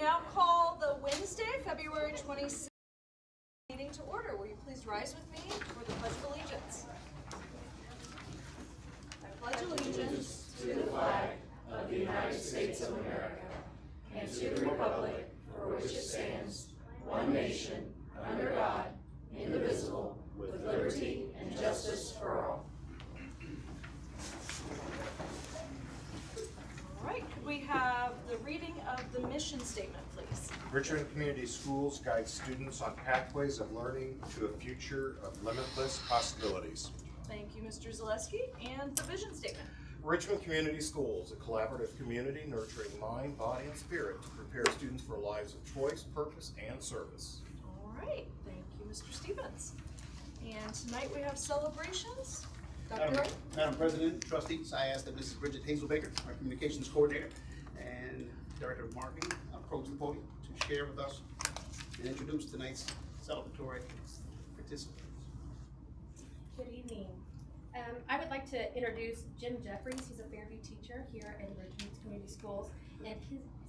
now call the Wednesday, February 26th meeting to order. Will you please rise with me for the Pledge of Allegiance? I pledge allegiance to the flag of the United States of America and to the republic for which it stands, one nation, under God, indivisible, with liberty and justice for all. All right, could we have the reading of the mission statement, please? Richmond Community Schools guides students on pathways of learning to a future of limitless possibilities. Thank you, Mr. Zaleski. And the vision statement. Richmond Community Schools, a collaborative community nurturing mind, body, and spirit to prepare students for lives of choice, purpose, and service. All right, thank you, Mr. Stevens. And tonight we have celebrations. Dr. Wright? Madam President, trustees, I ask that Mrs. Bridget Hazelbaker, our communications coordinator and director of marketing, approach the podium to share with us and introduce tonight's celebratory participants. Good evening. I would like to introduce Jim Jeffries. He's a Fairview teacher here in Richmond Community Schools, and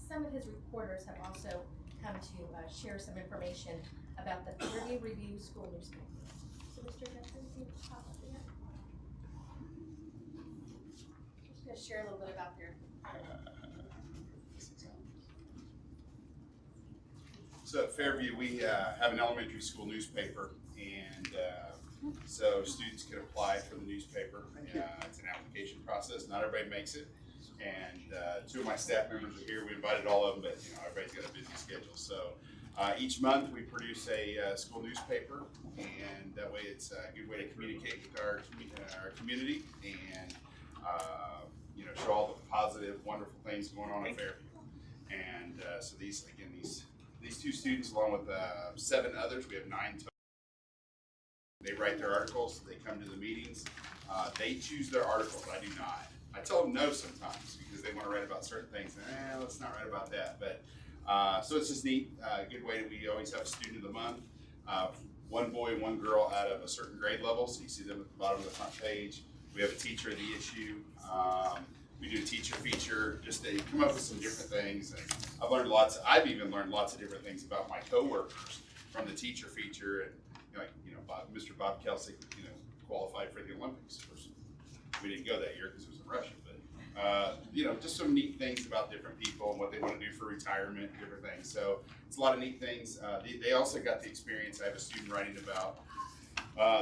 some of his reporters have also come to share some information about the Fairview Review School newspaper. So, Mr. Jeffries, you can pop up here. I'm just going to share a little bit about their. So at Fairview, we have an elementary school newspaper, and so students can apply for the newspaper. It's an application process. Not everybody makes it, and two of my staff members are here. We invited all of them, but everybody's got a busy schedule. So each month we produce a school newspaper, and that way it's a good way to communicate with our community and show all the positive, wonderful things going on at Fairview. And so these two students, along with 7 others, we have 9 total. They write their articles, they come to the meetings, they choose their articles, I do not. I tell them no sometimes because they want to write about certain things, let's not write about that. But so it's just neat, good way we always have a student of the month, 1 boy, 1 girl out of a certain grade level, so you see them at the bottom of the front page. We have a teacher of the issue. We do a teacher feature, just to come up with some different things. And I've even learned lots of different things about my coworkers from the teacher feature. And Mr. Bob Kelsey, qualified for the Olympics. Of course, we didn't go that year because it was in Russia. But just some neat things about different people and what they want to do for retirement, different things. So it's a lot of neat things. They also got the experience. I have a student writing about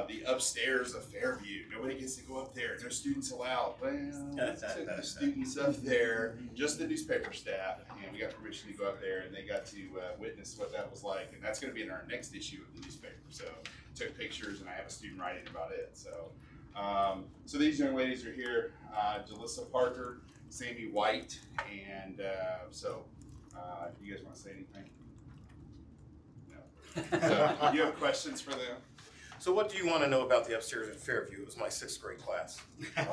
the upstairs of Fairview. Nobody gets to go up there. No students allowed. Well, took the students up there, just the newspaper staff, and we got permission to go up there, and they got to witness what that was like. And that's going to be in our next issue of the newspaper. So took pictures, and I have a student writing about it. So, so these young ladies are here: Jalissa Parker, Sammy White, and you guys want to say anything? No. So, you have questions for them? So what do you want to know about the upstairs at Fairview? It was my 6th grade class. It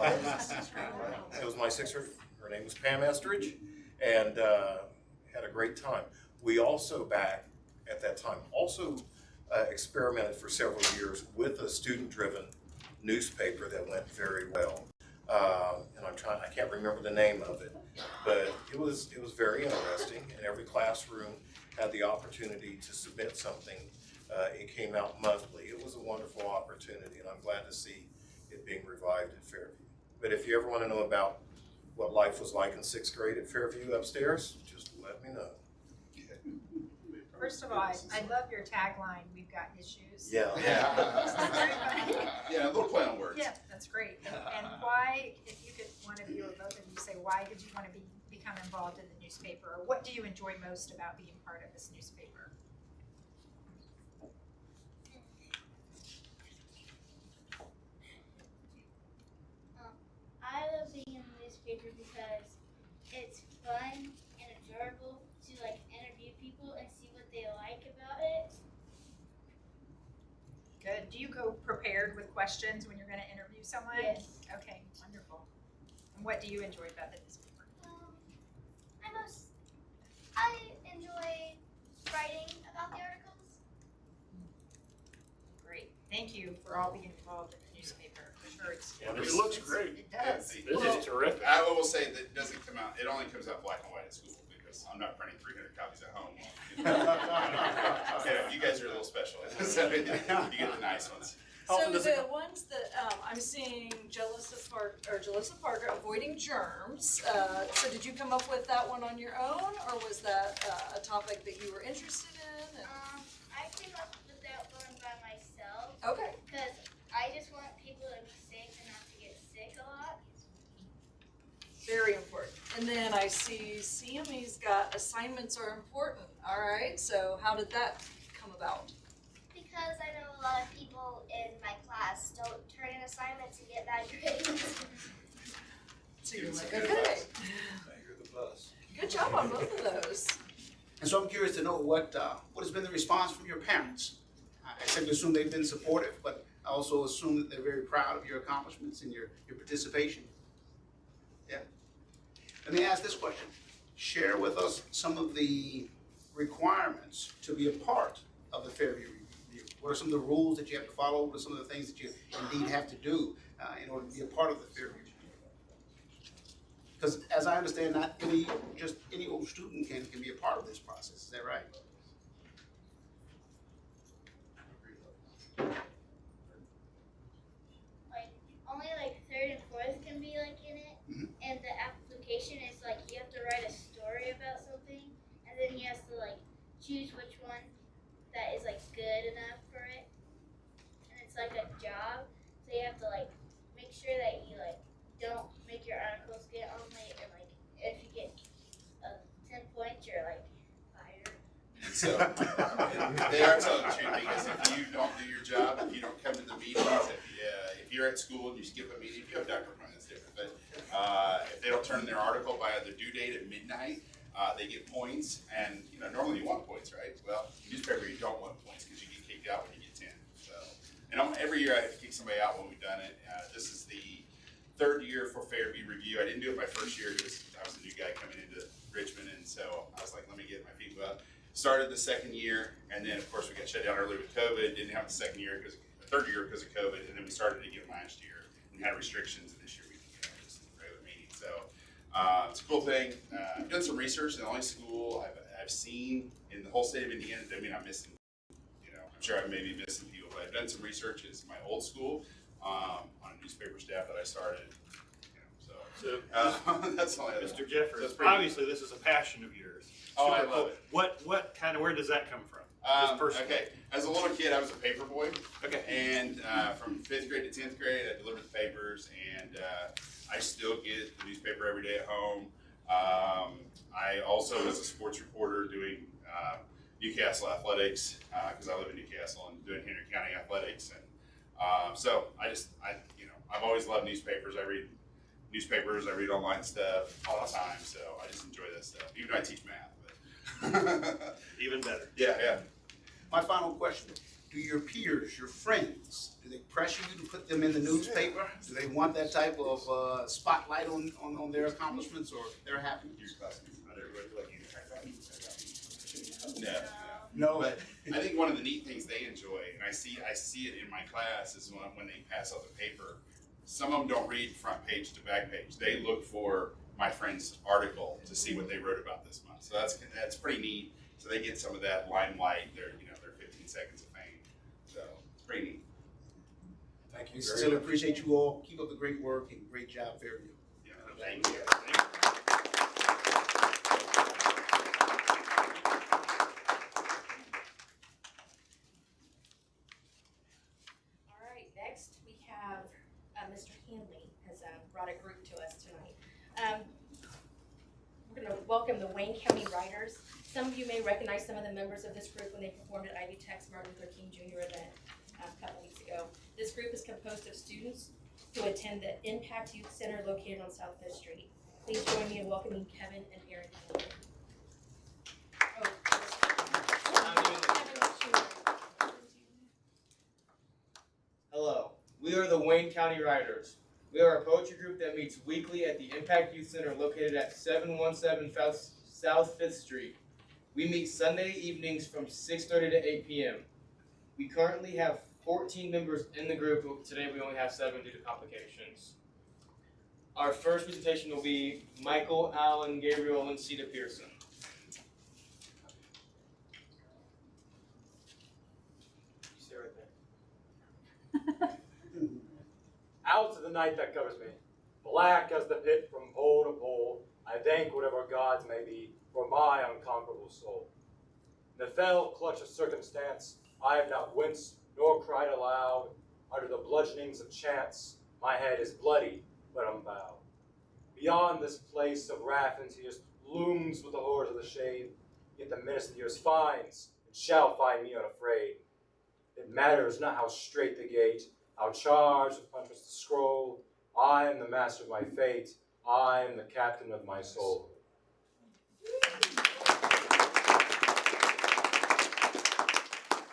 was my 6th grade. Her name was Pam Estridge, and had a great time. We also back at that time experimented for several years with a student-driven newspaper that went very well. And I can't remember the name of it, but it was very interesting, and every classroom had the opportunity to submit something. It came out monthly. It was a wonderful opportunity, and I'm glad to see it being revived at Fairview. But if you ever want to know about what life was like in 6th grade at Fairview upstairs, just let me know. First of all, I love your tagline, "We've got issues." Yeah. Yeah, a little play on words. Yeah, that's great. And why, if you could, one of you or both of you say, why did you want to become involved in the newspaper? Or what do you enjoy most about being part of this newspaper? I love being in the newspaper because it's fun and enjoyable to interview people and see what they like about it. Good. Do you go prepared with questions when you're going to interview someone? Yes. Okay, wonderful. And what do you enjoy about the newspaper? I enjoy writing about the articles. Great. Thank you for all being involved in the newspaper. For sure, It looks great. It does. This is terrific. I will say that it doesn't come out. It only comes out black and white at school because because I'm not printing 300 copies at home. Yeah, you guys are a little special. So you get the nice ones. So the ones that I'm seeing, Jalissa Parker, avoiding germs. So did you come up with that one on your own, or was that a topic that you were interested in? I came up with that one by myself Okay. because I just want people to be safe and not to get sick a lot. Very important. And then I see CME's got assignments are important. All right. So how did that come about? Because I know a lot of people in my class don't turn in assignments and get bad grades. So you're like, okay. You're the bus. Good job on both of those. And so I'm curious to know what has been the response from your parents? I simply assume they've been supportive, but I also assume that they're very proud of your accomplishments and your participation. Yeah. Let me ask this question. Share with us some of the requirements to be a part of the Fairview Review. What are some of the rules that you have to follow? What are some of the things that you indeed have to do in order to be a part of the Fairview Review? Because as I understand, not just any old student can be a part of this process. Is that right? Like only like third and fourth can be like in it, and the application is like you have to write a story about something, and then you have to like choose which one that is like good enough for it, and it's like a job, so you have to like make sure that you like don't make your articles get on late, and like if you get 10 points, you're like fired. So they are telling the truth because if you don't do your job, if you don't come to the meetings, if you're at school and you skip a meeting, if you have doctor appointments, that's different. But if they don't turn in their article by the due date at midnight, they get points. And normally you want points, right? Well, newspaper you don't want points because you get kicked out when you get 10. So, and every year I have to kick somebody out when we've done it. This is the third year for Fairview Review. I didn't do it my first year because I was a new guy coming into Richmond, and so I was like, let me get my feet wet. Started the second year, and then of course we got shut down early with COVID. Didn't have the third year because of COVID, and then we started again last year and had restrictions. And this year we can just regular meetings. So it's a cool thing. I've done some research. The only school I've seen in the whole state of Indiana. I mean, I'm missing. I'm sure I may be missing people, but I've done some research. It's my old school on a newspaper staff that I started. So, that's all I have. Mr. Jeffers, So pretty- obviously this is a passion of yours. Oh, I Super love cool. it. Where does that come from? Just personally. Okay, as a little kid, I was a paper boy. Okay. And from 5th grade to 10th grade, I delivered the papers, and I still get the newspaper every day at home. I also was a sports reporter doing Newcastle athletics because I live in Newcastle and doing Henry County athletics, and so I've always loved newspapers. I read newspapers, I read online stuff all the time, so I just enjoy that stuff. Even though I teach math, but Even better. yeah. My final question, do your peers, your friends, do they pressure you to put them in the newspaper? Do they want that type of spotlight on their accomplishments or their happiness? Your classmates, not everybody's like you. No. But I think one of the neat things they enjoy, and I see it in my class, is when they pass out the paper. Some of them don't read front page to back page. They look for my friend's article to see what they wrote about this month. So that's pretty neat. So they get some of that limelight. Their 15 seconds of fame. So it's pretty neat. Thank you We very sincerely much. appreciate you all. Keep up the great work and great job, Fairview. Yeah, thank you. All right, next we have Mr. Hanley has brought a group to us tonight. We're going to welcome the Wayne County Writers. Some of you may recognize some of the members of this group when they performed at Ivy Tech's Martin Luther King Jr. event a couple weeks ago. This group is composed of students who attend the Impact Youth Center located on South 5th Street. Please join me in welcoming Kevin and Erin Hanley. Hello, we are the Wayne County Writers. We are a poetry group that meets weekly at the Impact Youth Center located at 717 South 5th Street. We meet Sunday evenings from 6:30 to 8 p.m. We currently have 14 members in the group, but today we only have 7 due to complications. Our first presentation will be Michael, Allen, Gabriel, and Cedar Pearson. Out to the night that covers me, black as the pit from pole to pole, I thank whatever gods may be for my unconquerable soul. In the fell clutch of circumstance, I have not winced nor cried aloud. Under the bludgeonings of chance, my head is bloody but unbowed. Beyond this place of wrath and tears looms with the horrors of the shade, yet the menace of years finds and shall find me unafraid. It matters not how straight the gate, how charged with punishments the scroll. I am the master of my fate. I am the captain of my soul.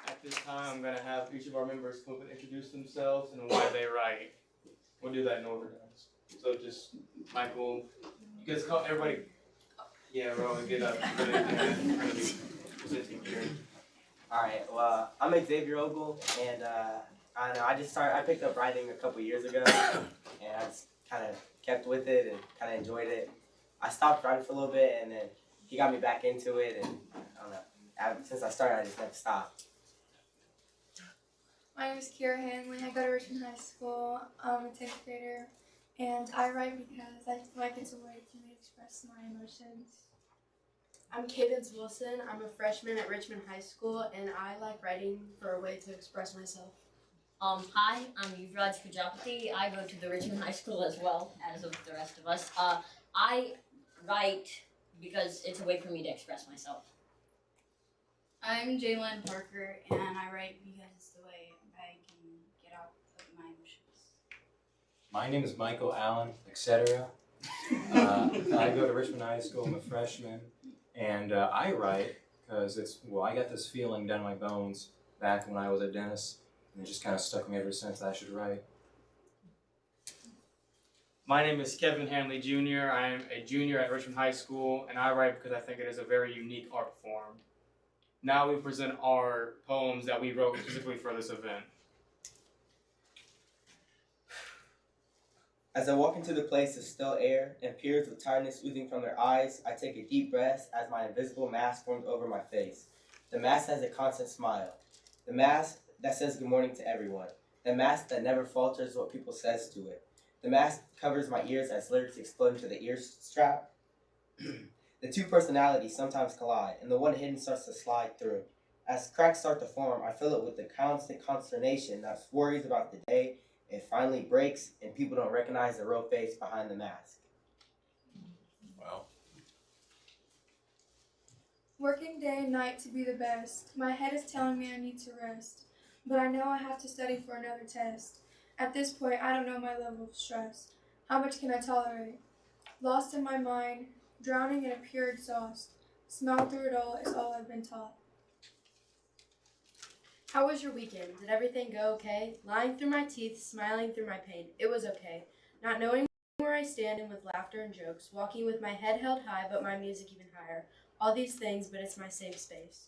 At this time, I'm going to have each of our members come up and introduce themselves and why they write. We'll do that in order, guys. So just, Michael, you guys call everybody. Yeah, Rowan, get up. We're going to be presenting here. Alright, well, I'm Xavier Ogle, and I don't know, I picked up writing a couple years ago, and I just kind of kept with it and kind of enjoyed it. I stopped writing for a little bit, and then he got me back into it, and I don't know, since I started, I just never stopped. My name is Kira Hanley. I go to Richmond High School. I'm a 10th grader, and I write because I feel like it's a way for me to express my emotions. I'm Cadence Wilson. I'm a freshman at Richmond High School, and I like writing for a way to express myself. Hi, I'm Yuvraj Prajapati. I go to the Richmond High School as well as of the rest of us. I write because it's a way for me to express myself. I'm Jalen Parker, and I write because it's the way I can get out of my emotions. My name is Michael Allen, etc. I go to Richmond High School. I'm a freshman. And I write because I got this feeling down in my bones back when I was at Dennis, and it just kind of stuck with me ever since that I should write. My name is Kevin Hanley Jr. I am a junior at Richmond High School, and I write because I think it is a very unique art form. Now we present our poems that we wrote specifically for this event. As I walk into the place of still air and peers with tiredness oozing from their eyes, I take a deep breath as my invisible mask forms over my face. The mask has a constant smile. The mask that says good morning to everyone. The mask that never falters what people says to it. The mask covers my ears as lyrics explode into the ear strap. The two personalities sometimes collide, and the one hidden starts to slide through. As cracks start to form, I fill it with the constant consternation that worries about the day it finally breaks, and people don't recognize the real face behind the mask. Wow. Working day and night to be the best. My head is telling me I need to rest, but I know I have to study for another test. At this point, I don't know my level of stress. How much can I tolerate? Lost in my mind, drowning in a pure exhaust. Smile through it all is all I've been taught. How was your weekend? Did everything go okay? Lying through my teeth, smiling through my pain. It was okay. Not knowing where I stand and with laughter and jokes. Walking with my head held high, but my music even higher. All these things, but it's my safe space.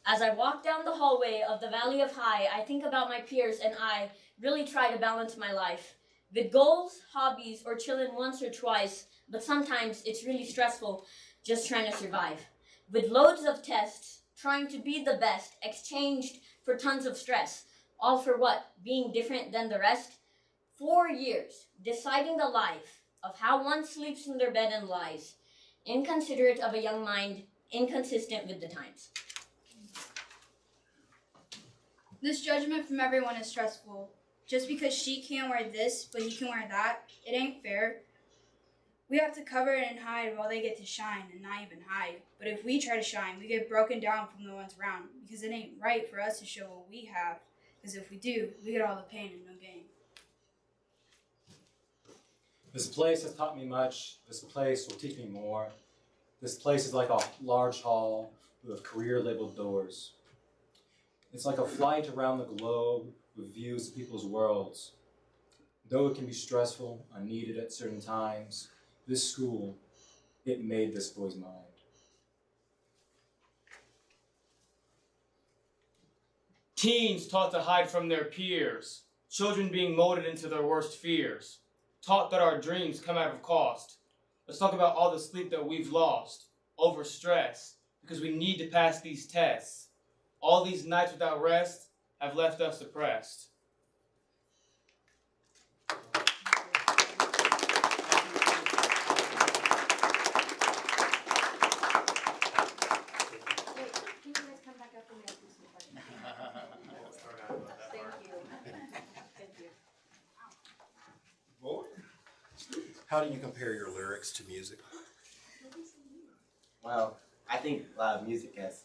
As I walk down the hallway of the Valley of High, I think about my peers and I really try to balance my life. With goals, hobbies, or chilling once or twice, but sometimes it's really stressful just trying to survive. With loads of tests, trying to be the best, exchanged for tons of stress. All for what? Being different than the rest? 4 years, deciding the life of how one sleeps in their bed and lies. Inconsiderate of a young mind, inconsistent with the times. This judgment from everyone is stressful. Just because she can't wear this, but he can wear that, it ain't fair. We have to cover it and hide while they get to shine and not even hide. But if we try to shine, we get broken down from the ones around because it ain't right for us to show what we have. Because if we do, we get all the pain and no gain. This place has taught me much. This place will teach me more. This place is like a large hall with career-labeled doors. It's like a flight around the globe with views of people's worlds. Though it can be stressful, unneeded at certain times, this school, it made this boy's mind. Teens taught to hide from their peers. Children being molded into their worst fears. Taught that our dreams come out of cost. Let's talk about all the sleep that we've lost. Over stress. Because we need to pass these tests. All these nights without rest have left us depressed. How do you compare your lyrics to music? Well, I think music is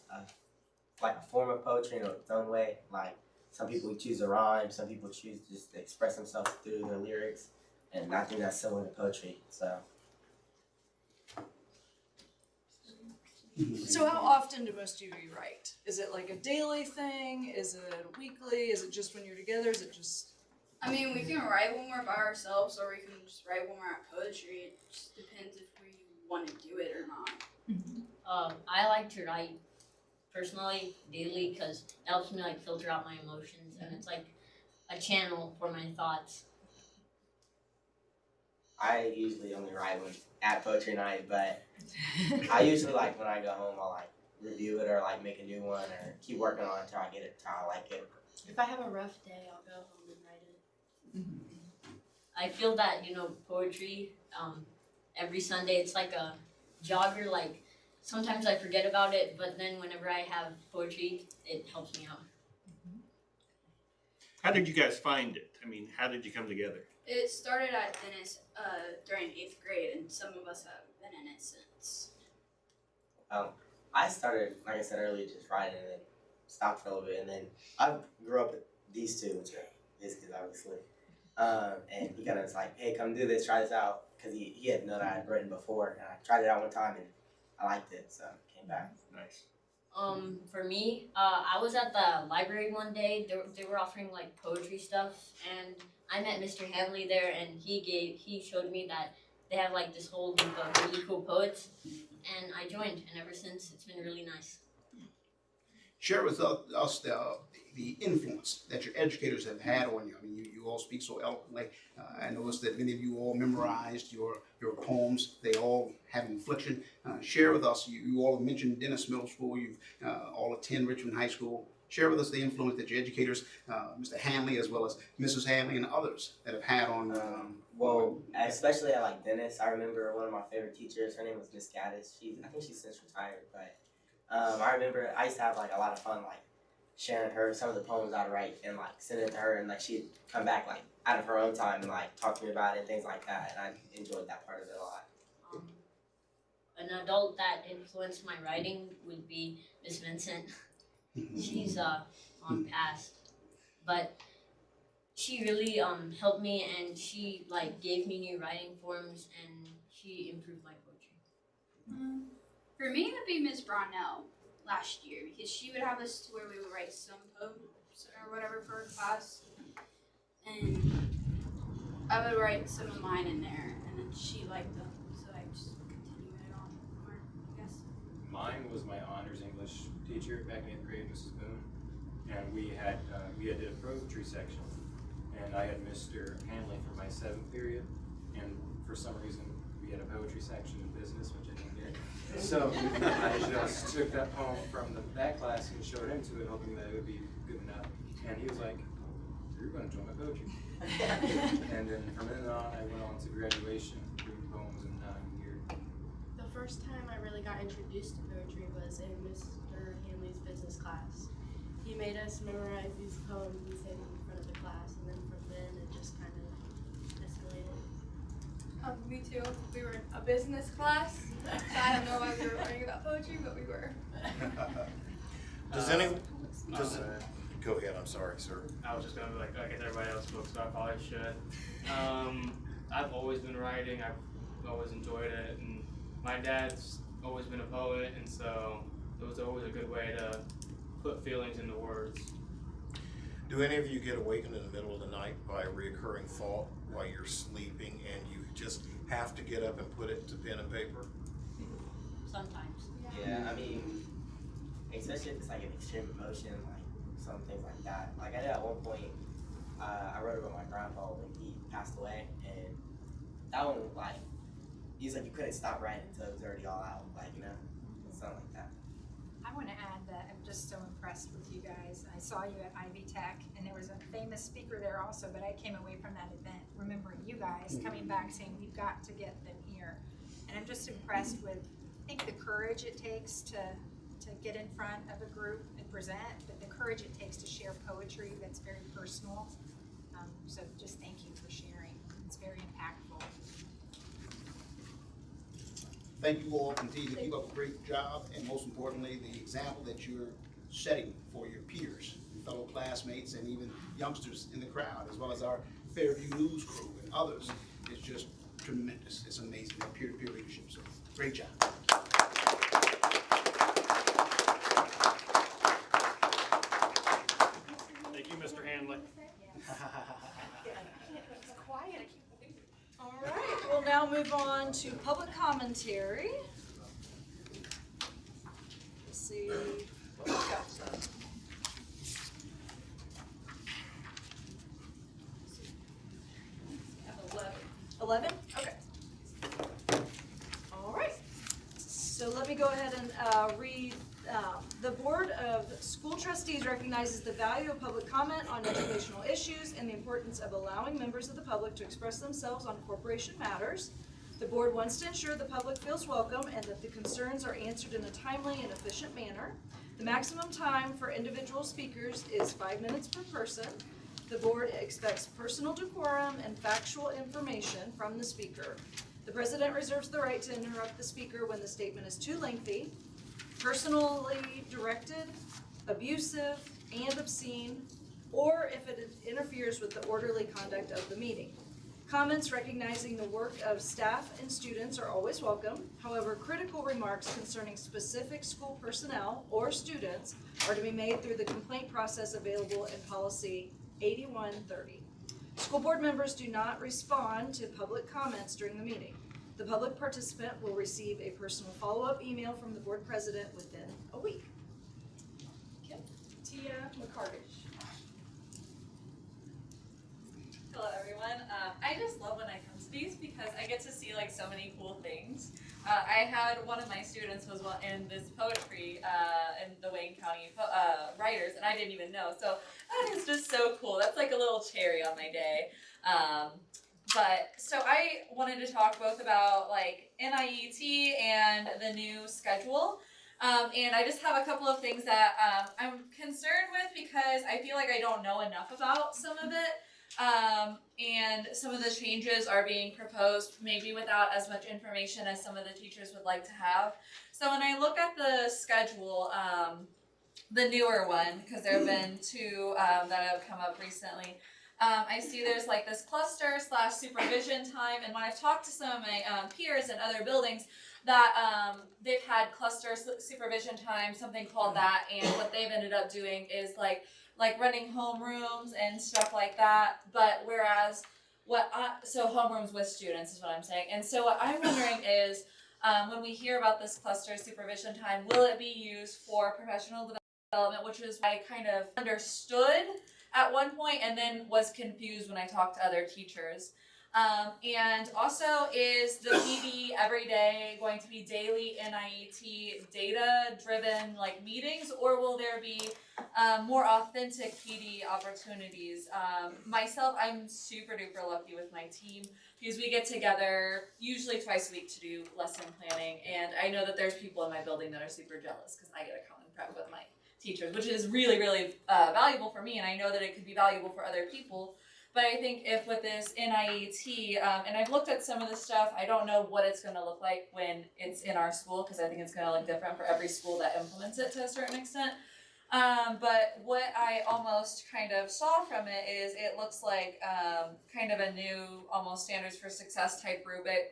like a form of poetry in its own way. Like some people choose to rhyme, some people choose just to express themselves through their lyrics, and I think that's similar to poetry. So how often do most of you write? Is it like a daily thing? Is it weekly? Is it just when you're together? Is it just... I mean, we can write when we're by ourselves, or we can just write when we're at poetry. It just depends if we want to do it or not. I like to write personally daily because it helps me like filter out my emotions, and it's like a channel for my thoughts. I usually only write when at poetry night, but I usually like when I go home, I'll like review it or like make a new one or keep working on it until I get it, till I like it. If I have a rough day, I'll go home and write it. I feel that, poetry, every Sunday, it's like a jogger, like sometimes I forget about it, but then whenever I have poetry, it helps me out. How did you guys find it? I mean, how did you come together? It started at Dennis during 8th grade, and some of us have been in it since. I started, like I said earlier, just writing and then stopped for a little bit, and then I grew up with these two, which are his kids, obviously. And he kind of was like, hey, come do this, try this out, because he had known I had written before, and I tried it out one time, and I liked it, so I came back. Nice. For me, I was at the library one day. They were offering like poetry stuff, and I met Mr. Hanley there, and he showed me that they have like this whole group of really cool poets, and I joined, and ever since it's been really nice. Share with us the influence that your educators have had on you. I mean, you all speak so eloquently. I noticed that many of you all memorized your poems. They all have inflection. Share with us, you all have mentioned Dennis Middle School. You've all attend Richmond High School. Share with us the influence that your educators, Mr. Hanley as well as Mrs. Hanley and others that have had on. Well, especially at like Dennis, I remember one of my favorite teachers. Her name was Miss Gaddis. I think she's since retired, but I remember I used to have like a lot of fun like sharing her some of the poems I'd write and like send it to her, and like she'd come back like out of her own time and like talk to me about it and things like that, and I enjoyed that part of it a lot. An adult that influenced my writing would be Miss Vincent. She's on past, but she really helped me, and she like gave me new writing forms, and she improved my poetry. For me, it would be Ms. Brownell last year, because she would have us to where we would write some poems or whatever for her class, and I would write some of mine in there, and then she liked them, so I just continued it on more, I guess. Mine was my honors English teacher back in 8th grade, Mrs. Boone, and we had did a poetry section, and I had Mr. Hanley for my 7th period, and for some reason we had a poetry section in business, which I didn't get. So I just took that poem from that class and showed him to it, hoping that it would be good enough. And he was like, "You're going to join my poetry." And then from then on, I went on to graduation, doing poems, and now I'm here. The first time I really got introduced to poetry was in Mr. Hanley's business class. He made us memorize these poems and say them in front of the class, and then from then it just kind of escalated. Me too. We were in a business class, so I don't know why we were learning about poetry, but we were. Go ahead, I'm sorry, sir. I was just gonna be like, I guess everybody else spoke, so I probably should. I've always been writing. I've always enjoyed it, and my dad's always been a poet, and so it was always a good way to put feelings into words. Do any of you get awakened in the middle of the night by a reoccurring thought while you're sleeping, and you just have to get up and put it to pen and paper? Sometimes. Yeah, I mean, especially if it's like an extreme emotion, like some things like that. Like I did at one point, I wrote about my grandpa when he passed away, and that one, like, he's like, you couldn't stop writing until it was already all out, like, something like that. I want to add that I'm just so impressed with you guys. I saw you at Ivy Tech, and there was a famous speaker there also, but I came away from that event remembering you guys coming back saying, we've got to get them here. And I'm just impressed with, I think, the courage it takes to get in front of a group and present, but the courage it takes to share poetry that's very personal. So just thank you for sharing. It's very impactful. Thank you all. Continue to keep up a great job, and most importantly, the example that you're setting for your peers, and fellow classmates, and even youngsters in the crowd, as well as our Fairview News crew and others. It's just tremendous. It's amazing, that peer-to-peer leadership. So great job. Thank you, Mr. Hanley. All right, we'll now move on to public commentary. Let's see what we've got. 11? Okay. All right. So let me go ahead and read. The Board of School Trustees recognizes the value of public comment on educational issues and the importance of allowing members of the public to express themselves on corporation matters. The board wants to ensure the public feels welcome and that the concerns are answered in a timely and efficient manner. The maximum time for individual speakers is 5 minutes per person. The board expects personal decorum and factual information from the speaker. The president reserves the right to interrupt the speaker when the statement is too lengthy, personally directed, abusive, and obscene, or if it interferes with the orderly conduct of the meeting. Comments recognizing the work of staff and students are always welcome. However, critical remarks concerning specific school personnel or students are to be made through the complaint process available in policy 8130. School board members do not respond to public comments during the meeting. The public participant will receive a personal follow-up email from the board president within a week. Kim? Tia McCartish. Hello everyone. I just love when I come to these because I get to see like so many cool things. I had one of my students was in this poetry in the Wayne County Writers, and I didn't even know. So that is just so cool. That's like a little cherry on my day. So I wanted to talk both about like NIET and the new schedule. And I just have a couple of things that I'm concerned with because I feel like I don't know enough about some of it. And some of the changes are being proposed maybe without as much information as some of the teachers would like to have. So when I look at the schedule, the newer one, because there have been two that have come up recently, I see there's like this cluster / supervision time, and when I've talked to some of my peers in other buildings that they've had cluster supervision time, something called that, and what they've ended up doing is like running homerooms and stuff like that. But whereas so homerooms with students is what I'm saying. And so what I'm wondering is when we hear about this cluster supervision time, will it be used for professional development, which is what I kind of understood at one point and then was confused when I talked to other teachers. And also, is the PD every day going to be daily NIET data-driven like meetings, or will there be more authentic PD opportunities? Myself, I'm super duper lucky with my team because we get together usually twice a week to do lesson planning, and I know that there's people in my building that are super jealous because I get to come and prep with my teachers, which is really, really valuable for me, and I know that it could be valuable for other people. But I think if with this NIET, and I've looked at some of the stuff, I don't know what it's going to look like when it's in our school, because I think it's going to look different for every school that implements it to a certain extent. But what I almost kind of saw from it is it looks like kind of a new, almost standards for success type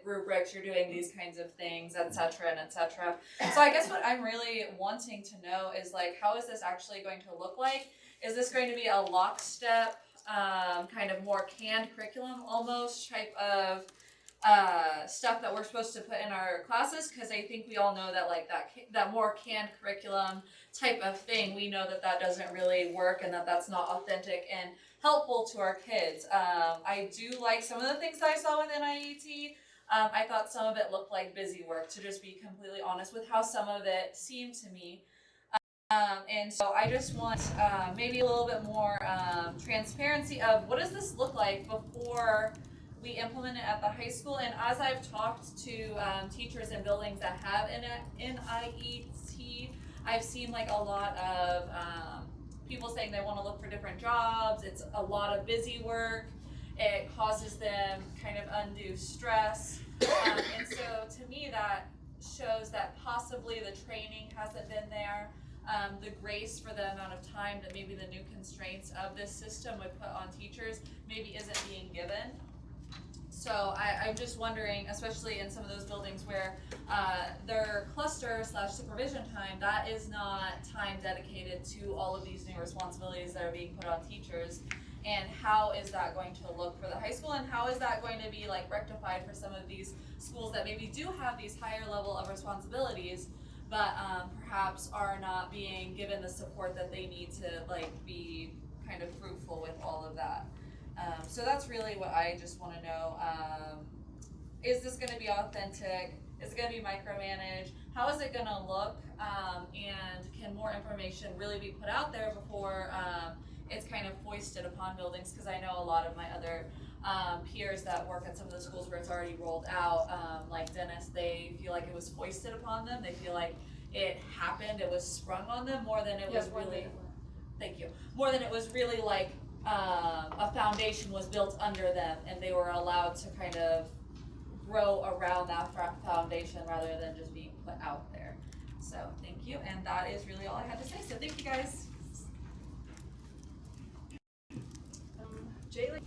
rubrics. You're doing these kinds of things, etc. and etc. So I guess what I'm really wanting to know is like, how is this actually going to look like? Is this going to be a lockstep, kind of more canned curriculum almost type of stuff that we're supposed to put in our classes? Because I think we all know that like that more canned curriculum type of thing, we know that that doesn't really work and that that's not authentic and helpful to our kids. I do like some of the things that I saw with NIET. I thought some of it looked like busy work, to just be completely honest with how some of it seemed to me. And so I just want maybe a little bit more transparency of what does this look like before we implement it at the high school. And as I've talked to teachers in buildings that have NIET, I've seen like a lot of people saying they want to look for different jobs. It's a lot of busy work. It causes them kind of undue stress. And so to me that shows that possibly the training hasn't been there, the grace for the amount of time that maybe the new constraints of this system would put on teachers maybe isn't being given. So I'm just wondering, especially in some of those buildings where their cluster/supervision time, that is not time dedicated to all of these new responsibilities that are being put on teachers. And how is that going to look for the high school, and how is that going to be like rectified for some of these schools that maybe do have these higher level of responsibilities, but perhaps are not being given the support that they need to like be kind of fruitful with all of that. So that's really what I just want to know. Is this going to be authentic? Is it going to be micromanaged? How is it going to look? And can more information really be put out there before it's kind of foisted upon buildings? Because I know a lot of my other peers that work at some of the schools where it's already rolled out, like Dennis, they feel like it was foisted upon them. They feel like it happened, it was sprung on them more than it was really, thank you, more than it was really like a foundation was built under them and they were allowed to kind of grow around that foundation rather than just being put out there. So thank you, and that is really all I had to say, so thank you guys. Jaylee?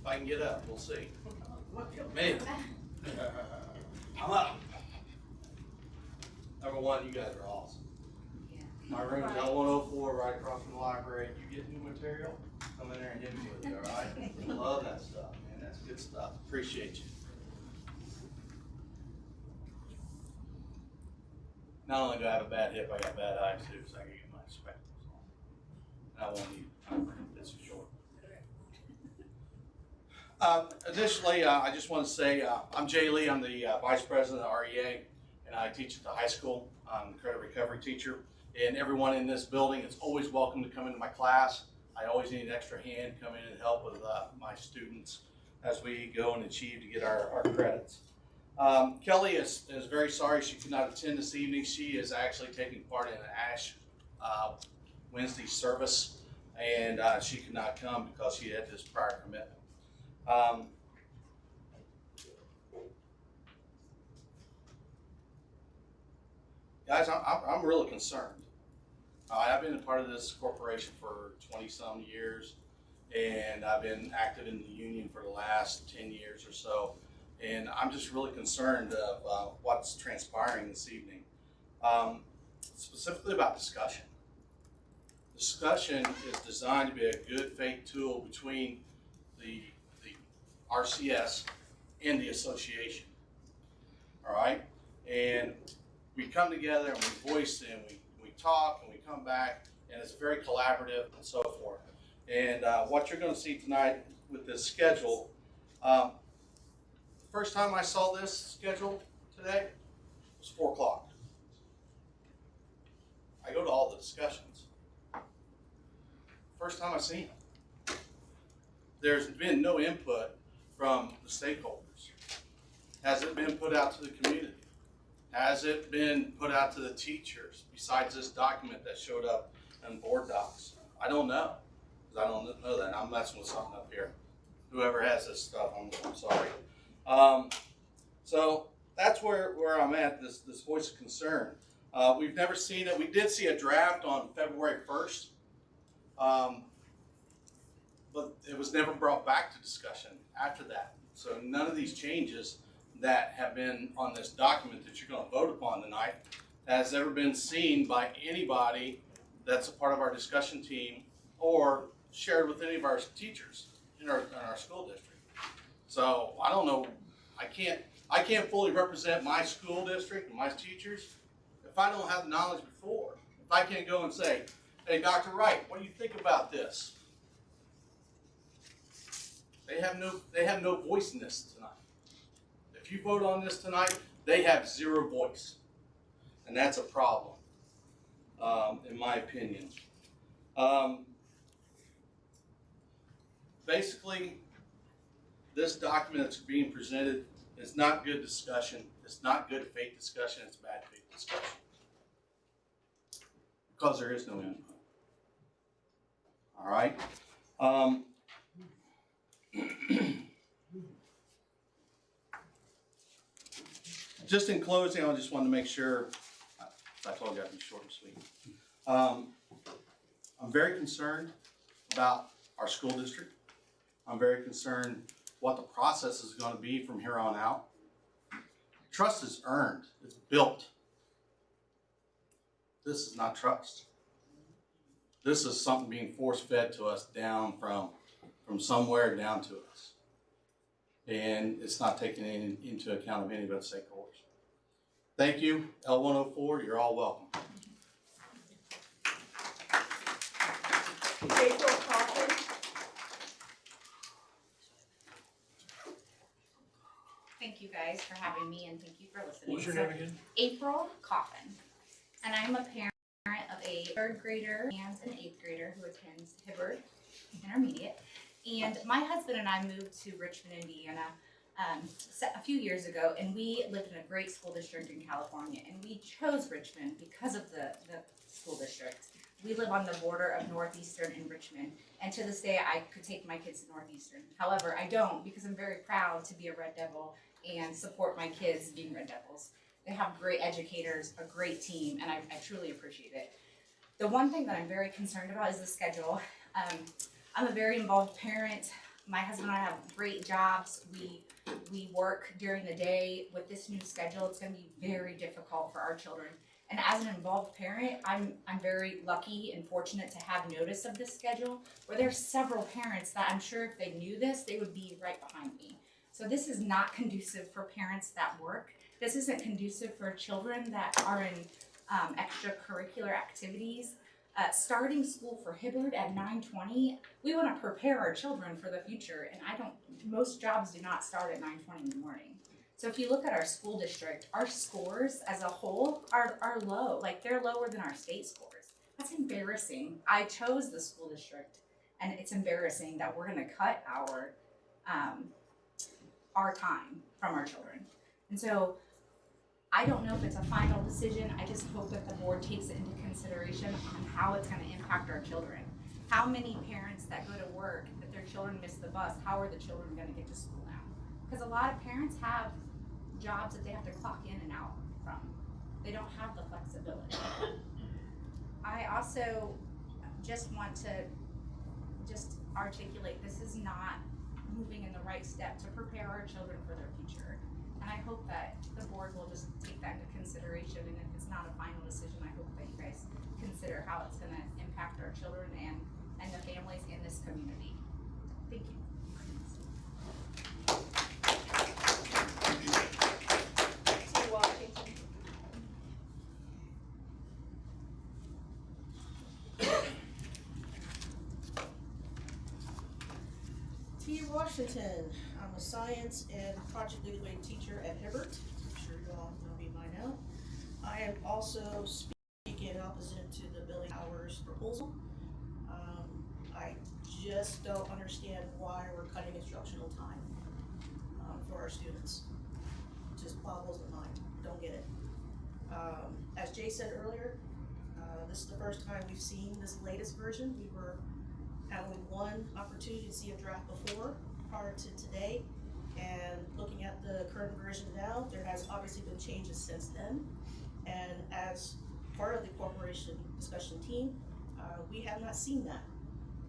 If I can get up, we'll see. Me. I'm up. Number one, you guys are awesome. My room's L104 right across from the library. You get new material, come in there and hit me with it, all right? Love that stuff, man. That's good stuff. Appreciate you. Not only do I have a bad hip, I got bad eyes too, so I can get my spectacles on. And I won't need this for short. Additionally, I just want to say I'm Jay Lee. I'm the Vice President of REA, and I teach at the high school. I'm a credit recovery teacher, and everyone in this building is always welcome to come into my class. I always need an extra hand to come in and help with my students as we go and achieve to get our credits. Kelly is very sorry she could not attend this evening. She is actually taking part in an ASH Wednesday service, and she could not come because she had this prior commitment. Guys, I'm really concerned. I've been a part of this corporation for 20-some years, and I've been active in the union for the last 10 years or so, and I'm just really concerned of what's transpiring this evening, specifically about discussion. Discussion is designed to be a good faith tool between the RCS and the association, all right? And we come together and we voice and we talk and we come back, and it's very collaborative and so forth. And what you're going to see tonight with this schedule, the first time I saw this schedule today was 4 o'clock. I go to all the discussions. First time I've seen it. There's been no input from the stakeholders. Has it been put out to the community? Has it been put out to the teachers besides this document that showed up in board docs? I don't know, because I don't know that. I'm messing with something up here. Whoever has this stuff, I'm sorry. So that's where I'm at, this voice of concern. We've never seen it. We did see a draft on February 1st, but it was never brought back to discussion after that. So none of these changes that have been on this document that you're going to vote upon tonight has ever been seen by anybody that's a part of our discussion team or shared with any of our teachers in our school district. So I don't know, I can't fully represent my school district and my teachers if I don't have the knowledge before. If I can't go and say, hey, Dr. Wright, what do you think about this? They have no voice in this tonight. If you vote on this tonight, they have zero voice. And that's a problem, in my opinion. Basically, this document that's being presented is not good discussion. It's not good faith discussion. It's bad faith discussion. Because there is no input. All right? just in closing, I just wanted to make sure, I told you I'd be short and sweet. I'm very concerned about our school district. I'm very concerned what the process is going to be from here on out. Trust is earned, it's built. This is not trust. This is something being force-fed to us down from somewhere down to us. And it's not taken into account of any of its stakeholders. Thank you, L104, you're all welcome. April Coffin. Thank you guys for having me and thank you for listening. What was your name again? April Coffin. And I'm a parent of a 3rd grader and an 8th grader who attends Hibbard Intermediate. And my husband and I moved to Richmond, Indiana a few years ago, and we lived in a great school district in California, and we chose Richmond because of the school district. We live on the border of Northeastern and Richmond, and to this day I could take my kids to Northeastern. However, I don't because I'm very proud to be a Red Devil and support my kids being Red Devils. They have great educators, a great team, and I truly appreciate it. The one thing that I'm very concerned about is the schedule. I'm a very involved parent. My husband and I have great jobs. We work during the day. With this new schedule, it's going to be very difficult for our children. And as an involved parent, I'm very lucky and fortunate to have notice of this schedule, where there's several parents that I'm sure if they knew this, they would be right behind me. So this is not conducive for parents that work. This isn't conducive for children that are in extracurricular activities. Starting school for Hibbard at 9:20, we want to prepare our children for the future, and most jobs do not start at 9:20 in the morning. So if you look at our school district, our scores as a whole are low, like they're lower than our state scores. That's embarrassing. I chose the school district, and it's embarrassing that we're gonna cut our time from our children. And so I don't know if it's a final decision. I just hope that the board takes it into consideration on how it's gonna impact our children. How many parents that go to work, that their children miss the bus, how are the children gonna get to school now? Because a lot of parents have jobs that they have to clock in and out from. They don't have the flexibility. I also just want to articulate this is not moving in the right step to prepare our children for their future. And I hope that the board will just take that into consideration, and if it's not a final decision, I hope that you guys consider how it's gonna impact our children and the families in this community. Thank you. T. Washington. T. Washington. I'm a science and project leadway teacher at Hibbert. I'm sure you all know me by now. I am also speaking in opposition to the billion hours proposal. I just don't understand why we're cutting instructional time for our students. It just boggles the mind. Don't get it. As Jay said earlier, this is the first time we've seen this latest version. We were having one opportunity to see a draft before, prior to today, and looking at the current version now, there has obviously been changes since then. And as part of the corporation discussion team, we have not seen that.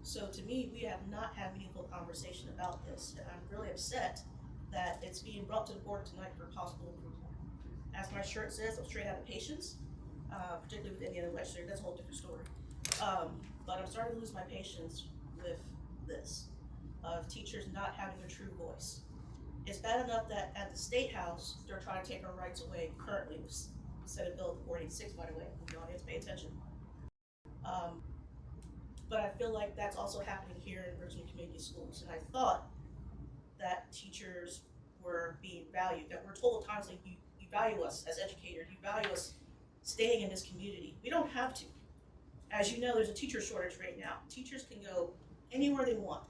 So to me, we have not had meaningful conversation about this, and I'm really upset that it's being brought to the board tonight for possible approval. As my shirt says, I'm straight out of patience, particularly with Indiana legislature. That's a whole different story. But I'm starting to lose my patience with this, of teachers not having a true voice. It's bad enough that at the State House, they're trying to take our rights away currently, Senate Bill 486, by the way, if the audience pay attention. But I feel like that's also happening here in Richmond Community Schools, and I thought that teachers were being valued, that we're told at times like you value us as educators, you value us staying in this community. We don't have to. As you know, there's a teacher shortage right now. Teachers can go anywhere they want,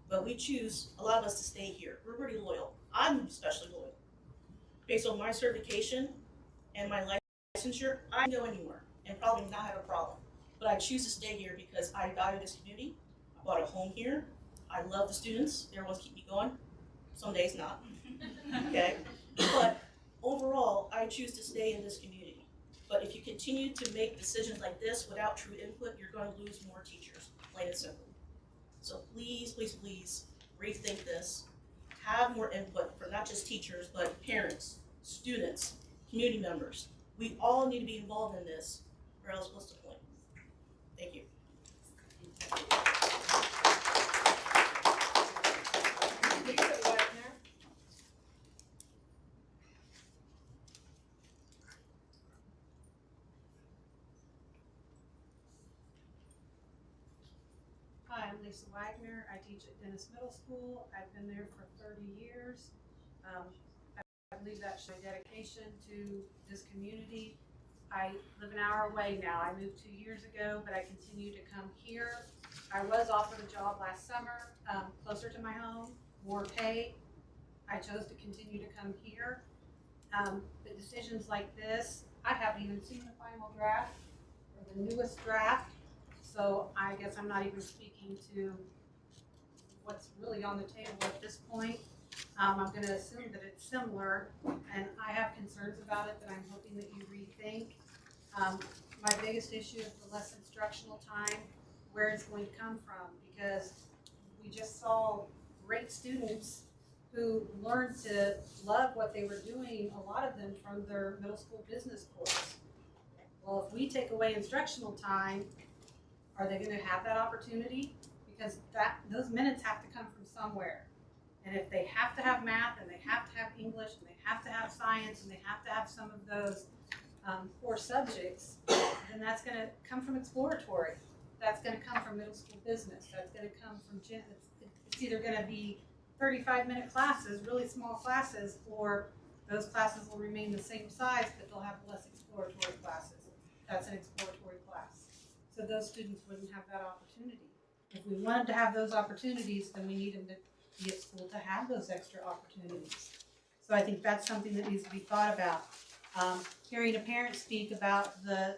but we choose, a lot of us, to stay here. We're pretty loyal. I'm especially loyal. Based on my certification and my licensure, I can go anywhere and probably not have a problem. But I choose to stay here because I value this community. I bought a home here. I love the students. They're ones keep me going. Some days not. Okay? But Overall, I choose to stay in this community. But if you continue to make decisions like this without true input, you're going to lose more teachers, plain and simple. So please, please, please rethink this. Have more input from not just teachers, but parents, students, community members. We all need to be involved in this, or else what's the point? Thank you. Hi, I'm Lisa Wagner. I teach at Dennis Middle School. I've been there for 30 years. I believe that's my dedication to this community. I live an hour away now. I moved 2 years ago, but I continue to come here. I was offered a job last summer, closer to my home, more pay. I chose to continue to come here. But decisions like this, I haven't even seen the final draft or the newest draft. So I guess I'm not even speaking to what's really on the table at this point. I'm going to assume that it's similar, and I have concerns about it that I'm hoping that you rethink. My biggest issue is the less instructional time, where it's going to come from, because we just saw great students who learned to love what they were doing, a lot of them from their middle school business course. Well, if we take away instructional time, are they going to have that opportunity? Because those minutes have to come from somewhere. And if they have to have math, and they have to have English, and they have to have science, and they have to have some of those core subjects, then that's going to come from exploratory. That's going to come from middle school business. That's going to come from it's either going to be 35-minute classes, really small classes, or those classes will remain the same size, but they'll have less exploratory classes. That's an exploratory class. So those students wouldn't have that opportunity. If we want them to have those opportunities, then we need them to be at school to have those extra opportunities. So I think that's something that needs to be thought about. Hearing a parent speak about the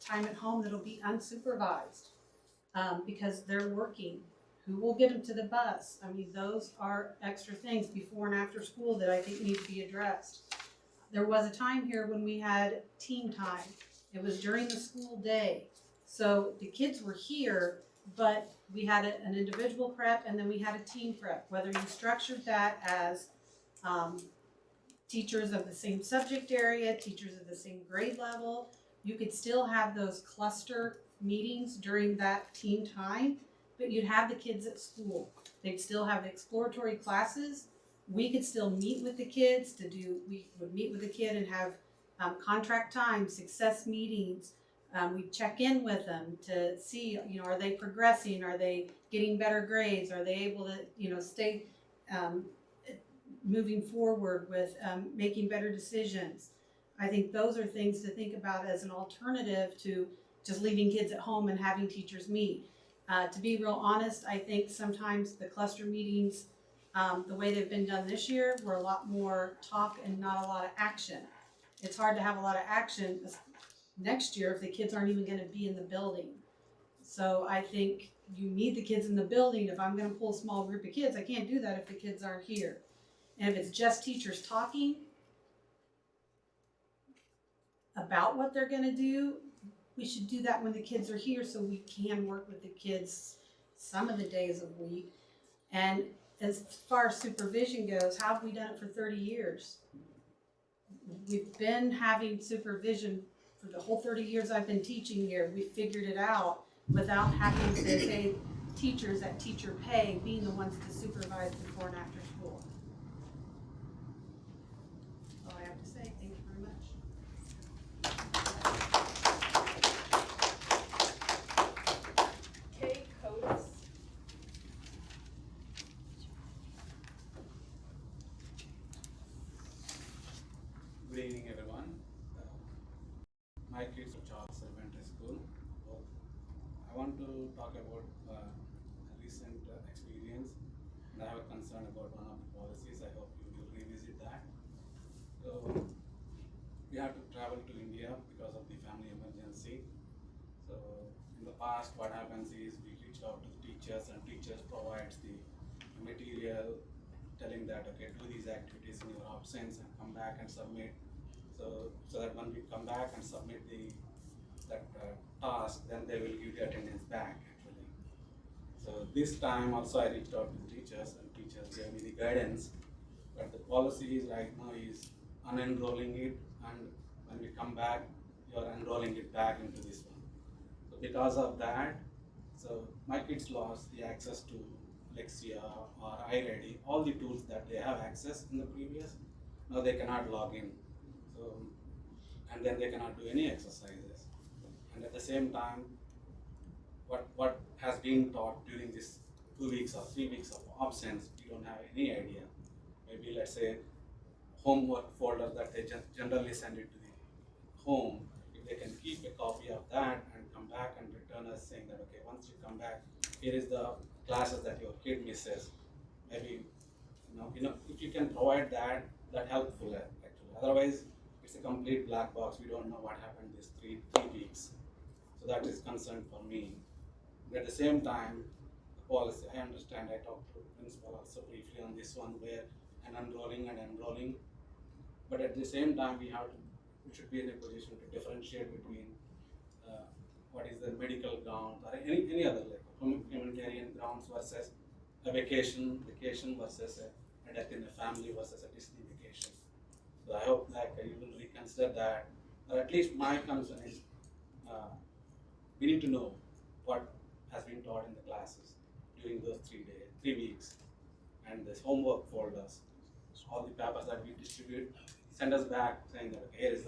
time at home that'll be unsupervised because they're working. Who will get them to the bus? I mean, those are extra things before and after school that I think need to be addressed. There was a time here when we had team time. It was during the school day. So the kids were here, but we had an individual prep and then we had a team prep. Whether you structured that as teachers of the same subject area, teachers of the same grade level, you could still have those cluster meetings during that team time, but you'd have the kids at school. They'd still have exploratory classes. We could still meet with the kids we would meet with the kid and have contract time, success meetings. We'd check in with them to see, are they progressing? Are they getting better grades? Are they able to, stay moving forward with making better decisions? I think those are things to think about as an alternative to just leaving kids at home and having teachers meet. To be real honest, I think sometimes the cluster meetings, the way they've been done this year, were a lot more talk and not a lot of action. It's hard to have a lot of action next year if the kids aren't even going to be in the building. So I think you need the kids in the building. If I'm going to pull a small group of kids, I can't do that if the kids aren't here. And if it's just teachers talking about what they're going to do, we should do that when the kids are here so we can work with the kids some of the days of the week. And as far as supervision goes, how have we done it for 30 years? We've been having supervision for the whole 30 years I've been teaching here. We figured it out without having to pay teachers at teacher pay being the ones to supervise before and after school. That's all I have to say. Thank you very much. Kay Coates. Good evening, everyone. My kids are Charles Elementary School. I want to talk about a recent experience, and I have a concern about one of the policies. I hope you will revisit that. So, we have to travel to India because of the family emergency. So, in the past, what happens is we reach out to the teachers, and teachers provides the material telling that, okay, do these activities in your absence and come back and submit. So that when we come back and submit that task, then they will give the attendance back actually. So this time also I reached out to teachers and teachers gave me the guidance, but the policy is right now is unenrolling it, and when we come back, you are enrolling it back into this one. So because of that, so my kids lost the access to Lexia or iReady, all the tools that they have access in the previous, now they cannot log in. So, and then they cannot do any exercises. And at the same time, what has been taught during this 2 weeks or 3 weeks of absence, we don't have any idea. Maybe let's say homework folder that they generally send it to the home, if they can keep a copy of that and come back and return us saying that, okay, once you come back, here is the classes that your kid misses. Maybe, if you can provide that helpful actually. Otherwise, it's a complete black box. We don't know what happened these three weeks. So that is concern for me. But at the same time, the policy, I understand, I talked to the principal also briefly on this one, where an enrolling and enrolling. But at the same time, we should be in a position to differentiate between what is the medical grounds or any other like humanitarian grounds versus a vacation versus a death in a family versus a Disney vacation. So I hope that you will reconsider that, or at least my concern is we need to know what has been taught in the classes during those 3 weeks, and this homework folders, all the papers that we distribute, send us back saying that, okay, here is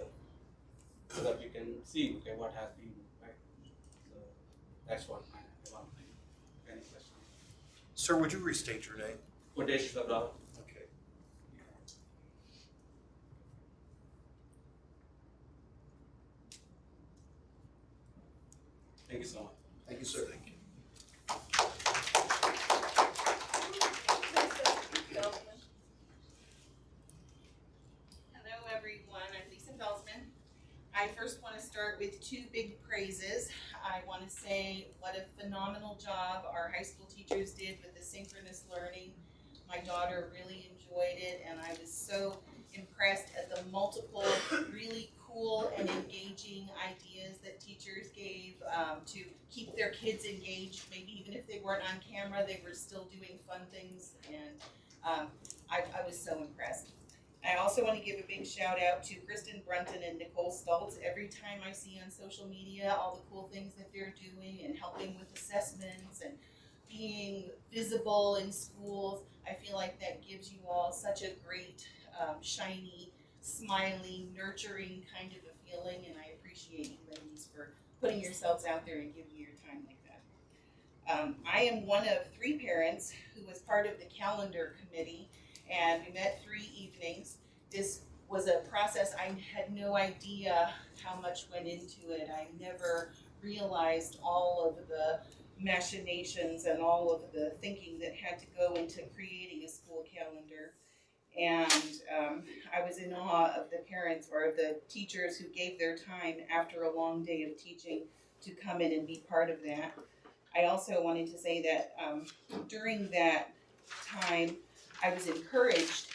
so that we can see, okay, what has been, right? So that's what I want. Any questions? Sir, would you restate your name? Kodesh Sabra. Okay. Thank you so much. Thank you, sir. Thank you. Hello everyone, I'm Lisa Felsman. I first want to start with two big praises. I want to say what a phenomenal job our high school teachers did with the synchronous learning. My daughter really enjoyed it, and I was so impressed at the multiple really cool and engaging ideas that teachers gave to keep their kids engaged. Maybe even if they weren't on camera, they were still doing fun things, and I was so impressed. I also want to give a big shout out to Kristen Brunton and Nicole Stoltz. Every time I see on social media all the cool things that they're doing and helping with assessments and being visible in schools, I feel like that gives you all such a great, shiny, smiling, nurturing kind of a feeling, and I appreciate you ladies for putting yourselves out there and giving your time like that. I am one of 3 parents who was part of the calendar committee, and we met 3 evenings. This was a process I had no idea how much went into it. I never realized all of the machinations and all of the thinking that had to go into creating a school calendar. And I was in awe of the parents or the teachers who gave their time after a long day of teaching to come in and be part of that. I also wanted to say that during that time, I was encouraged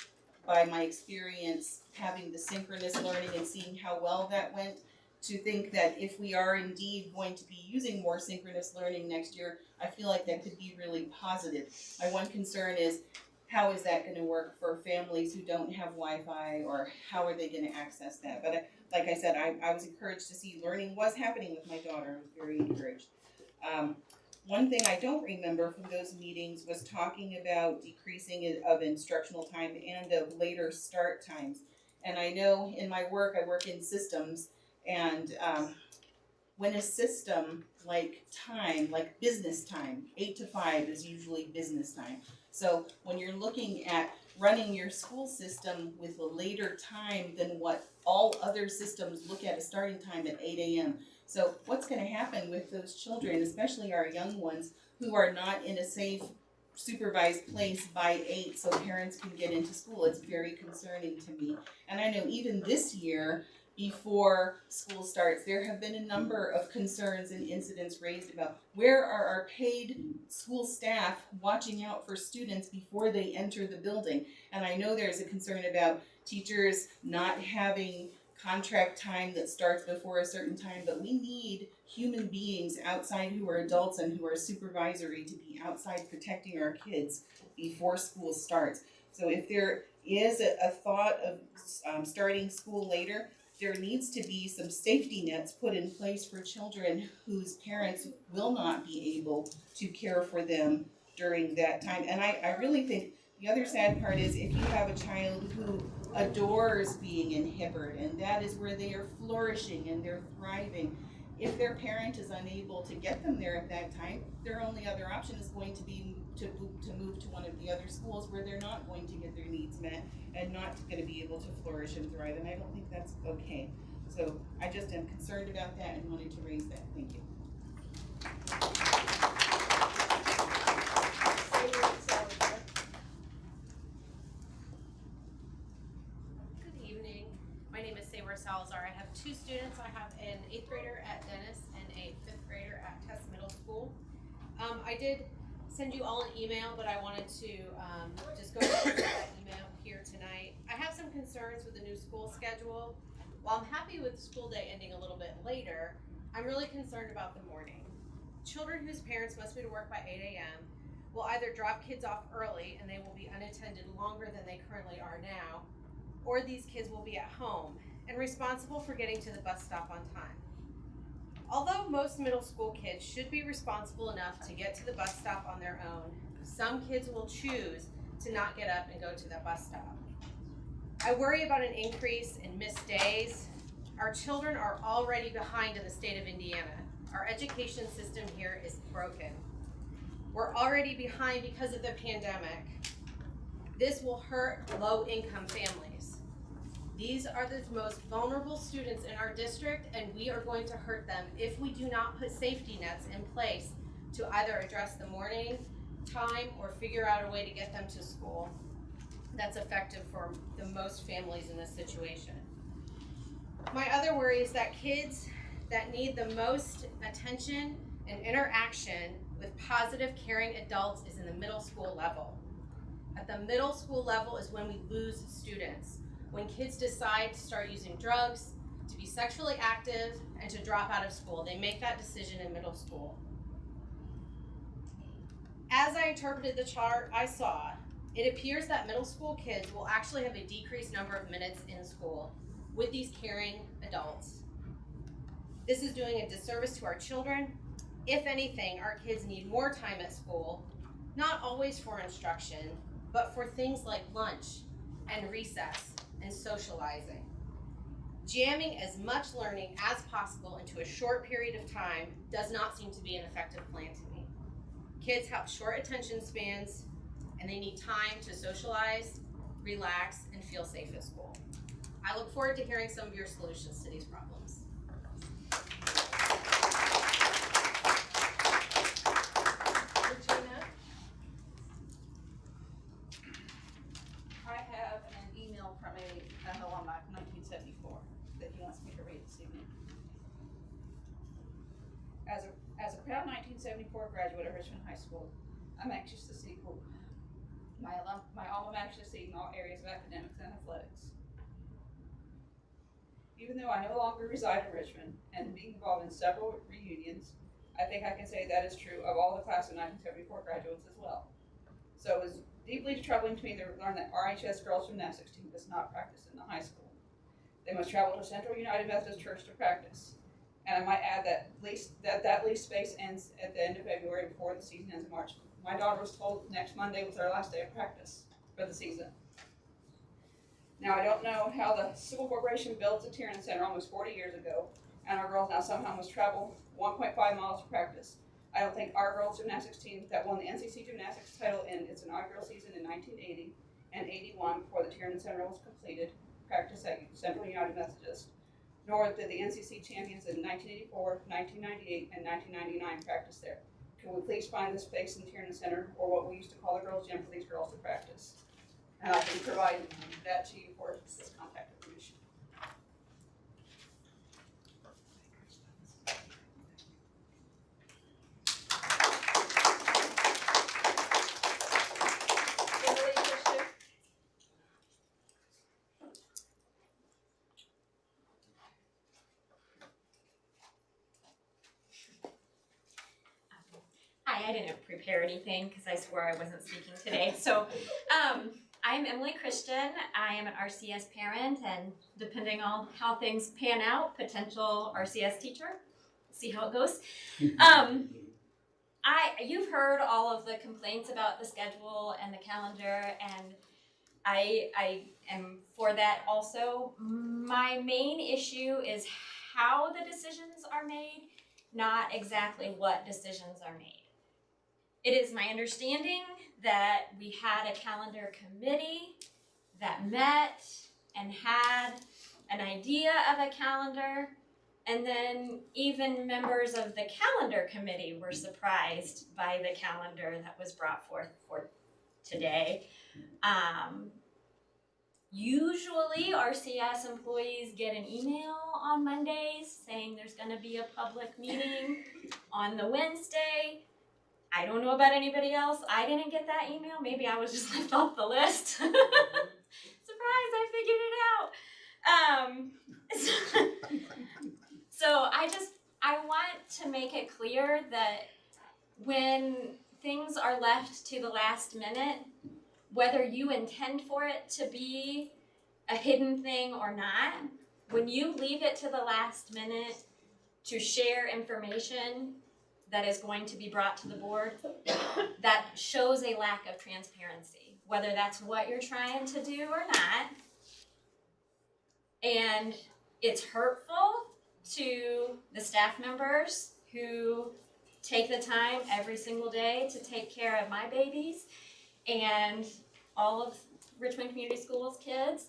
by my experience having the synchronous learning and seeing how well that went, to think that if we are indeed going to be using more synchronous learning next year, I feel like that could be really positive. My one concern is, how is that going to work for families who don't have Wi-Fi, or how are they going to access that? But like I said, I was encouraged to see learning was happening with my daughter. I was very encouraged. One thing I don't remember from those meetings was talking about decreasing of instructional time and of later start times. And I know in my work, I work in systems, and when a system like time, like business time, 8 to 5 is usually business time. So when you're looking at running your school system with a later time than what all other systems look at a starting time at 8 a.m. So what's going to happen with those children, especially our young ones, who are not in a safe, supervised place by 8 so parents can get into school? It's very concerning to me. And I know even this year, before school starts. There have been a number of concerns and incidents raised about where are our paid school staff watching out for students before they enter the building. And I know there's a concern about teachers not having contract time that starts before a certain time, but we need human beings outside who are adults and who are supervisory to be outside protecting our kids before school starts. So if there is a thought of starting school later, there needs to be some safety nets put in place for children whose parents will not be able to care for them during that time. And I really think the other sad part is if you have a child who adores being in Hibbert and that is where they are flourishing and they're thriving, if their parent is unable to get them there at that time, their only other option is going to be to move to one of the other schools where they're not going to get their needs met and not going to be able to flourish and thrive. And I don't think that's okay. So I just am concerned about that and wanted to raise that. Thank you. Good evening. My name is Sabra Salazar. I have two students. I have an 8th grader at Dennis and a 5th grader at Test Middle School. I did send you all an email, but I wanted to just go over that email here tonight. I have some concerns with the new school schedule. While I'm happy with school day ending a little bit later, I'm really concerned about the morning. Children whose parents must be to work by 8 a.m. will either drop kids off early and they will be unattended longer than they currently are now, or these kids will be at home and responsible for getting to the bus stop on time. Although most middle school kids should be responsible enough to get to the bus stop on their own, some kids will choose to not get up and go to that bus stop. I worry about an increase in missed days. Our children are already behind in the state of Indiana. Our education system here is broken. We're already behind because of the pandemic. This will hurt low-income families. These are the most vulnerable students in our district, and we are going to hurt them if we do not put safety nets in place to either address the morning time or figure out a way to get them to school that's effective for the most families in this situation. My other worry is that kids that need the most attention and interaction with positive, caring adults is in the middle school level. At the middle school level is when we lose students. When kids decide to start using drugs, to be sexually active, and to drop out of school. They make that decision in middle school. As I interpreted the chart I saw, it appears that middle school kids will actually have a decreased number of minutes in school with these caring adults. This is doing a disservice to our children. If anything, our kids need more time at school, not always for instruction, but for things like lunch and recess and socializing. Jamming as much learning as possible into a short period of time does not seem to be an effective plan to me. Kids have short attention spans and they need time to socialize, relax, and feel safe at school. I look forward to hearing some of your solutions to these problems. Regina? I have an email from an alumni from 1974 that he wants me to read this evening. As a proud 1974 graduate of Richmond High School, I'm anxious to see my alma mater succeed in all areas of academics and athletics. Even though I no longer reside in Richmond and being involved in several reunions, I think I can say that is true of all the class of 1974 graduates as well. So it was deeply troubling to me to learn that RHS girls gymnastics team does not practice in the high school. They must travel to Central United Methodist Church to practice. And I might add that lease space ends at the end of February before the season ends in March. My daughter was told next Monday was our last day of practice for the season. Now, I don't know how the Civil Corporation built the Tiernan Center almost 40 years ago, and our girls now somehow must travel 1.5 miles to practice. I don't think our girls gymnastics team that won the NCC gymnastics title in its inaugural season in 1980 and 81 before the Tiernan Center was completed practiced at Central United Methodist, nor did the NCC champions in 1984, 1998, and 1999 practice there. Can we please find this space in the Tiernan Center, or what we used to call the girls' gym, for these girls to practice? And I can provide that to you for this contact information. I didn't prepare anything because I swore I wasn't speaking today. So I'm Emily Christian. I am an RCS parent, and depending on how things pan out, potential RCS teacher. See how it goes. You've heard all of the complaints about the schedule and the calendar, and I am for that also. My main issue is how the decisions are made, not exactly what decisions are made. It is my understanding that we had a calendar committee that met and had an idea of a calendar, and then even members of the calendar committee were surprised by the calendar that was brought forth for today. Usually RCS employees get an email on Mondays saying there's going to be a public meeting on the Wednesday. I don't know about anybody else. I didn't get that email. Maybe I was just left off the list. Surprise, I figured it out. So I want to make it clear that when things are left to the last minute, whether you intend for it to be a hidden thing or not, when you leave it to the last minute to share information that is going to be brought to the board, that shows a lack of transparency, whether that's what you're trying to do or not. And it's hurtful to the staff members who take the time every single day to take care of my babies and all of Richmond Community Schools kids.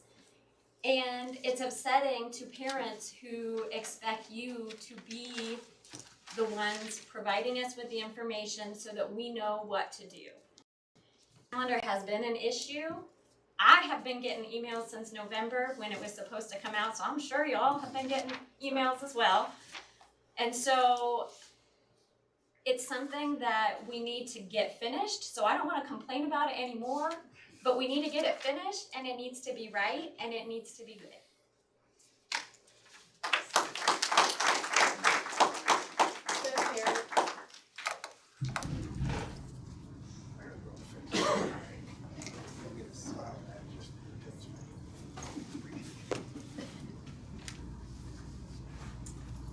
And it's upsetting to parents who expect you to be the ones providing us with the information so that we know what to do. Calendar has been an issue. I have been getting emails since November when it was supposed to come out, so I'm sure y'all have been getting emails as well. And so it's something that we need to get finished, so I don't want to complain about it anymore, but we need to get it finished, and it needs to be right, and it needs to be good.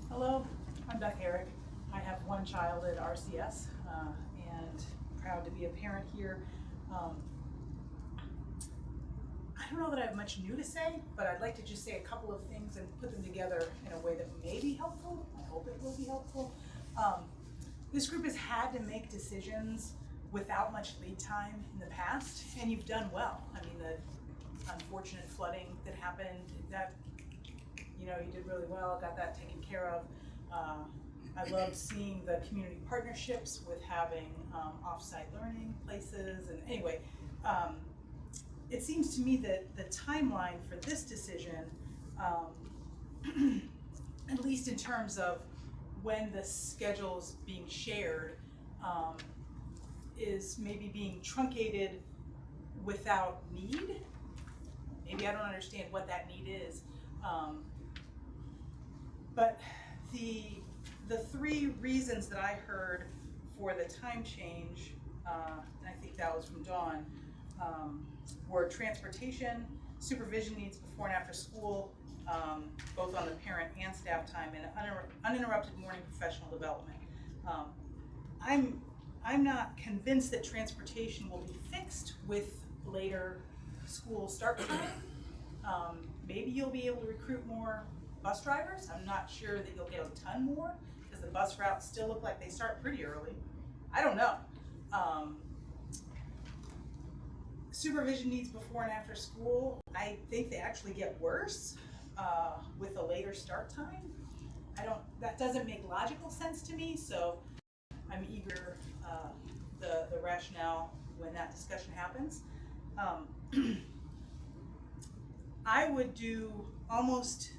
Hello, I'm Beth Herrick. I have one child at RCS and proud to be a parent here. I don't know that I have much new to say, but I'd like to just say a couple of things and put them together in a way that may be helpful. I hope it will be helpful. This group has had to make decisions without much lead time in the past, and you've done well. I mean, the unfortunate flooding that happened, that, you know, you did really well, got that taken care of. I loved seeing the community partnerships with having off-site learning places, and anyway, it seems to me that the timeline for this decision, at least in terms of when the schedule is being shared, is maybe being truncated without need. Maybe I don't understand what that need is. But the three reasons that I heard for the time change, and I think that was from Dawn, were transportation, supervision needs before and after school, both on the parent and staff time, and uninterrupted morning professional development. I'm not convinced that transportation will be fixed with later school start time. Maybe you'll be able to recruit more bus drivers. I'm not sure that you'll get a ton more because the bus routes still look like they start pretty early. I don't know. Supervision needs before and after school, I think they actually get worse with a later start time. That doesn't make logical sense to me, so I'm eager the rationale when that discussion happens. I would do almost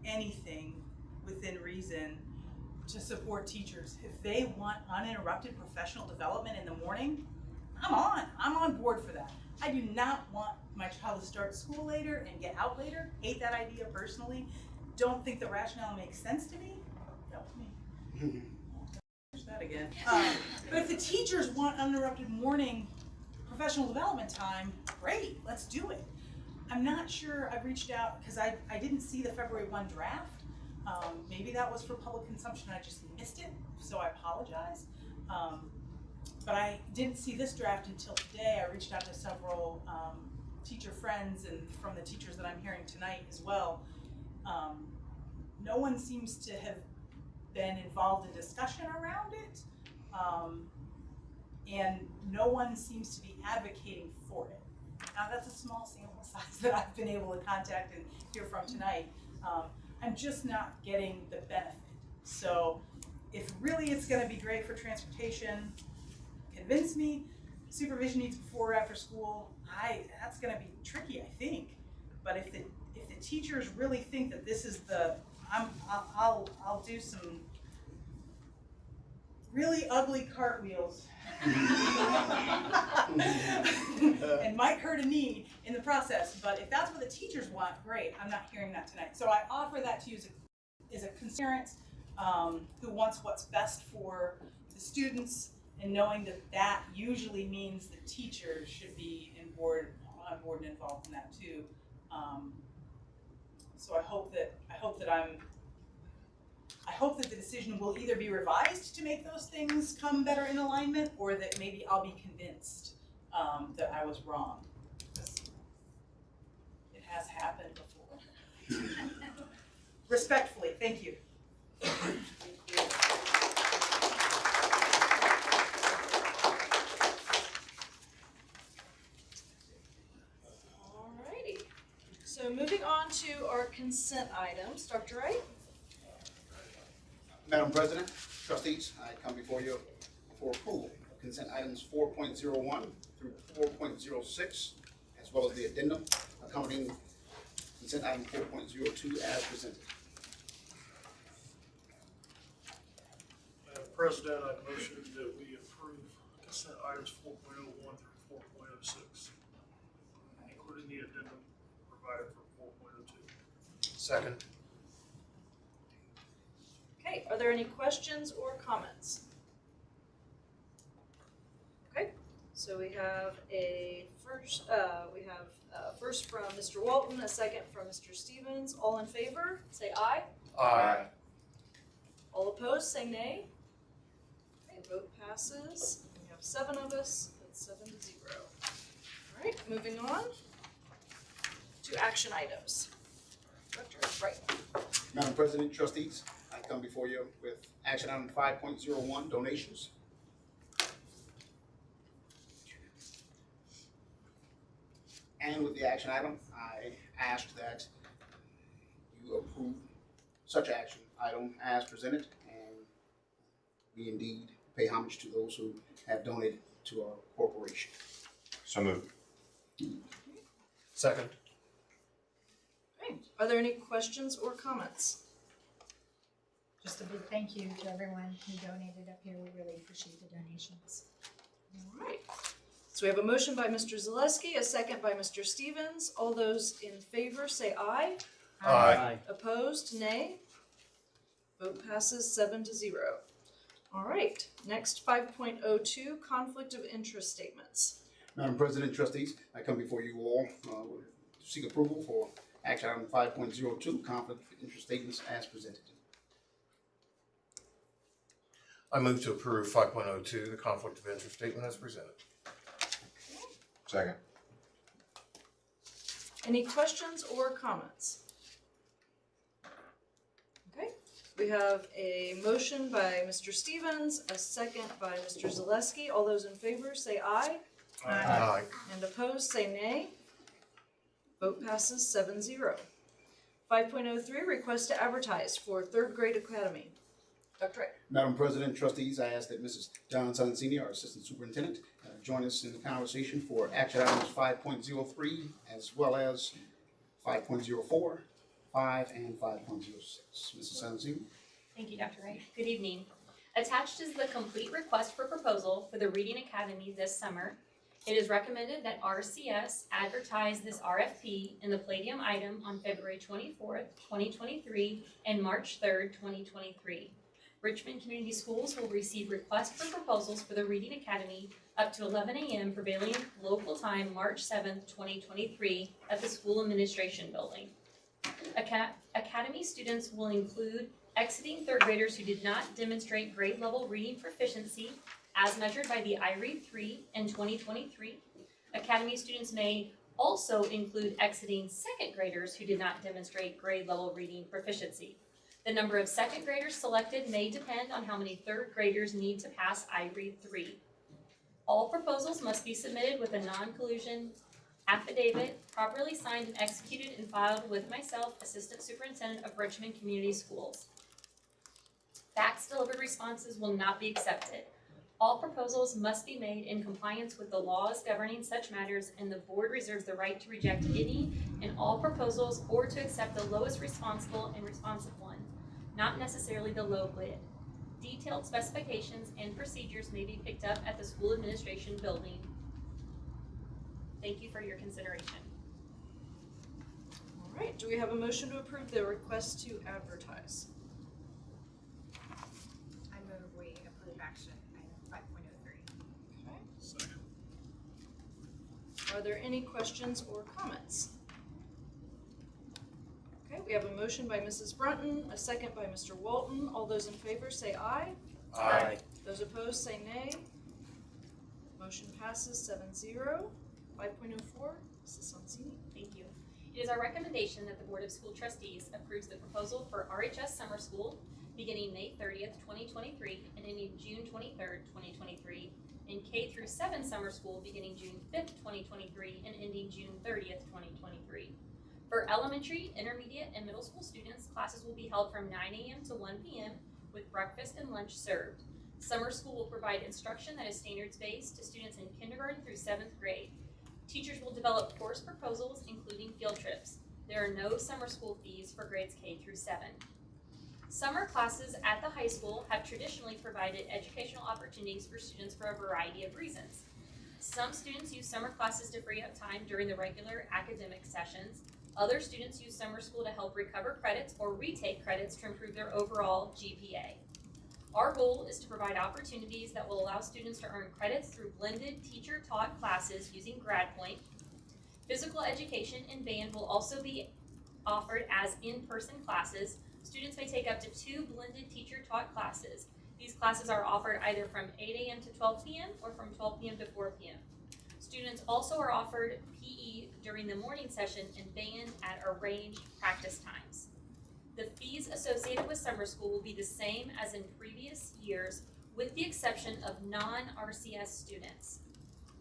anything within reason to support teachers. If they want uninterrupted professional development in the morning, I'm on board for that. I do not want my child to start school later and get out later. Hate that idea personally. Don't think the rationale makes sense to me. That was me. that again. But if the teachers want uninterrupted morning professional development time, great, let's do it. I'm not sure, I've reached out, because I didn't see the February 1 draft. Maybe that was for public consumption, I just missed it, so I apologize. But I didn't see this draft until today. I reached out to several teacher friends and from the teachers that I'm hearing tonight as well. No one seems to have been involved in discussion around it, and no one seems to be advocating for it. Now that's a small sample size that I've been able to contact and hear from tonight. I'm just not getting the benefit. So if really it's gonna be great for transportation, convince me. Supervision needs before or after school, that's gonna be tricky, I think. But if the teachers really think that this is I'll do some really ugly cartwheels and might hurt a knee in the process, but if that's what the teachers want, great. I'm not hearing that tonight. So I offer that to you as a parent who wants what's best for the students, and knowing that usually means the teachers should be on board and involved in that too. So I hope that the decision will either be revised to make those things come better in alignment, or that maybe I'll be convinced that I was wrong. It has happened before. Respectfully, thank you. Alrighty, so moving on to our consent items, Dr. Wright? Madam President, trustees, I come before you for approval of consent items 4.01 through 4.06, as well as the addendum accompanying consent item 4.02 as presented. Madam President, I motion that we approve consent items 4.01 through 4.06, including the addendum provided for 4.02. Second. Okay, are there any questions or comments? Okay, so we have a first from Mr. Walton, a second from Mr. Stevens. All in favor, say aye. Aye. All opposed, say nay. Okay, vote passes. We have 7 of us, that's 7-0. All right, moving on to action items. Dr. Wright. Madam President, trustees, I come before you with action item 5.01, donations. And with the action item, I asked that you approve such action item as presented, and we indeed pay homage to those who have donated to our corporation. So moved. Second. Okay, are there any questions or comments? Just a big thank you to everyone who donated up here. We really appreciate the donations. All right. So we have a motion by Mr. Zaleski, a second by Mr. Stevens. All those in favor say aye. Aye. Opposed, nay. Vote passes 7-0. All right, next 5.02, conflict of interest statements. Madam President, trustees, I come before you all to seek approval for action item 5.02, conflict of interest statements as presented. I move to approve 5.02, the conflict of interest statement as presented. Second. Any questions or comments? Okay, we have a motion by Mr. Stevens, a second by Mr. Zaleski. All those in favor say aye. Aye. And opposed say nay. Vote passes 7-0. 5.03, request to advertise for 3rd grade academy. Dr. Wright. Madam President, trustees, I ask that Mrs. Don Sun Senior, our Assistant Superintendent, join us in the conversation for action items 5.03 as well as 5.04, 5, and 5.06. Mrs. Sun Senior. Thank you, Dr. Wright. Good evening. Attached is the complete request for proposal for the Reading Academy this summer. It is recommended that RCS advertise this RFP in the Palladium item on February 24th, 2023 and March 3rd, 2023. Richmond Community Schools will receive requests for proposals for the Reading Academy up to 11 a.m. prevailing local time, March 7th, 2023, at the School Administration Building. Academy students will include exiting third graders who did not demonstrate grade level reading proficiency as measured by the IREAD 3 in 2023. Academy students may also include exiting second graders who did not demonstrate grade level reading proficiency. The number of second graders selected may depend on how many third graders need to pass IREAD 3. All proposals must be submitted with a non-collusion affidavit, properly signed and executed and filed with myself, Assistant Superintendent of Richmond Community Schools. Fax delivered responses will not be accepted. All proposals must be made in compliance with the laws governing such matters, and the board reserves the right to reject any and all proposals or to accept the lowest responsible and responsive one, not necessarily the low bid. Detailed specifications and procedures may be picked up at the School Administration Building. Thank you for your consideration. All right, do we have a motion to approve the request to advertise? I move we approve action item 5.03. Okay. Second. Are there any questions or comments? Okay, we have a motion by Mrs. Brunton, a second by Mr. Walton. All those in favor say aye. Aye. Those opposed say nay. Motion passes 7-0. 5.04, Mrs. Sonsini. Thank you. It is our recommendation that the Board of School Trustees approves the proposal for RHS Summer School beginning May 30th, 2023 and ending June 23rd, 2023, and K through 7 Summer School beginning June 5th, 2023 and ending June 30th, 2023. For elementary, intermediate, and middle school students, classes will be held from 9 a.m. to 1 p.m. with breakfast and lunch served. Summer school will provide instruction that is standards-based to students in kindergarten through 7th grade. Teachers will develop course proposals, including field trips. There are no summer school fees for grades K through 7. Summer classes at the high school have traditionally provided educational opportunities for students for a variety of reasons. Some students use summer classes to free up time during the regular academic sessions. Other students use summer school to help recover credits or retake credits to improve their overall GPA. Our goal is to provide opportunities that will allow students to earn credits through blended teacher-taught classes using GradPoint. Physical education and band will also be offered as in-person classes. Students may take up to 2 blended teacher-taught classes. These classes are offered either from 8 a.m. to 12 p.m. or from 12 p.m. to 4 p.m. Students also are offered PE during the morning session and band at arranged practice times. The fees associated with summer school will be the same as in previous years, with the exception of non-RCS students.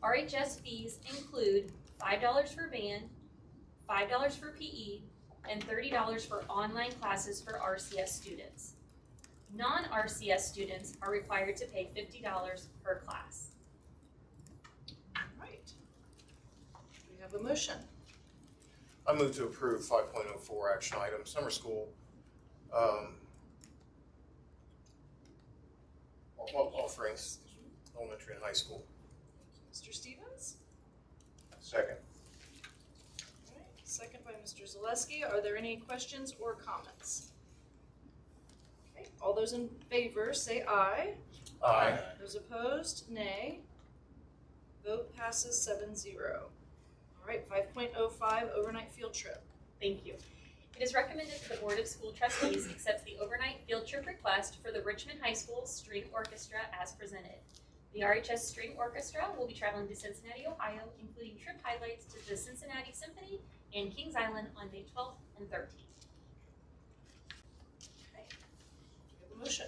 RHS fees include $5 for band, $5 for PE, and $30 for online classes for RCS students. Non-RCS students are required to pay $50 per class. All right. We have a motion. I move to approve 5.04 action item, summer school. Offerings, elementary and high school. Mr. Stevens? Second. All right. Second by Mr. Zaleski. Are there any questions or comments? Okay. All those in favor say aye. Aye. Those opposed, nay. Vote passes 7-0. All right, 5.05 overnight field trip. Thank you. It is recommended that the Board of School Trustees accepts the overnight field trip request for the Richmond High School String Orchestra as presented. The RHS String Orchestra will be traveling to Cincinnati, Ohio, including trip highlights to the Cincinnati Symphony and Kings Island on May 12th and 13th. Okay. Do we have a motion?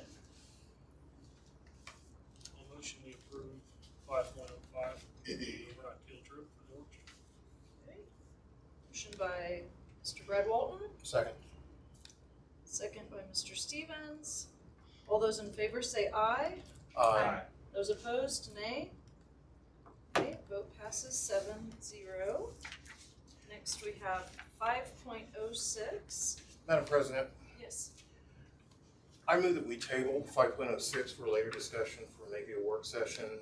I'll motion we approve 5.05, overnight field trip for the orchestra. Okay. Motion by Mr. Brad Walton. Second. Second by Mr. Stevens. All those in favor say aye. Aye. Those opposed, nay. Okay, vote passes 7-0. Next we have 5.06. Madam President, Yes. I move that we table 5.06 for later discussion for maybe a work session.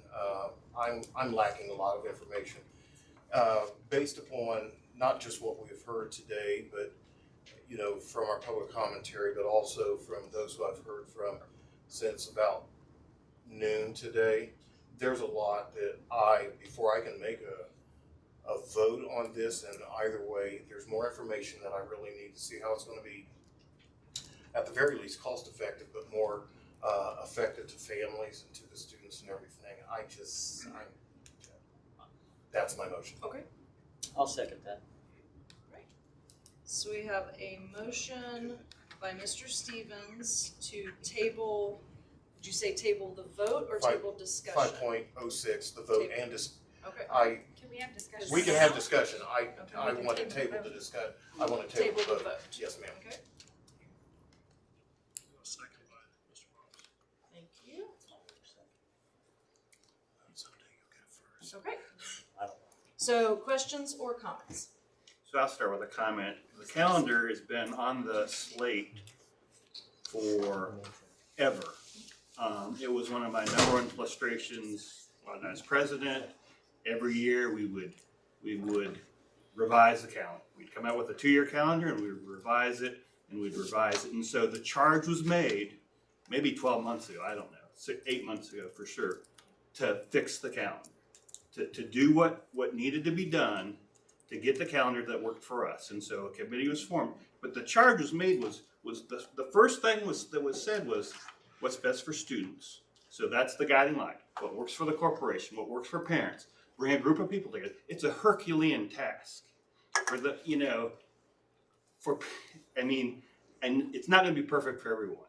I'm lacking a lot of information based upon not just what we've heard today, but from our public commentary, but also from those who I've heard from since about noon today. There's a lot that before I can make a vote on this in either way, there's more information that I really need to see how it's going to be, at the very least, cost effective, but more effective to families and to the students and everything. That's my motion. Okay. I'll second that. So we have a motion by Mr. Stevens to table, did you say table the vote or table discussion? 5.06, the vote and Okay. Can we have discussion? We can have discussion. Okay, I we can want to table table the the discussion. I want to table the vote. Yes, ma'am. Okay. Second by Mr. Ross. Thank you. Okay. So questions or comments? So I'll start with a comment. The calendar has been on the slate for ever. It was one of my #1 frustrations when I was president. Every year we would revise the calendar. We'd come out with a 2-year calendar and we'd revise it and we'd revise it. And so the charge was made maybe 12 months ago, I don't know, 8 months ago for sure, to fix the calendar, to do what needed to be done to get the calendar that worked for us. And so a committee was formed. But the charge was made was the first thing that was said was what's best for students. So that's the guiding light. What works for the corporation, what works for parents. Bring a group of people together. It's a Herculean task for the, and it's not going to be perfect for everyone.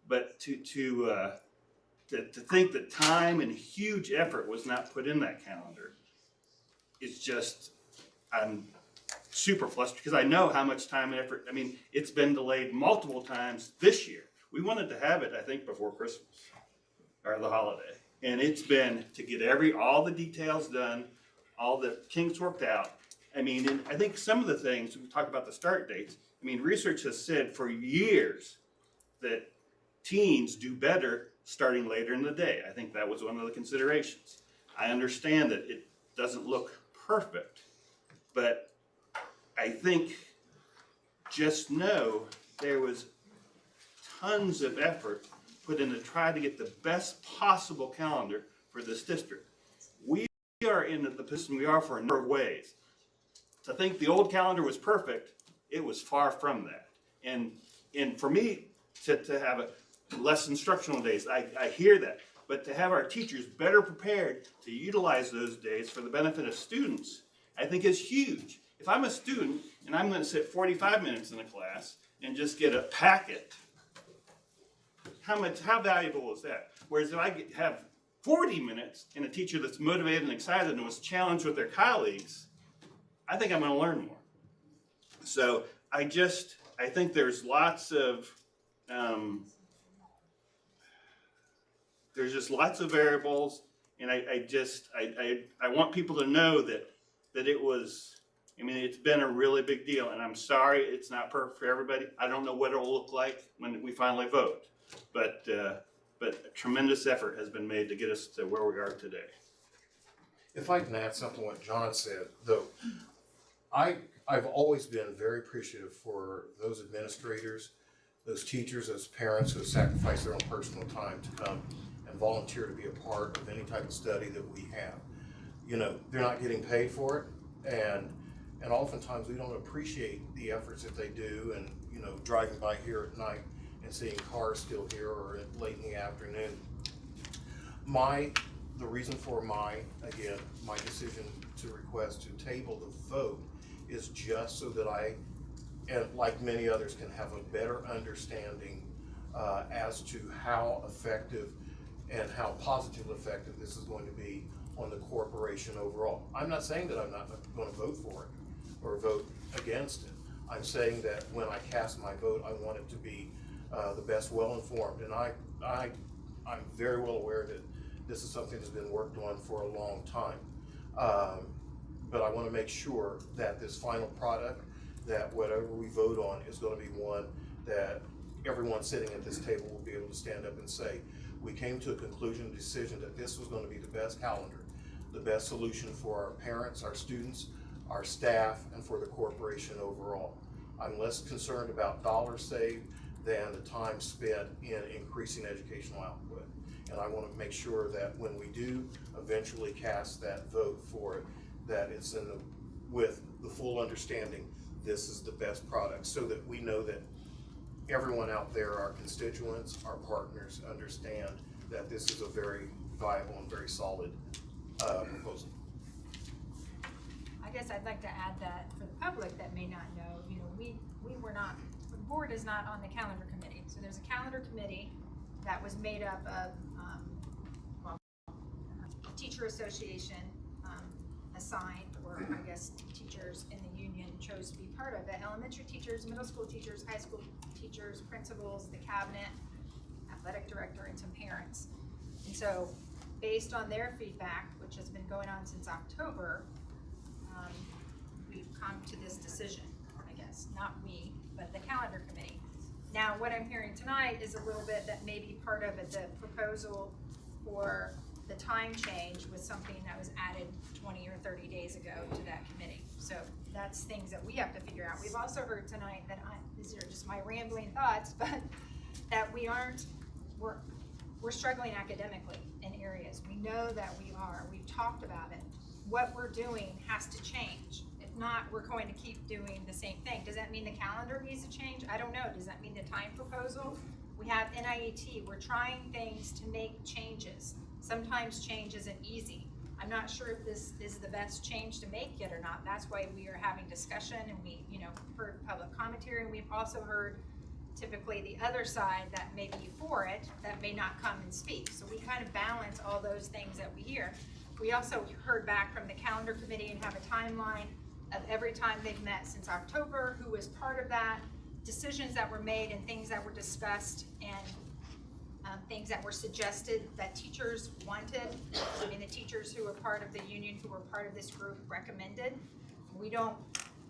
But to think that time and huge effort was not put in that calendar is just, I'm super flustered because I know how much time and effort. It's been delayed multiple times this year. We wanted to have it, I think, before Christmas or the holiday. And it's been to get all the details done, all the kinks worked out. And I think some of the things, we talk about the start dates. Research has said for years that teens do better starting later in the day. I think that was one of the considerations. I understand that it doesn't look perfect, but I think just know there was tons of effort put in to try to get the best possible calendar for this district. We are in the position we are for a number of ways. To think the old calendar was perfect, it was far from that. And for me to have less instructional days, I hear that. But to have our teachers better prepared to utilize those days for the benefit of students, I think is huge. If I'm a student and I'm going to sit 45 minutes in a class and just get a packet, how valuable is that? Whereas if I have 40 minutes and a teacher that's motivated and excited and was challenged with their colleagues, I think I'm going to learn more. So I think there's lots of variables, and I want people to know that it was, it's been a really big deal, and I'm sorry it's not perfect for everybody. I don't know what it'll look like when we finally vote, but a tremendous effort has been made to get us to where we are today. If I can add something to what John said, though, I've always been very appreciative for those administrators, those teachers, those parents who have sacrificed their own personal time to come and volunteer to be a part of any type of study that we have. They're not getting paid for it, and oftentimes we don't appreciate the efforts that they do, and driving by here at night and seeing cars still here or late in the afternoon. The reason for my decision to request to table the vote is just so that I, and like many others, can have a better understanding as to how effective and how positively effective this is going to be on the corporation overall. I'm not saying that I'm not going to vote for it or vote against it. I'm saying that when I cast my vote, I want it to be the best well-informed. And I'm very well aware that this is something that's been worked on for a long time. But I want to make sure that this final product, that whatever we vote on is going to be one that everyone sitting at this table will be able to stand up and say, we came to a conclusion, decision that this was going to be the best calendar, the best solution for our parents, our students, our staff, and for the corporation overall. I'm less concerned about dollars saved than the time spent in increasing educational output. And I want to make sure that when we do eventually cast that vote for it, that it's with the full understanding this is the best product, so that we know that everyone out there, our constituents, our partners, understand that this is a very viable and very solid proposal. I guess I'd like to add that for the public that may not know, we were not, the board is not on the calendar committee. So there's a calendar committee that was made up of, teacher association assigned, or I guess teachers in the union chose to be part of it. Elementary teachers, middle school teachers, high school teachers, principals, the cabinet, athletic director, and some parents. And so based on their feedback, which has been going on since October, we've come to this decision, I guess, not we, but the calendar committee. Now, what I'm hearing tonight is a little bit that may be part of it, the proposal for the time change was something that was added 20 or 30 days ago to that committee. So that's things that we have to figure out. We've also heard tonight that these are just my rambling thoughts, but that we're struggling academically in areas. We know that we are. We've talked about it. What we're doing has to change. If not, we're going to keep doing the same thing. Does that mean the calendar needs to change? I don't know. Does that mean the time proposal? We have NIET. We're trying things to make changes. Sometimes change isn't easy. I'm not sure if this is the best change to make yet or not. That's why we are having discussion, and we, heard public commentary, and we've also heard typically the other side that may be for it that may not come and speak. So we kind of balance all those things that we hear. We also heard back from the calendar committee and have a timeline of every time they've met since October, who was part of that, decisions that were made and things that were discussed, and things that were suggested that teachers wanted. I mean, the teachers who were part of the union, who were part of this group, recommended. We don't,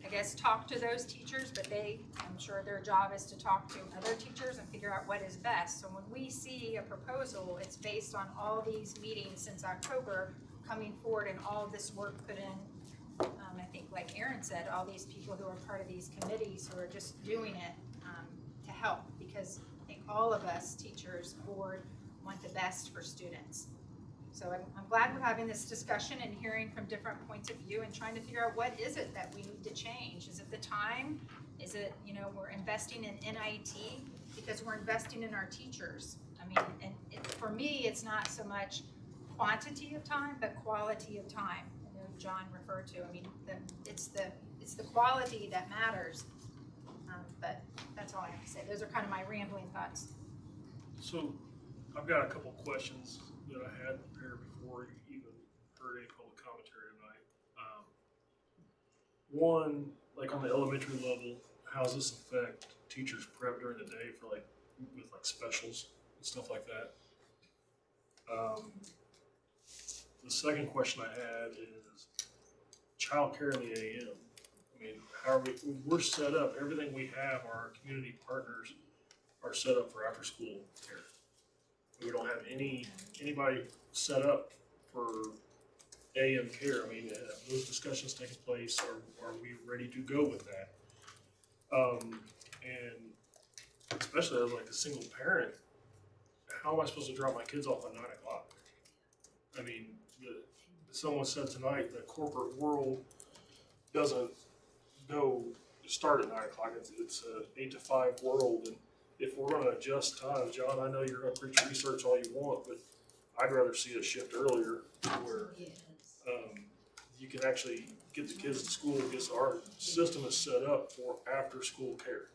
I guess, talk to those teachers, but I'm sure their job is to talk to other teachers and figure out what is best. So when we see a proposal, it's based on all these meetings since October coming forward and all of this work put in. I think, like Aaron said, all these people who are part of these committees who are just doing it to help, because I think all of us, teachers, board, want the best for students. So I'm glad we're having this discussion and hearing from different points of view and trying to figure out what is it that we need to change. Is it the time? Is it, we're investing in NIT because we're investing in our teachers? I mean, and for me, it's not so much quantity of time, but quality of time. I know John referred to, it's the quality that matters. But that's all I have to say. Those are kind of my rambling thoughts. So I've got a couple questions that I had prepared before you even heard any public commentary tonight. One, like on the elementary level, how does this affect teachers' prep during the day for with specials and stuff like that? The second question I had is childcare in the AM. I mean, how are we're set up, everything we have, our community partners are set up for after school care. We don't have anybody set up for AM care. I mean, have those discussions taking place? Are we ready to go with that? And especially as a single parent, how am I supposed to drop my kids off at 9 o'clock? I mean, someone said tonight the corporate world doesn't start at 9 o'clock. It's a 8 to 5 world, and if we're going to adjust times, John, I know you're going to preach research all you want, but I'd rather see a shift earlier where you can actually get the kids to school because our system is set up for after school care.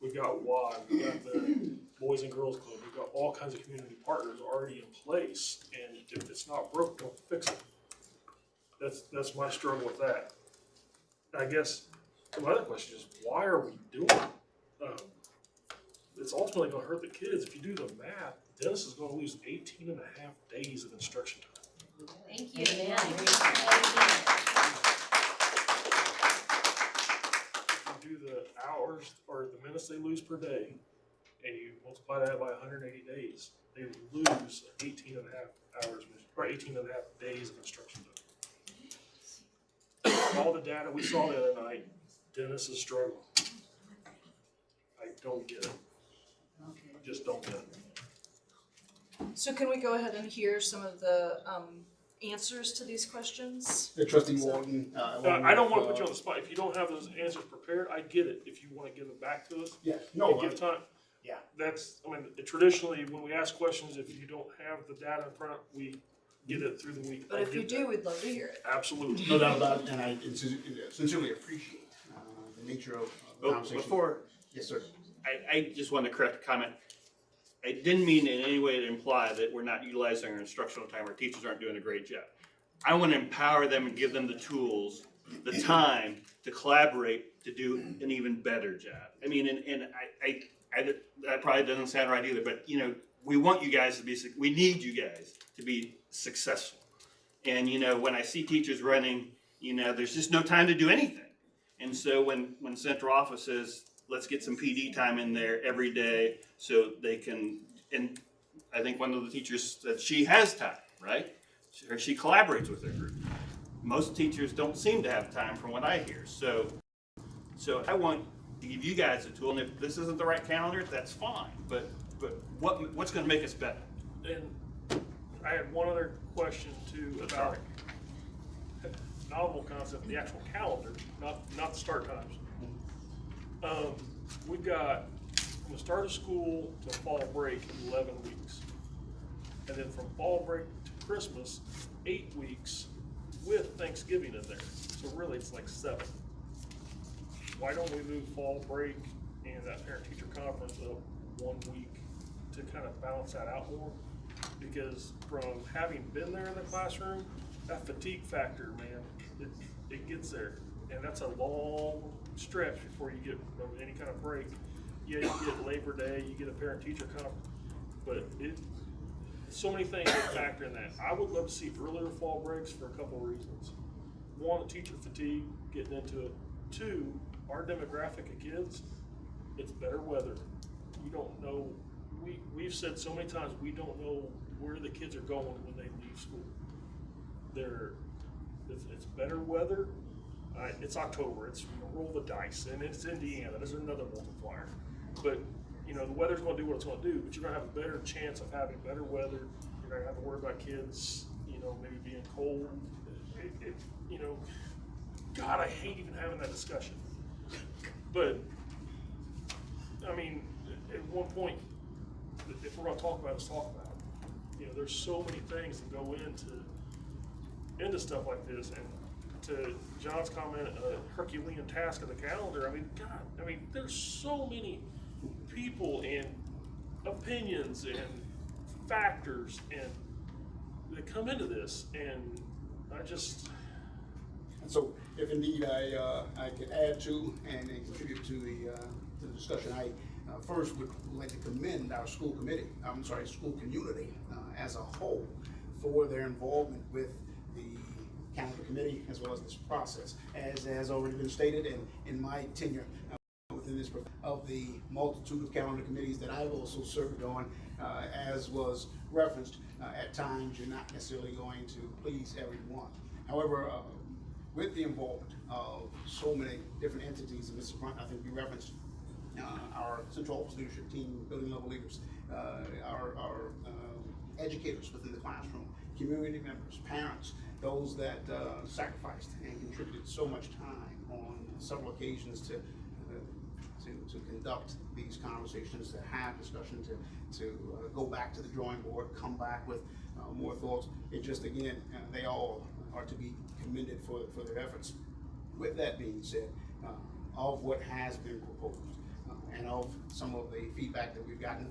We've got Y, we've got the Boys and Girls Club, we've got all kinds of community partners already in place, and if it's not broke, don't fix it. That's my struggle with that. I guess my other question is, why are we doing it? It's ultimately going to hurt the kids. If you do the math, Dennis is going to lose 18 and a half days of instruction time. Thank you. If you do the hours or the minutes they lose per day, and you multiply that by 180 days, they lose 18 and a half hours, or 18 and a half days of instruction time. All the data we saw the other night, Dennis is struggling. I don't get it. just don't get it. So can we go ahead and hear some of the answers to these questions? The trustee Morgan. I don't want to put you on the spot. If you don't have those answers prepared, I get it. If you want to give it back to us, Yeah, no, give time. Yeah. That's, I mean, traditionally, when we ask questions, if you don't have the data in front, we get it through the week. But if you do, we'd love to hear it. Absolutely. No doubt about it, and I sincerely appreciate the nature of the conversation. Before, yes, sir. I just want to correct a comment. I didn't mean in any way to imply that we're not utilizing our instructional time, our teachers aren't doing a great job. I want to empower them and give them the tools, the time to collaborate to do an even better job. I mean, and that probably doesn't sound right either, but you know, we want you guys to be, we need you guys to be successful. And you know, when I see teachers running, you know, there's just no time to do anything. And so when central office says, let's get some PD time in there every day so they can, and I think one of the teachers said she has time, right? She collaborates with her group. Most teachers don't seem to have time from what I hear. So I want to give you guys a tool, and if this isn't the right calendar, that's fine. But what's going to make us better? And I had one other question too about novel concept, the actual calendar, not the start times. We've got from the start of school to fall break 11 weeks, and then from fall break to Christmas 8 weeks with Thanksgiving in there. So really it's like 7. Why don't we move fall break and that parent-teacher conference up 1 week to kind of balance that out more? Because from having been there in the classroom, that fatigue factor, man, it gets there. And that's a long stretch before you get any kind of break. Yeah, you get Labor Day, you get a parent-teacher conference, but so many things that factor in that. I would love to see earlier fall breaks for a couple of reasons. One, the teacher fatigue, getting into it. 2, our demographic of kids, it's better weather. You don't know, we've said so many times, we don't know where the kids are going when they leave school. It's better weather. It's October, it's roll the dice, and it's Indiana, there's another multiplier. But you know, the weather's gonna do what it's gonna do, but you're gonna have a better chance of having better weather. You're gonna have to worry about kids, you know, maybe being cold. You know, God, I hate even having that discussion. But, I mean, at one point, if we're gonna talk about it, let's talk about it. You know, there's so many things that go into stuff like this, and to John's comment, Herculean task of the calendar, I mean, God, I mean, there's so many people and opinions and factors and that come into this, and I just... And so, if indeed I could add to and contribute to the discussion, I first would like to commend our school community as a whole for their involvement with the calendar committee as well as this process. As has already been stated, and in my tenure within this, of the multitude of calendar committees that I've also served on, as was referenced, at times you're not necessarily going to please everyone. However, with the involvement of so many different entities, and Mr. Brunt, I think you referenced our central office leadership team, building level leaders, our educators within the classroom, community members, parents, those that sacrificed and contributed so much time on several occasions to conduct these conversations, to have discussion, to go back to the drawing board, come back with more thoughts. It just, again, they all are to be commended for their efforts. With that being said, of what has been proposed and of some of the feedback that we've gotten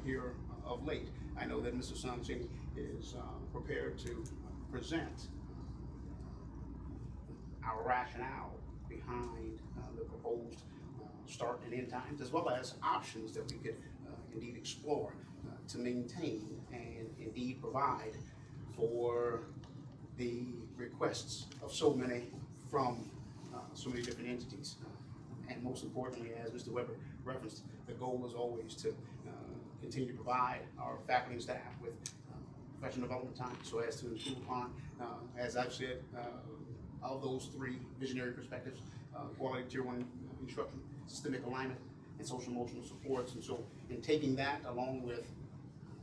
here of late, I know that Mr. Sansini is prepared to present our rationale behind the proposed start and end times, as well as options that we could indeed explore to maintain and indeed provide for the requests of so many from so many different entities. And most importantly, as Mr. Weber referenced, the goal is always to continue to provide our faculty and staff with professional development time so as to improve upon, as I've said, of those 3 visionary perspectives, quality tier 1 instruction, systemic alignment, and social emotional supports. And so in taking that along with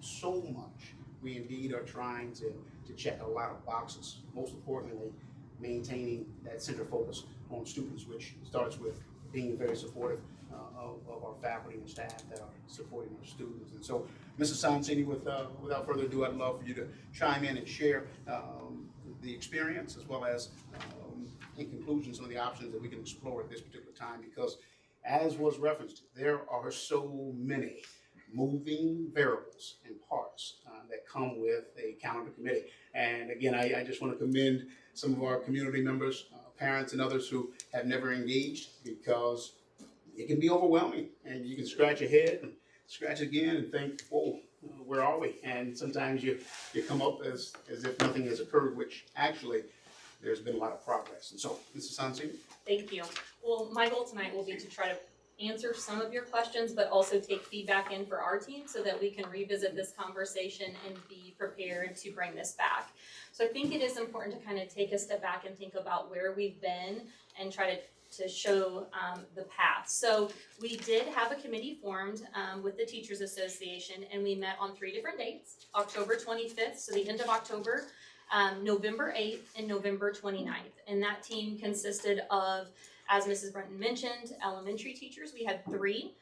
so much, we indeed are trying to check a lot of boxes. Most importantly, maintaining that center focus on students, which starts with being very supportive of our faculty and staff that are supporting our students. And so, Mrs. Sansini, without further ado, I'd love for you to chime in and share the experience, as well as, in conclusion, some of the options that we can explore at this particular time, because as was referenced, there are so many moving variables and parts that come with a calendar committee. And again, I just want to commend some of our community members, parents and others who have never engaged, because it can be overwhelming and you can scratch your head and scratch again and think, whoa, where are we? And sometimes you come up as if nothing has occurred, which actually there's been a lot of progress. And so, Mrs. Sansini? Thank you. Well, my goal tonight will be to try to answer some of your questions, but also take feedback in for our team so that we can revisit this conversation and be prepared to bring this back. So I think it is important to kind of take a step back and think about where we've been and try to show the path. So we did have a committee formed with the Teachers Association, and we met on 3 different dates: October 25th, so the end of October, November 8th, and November 29th. And that team consisted of, as Mrs. Brunton mentioned, elementary teachers. We had 3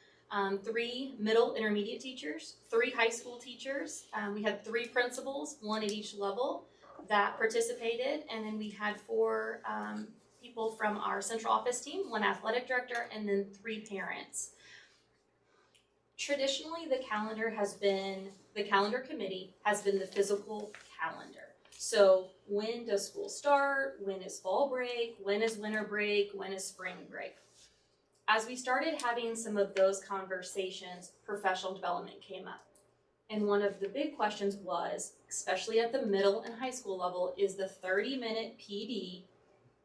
middle intermediate teachers, 3 high school teachers. We had 3 principals, 1 at each level, that participated. And then we had 4 people from our central office team, 1 athletic director, and then 3 parents. Traditionally, the calendar committee has been the physical calendar. So when does school start? When is fall break? When is winter break? When is spring break? As we started having some of those conversations, professional development came up. And one of the big questions was, especially at the middle and high school level, is the 30-minute PD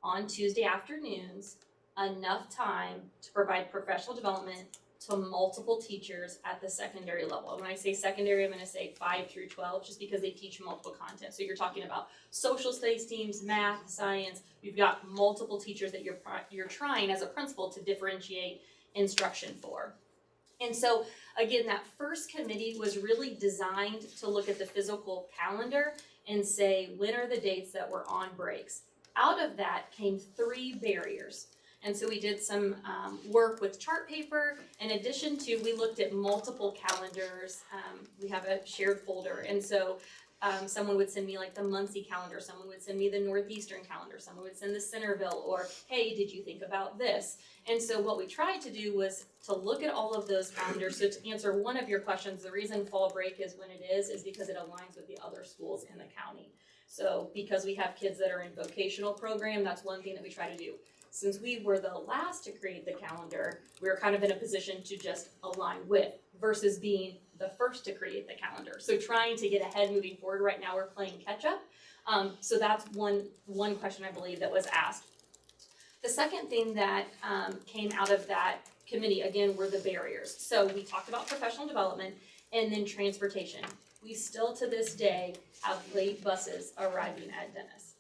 on Tuesday afternoons enough time to provide professional development to multiple teachers at the secondary level? When I say secondary, I'm going to say 5 through 12, just because they teach multiple content. So you're talking about social studies teams, math, science. You've got multiple teachers that you're trying as a principal to differentiate instruction for. And so again, that first committee was really designed to look at the physical calendar and say, when are the dates that we're on breaks? Out of that came 3 barriers. And so we did some work with chart paper. In addition to, we looked at multiple calendars. We have a shared folder. And so someone would send me like the Muncie calendar. Someone would send me the Northeastern calendar. Someone would send the Centerville, or, hey, did you think about this? And so what we tried to do was to look at all of those calendars. So to answer one of your questions, the reason fall break is when it is because it aligns with the other schools in the county. So because we have kids that are in vocational program, that's one thing that we try to do. Since we were the last to create the calendar, we were kind of in a position to just align with, versus being the first to create the calendar. So trying to get ahead moving forward, right now we're playing catch up. So that's one question I believe that was asked. The second thing that came out of that committee, again, were the barriers. So we talked about professional development and then transportation. We still to this day have late buses arriving at Dennis.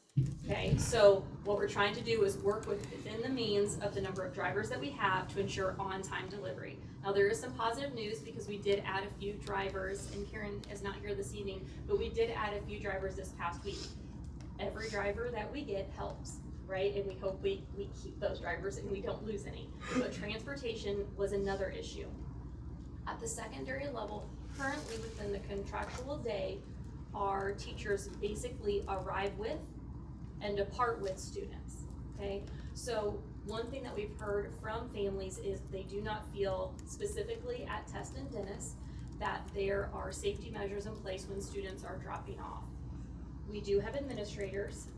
Okay, so what we're trying to do is work within the means of the number of drivers that we have to ensure on-time delivery. Now there is some positive news, because we did add a few drivers, and Karen is not here this evening, but we did add a few drivers this past week. Every driver that we get helps, right? And we hope we keep those drivers and we don't lose any. But transportation was another issue. At the secondary level, currently within the contractual day, our teachers basically arrive with and depart with students, okay? So one thing that we've heard from families is they do not feel, specifically at Test and Dennis, that there are safety measures in place when students are dropping off. We do have administrators,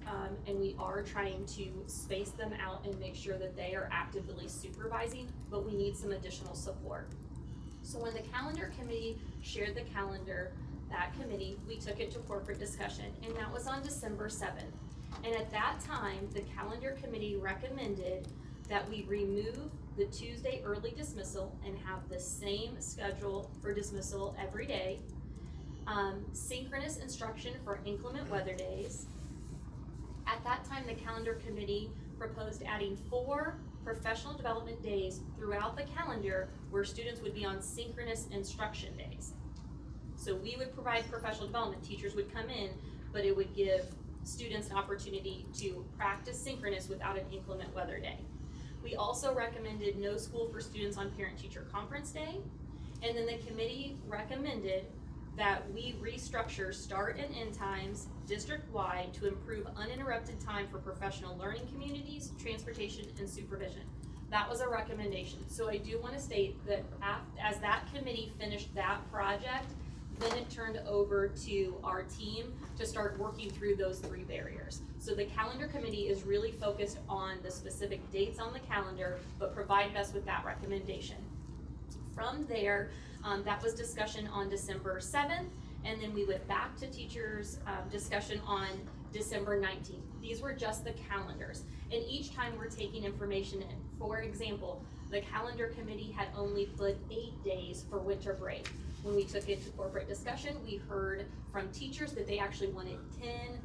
and we are trying to space them out and make sure that they are actively supervising, but we need some additional support. So when the calendar committee shared the calendar, that committee, we took it to corporate discussion, and that was on December 7th. And at that time, the calendar committee recommended that we remove the Tuesday early dismissal and have the same schedule for dismissal every day, synchronous instruction for inclement weather days. At that time, the calendar committee proposed adding 4 professional development days throughout the calendar where students would be on synchronous instruction days. So we would provide professional development, teachers would come in, but it would give students an opportunity to practice synchronous without an inclement weather day. We also recommended no school for students on parent-teacher conference day, and then the committee recommended that we restructure start and end times district-wide to improve uninterrupted time for professional learning communities, transportation, and supervision. That was a recommendation. So I do want to state that as that committee finished that project, then it turned over to our team to start working through those 3 barriers. So the calendar committee is really focused on the specific dates on the calendar, but provided us with that recommendation. From there, that was discussion on December 7th, and then we went back to teachers' discussion on December 19th. These were just the calendars, and each time we're taking information in. For example, the calendar committee had only put 8 days for winter break. When we took it to corporate discussion, we heard from teachers that they actually wanted 10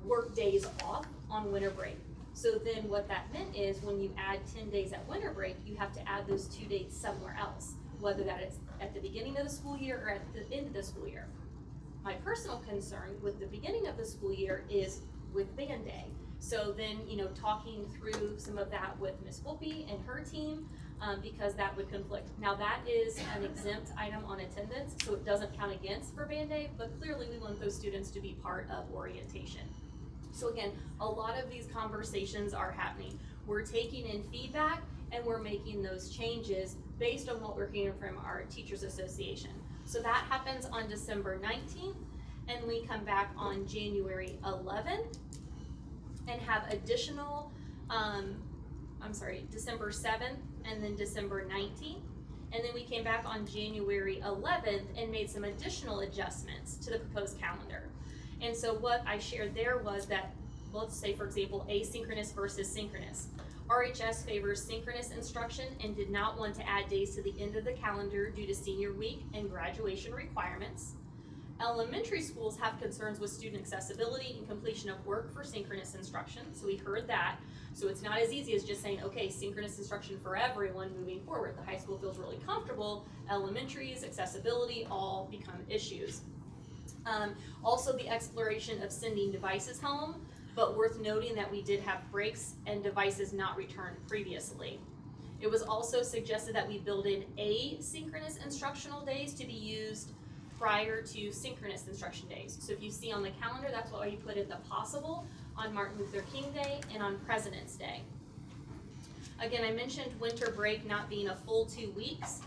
work days off on winter break. So then what that meant is when you add 10 days at winter break, you have to add those 2 days somewhere else, whether that is at the beginning of the school year or at the end of the school year. My personal concern with the beginning of the school year is with band day. So then, talking through some of that with Ms. Wolpe and her team, because that would conflict. Now that is an exempt item on attendance, so it doesn't count against for band day, but clearly we want those students to be part of orientation. So again, a lot of these conversations are happening. We're taking in feedback and we're making those changes based on what we're hearing from our Teachers Association. So that happens on December 19th, and we come back on January 11th and have additional, December 7th and then December 19th. And then we came back on January 11th and made some additional adjustments to the proposed calendar. And so what I shared there was that, let's say for example, asynchronous versus synchronous. RHS favors synchronous instruction and did not want to add days to the end of the calendar due to senior week and graduation requirements. Elementary schools have concerns with student accessibility and completion of work for synchronous instruction, so we heard that. So it's not as easy as just saying, okay, synchronous instruction for everyone moving forward. The high school feels really comfortable. Elementary's accessibility all become issues. Also the exploration of sending devices home, but worth noting that we did have breaks and devices not returned previously. It was also suggested that we build in asynchronous instructional days to be used prior to synchronous instruction days. So if you see on the calendar, that's why you put in the possible on Martin Luther King Day and on President's Day. Again, I mentioned winter break not being a full 2 weeks,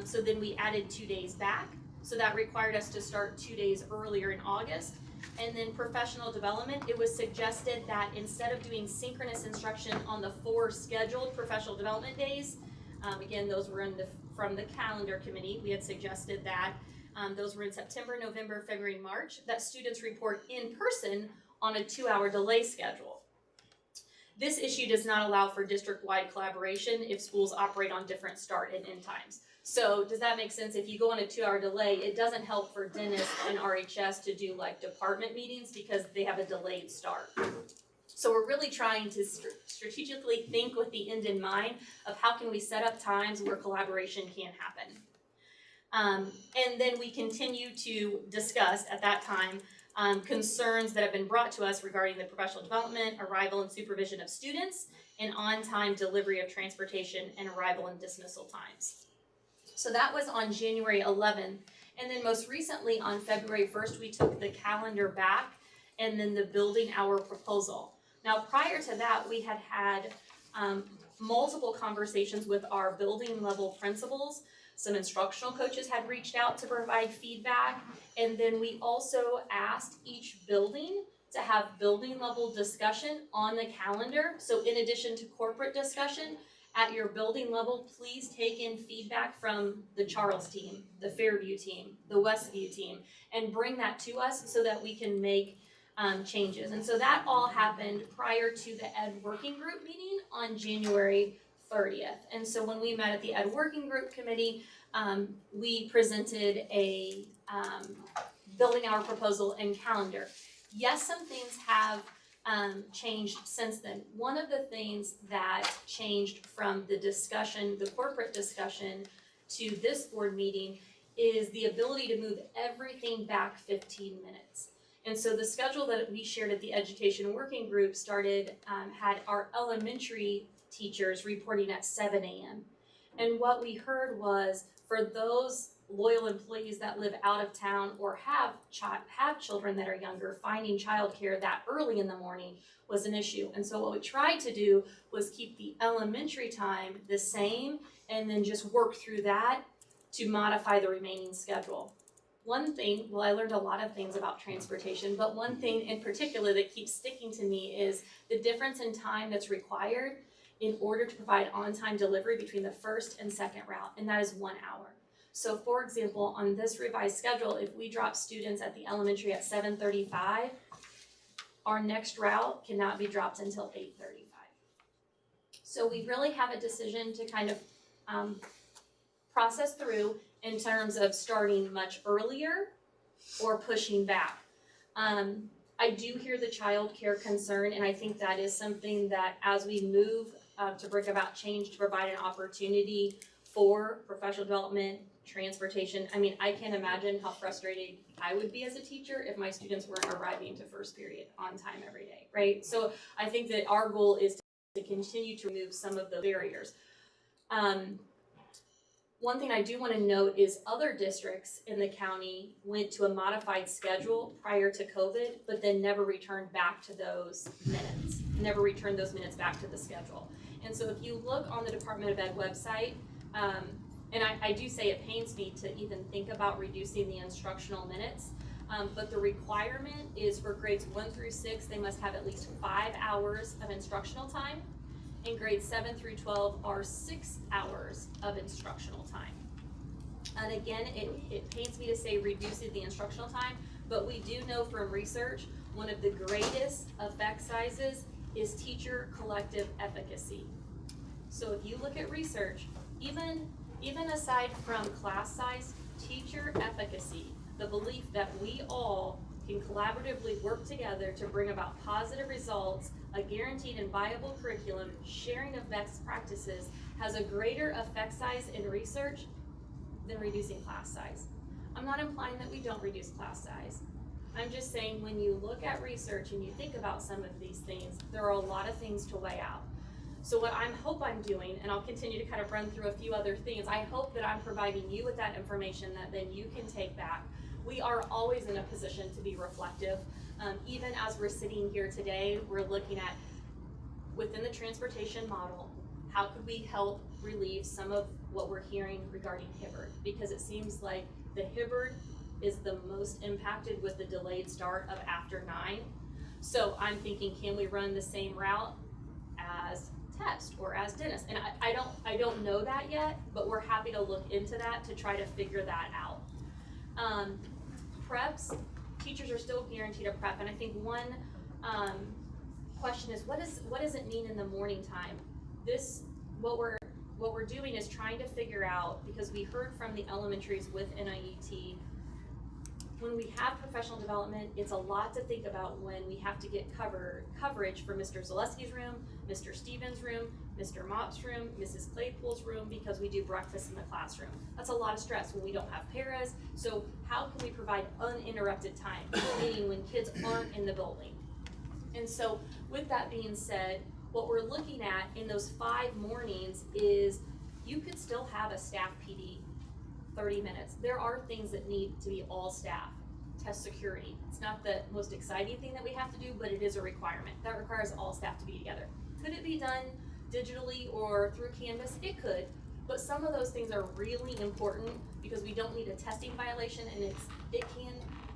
so then we added 2 days back. So that required us to start 2 days earlier in August. And then professional development, it was suggested that instead of doing synchronous instruction on the 4 scheduled professional development days, again, those were from the calendar committee, we had suggested that those were in September, November, February, March, that students report in person on a 2-hour delay schedule. This issue does not allow for district-wide collaboration if schools operate on different start and end times. So does that make sense? If you go on a 2-hour delay, it doesn't help for dentists and RHS to do like department meetings because they have a delayed start. So we're really trying to strategically think with the end in mind of how can we set up times where collaboration can happen. And then we continue to discuss at that time concerns that have been brought to us regarding the professional development, arrival and supervision of students, and on-time delivery of transportation and arrival and dismissal times. So that was on January 11th. And then most recently on February 1st, we took the calendar back and then the building hour proposal. Now prior to that, we had had multiple conversations with our building level principals. Some instructional coaches had reached out to provide feedback, and then we also asked each building to have building level discussion on the calendar. So in addition to corporate discussion, at your building level, please take in feedback from the Charles team, the Fairview team, the Westview team, and bring that to us so that we can make changes. And so that all happened prior to the Ed Working Group meeting on January 30th. And so when we met at the Ed Working Group Committee, we presented a building hour proposal and calendar. Yes, some things have changed since then. One of the things that changed from the discussion, the corporate discussion, to this board meeting is the ability to move everything back 15 minutes. And so the schedule that we shared at the education working group had our elementary teachers reporting at 7 a.m. And what we heard was, for those loyal employees that live out of town or have children that are younger, finding childcare that early in the morning was an issue. And so what we tried to do was keep the elementary time the same and then just work through that to modify the remaining schedule. One thing, well, I learned a lot of things about transportation, but one thing in particular that keeps sticking to me is the difference in time that's required in order to provide on-time delivery between the first and second route, and that is 1 hour. So for example, on this revised schedule, if we drop students at the elementary at 7:35, our next route cannot be dropped until 8:35. So we really have a decision to kind of process through in terms of starting much earlier or pushing back. I do hear the child care concern, and I think that is something that as we move to bring about change to provide an opportunity for professional development, transportation. I mean, I can't imagine how frustrated I would be as a teacher if my students weren't arriving to first period on time every day, right? So I think that our goal is to continue to remove some of the barriers. One thing I do want to note is other districts in the county went to a modified schedule prior to COVID, but then never returned back to those minutes, back to the schedule. And so if you look on the Department of Ed website, and I do say it pains me to even think about reducing the instructional minutes, but the requirement is for grades 1 through 6, they must have at least 5 hours of instructional time. In grades 7 through 12 are 6 hours of instructional time. And again, it pains me to say reducing the instructional time, but we do know from research, one of the greatest effect sizes is teacher collective efficacy. So if you look at research, even aside from class size, teacher efficacy, the belief that we all can collaboratively work together to bring about positive results, a guaranteed and viable curriculum, sharing of best practices, has a greater effect size in research than reducing class size. I'm not implying that we don't reduce class size. I'm just saying when you look at research and you think about some of these things, there are a lot of things to weigh out. So what I hope I'm doing, and I'll continue to kind of run through a few other things, I hope that I'm providing you with that information that then you can take back. We are always in a position to be reflective. Even as we're sitting here today, we're looking at, within the transportation model, how could we help relieve some of what we're hearing regarding Hibbard? Because it seems like the Hibbard is the most impacted with the delayed start of after 9. So I'm thinking, can we run the same route as Test or as Dennis? And I don't know that yet, but we're happy to look into that to try to figure that out. Preps, teachers are still guaranteed a prep, and I think one question is, what does it mean in the morning time? What we're doing is trying to figure out, because we heard from the elementaries with NIET, when we have professional development, it's a lot to think about when we have to get coverage for Mr. Zaleski's room, Mr. Stevens' room, Mr. Mott's room, Mrs. Claypool's room, because we do breakfast in the classroom. That's a lot of stress when we don't have paras. So how can we provide uninterrupted time, meaning when kids aren't in the building? And so with that being said, what we're looking at in those 5 mornings is you could still have a staff PD 30 minutes. There are things that need to be all staff. Test security. It's not the most exciting thing that we have to do, but it is a requirement. That requires all staff to be together. Could it be done digitally or through Canvas? It could, but some of those things are really important because we don't need a testing violation, and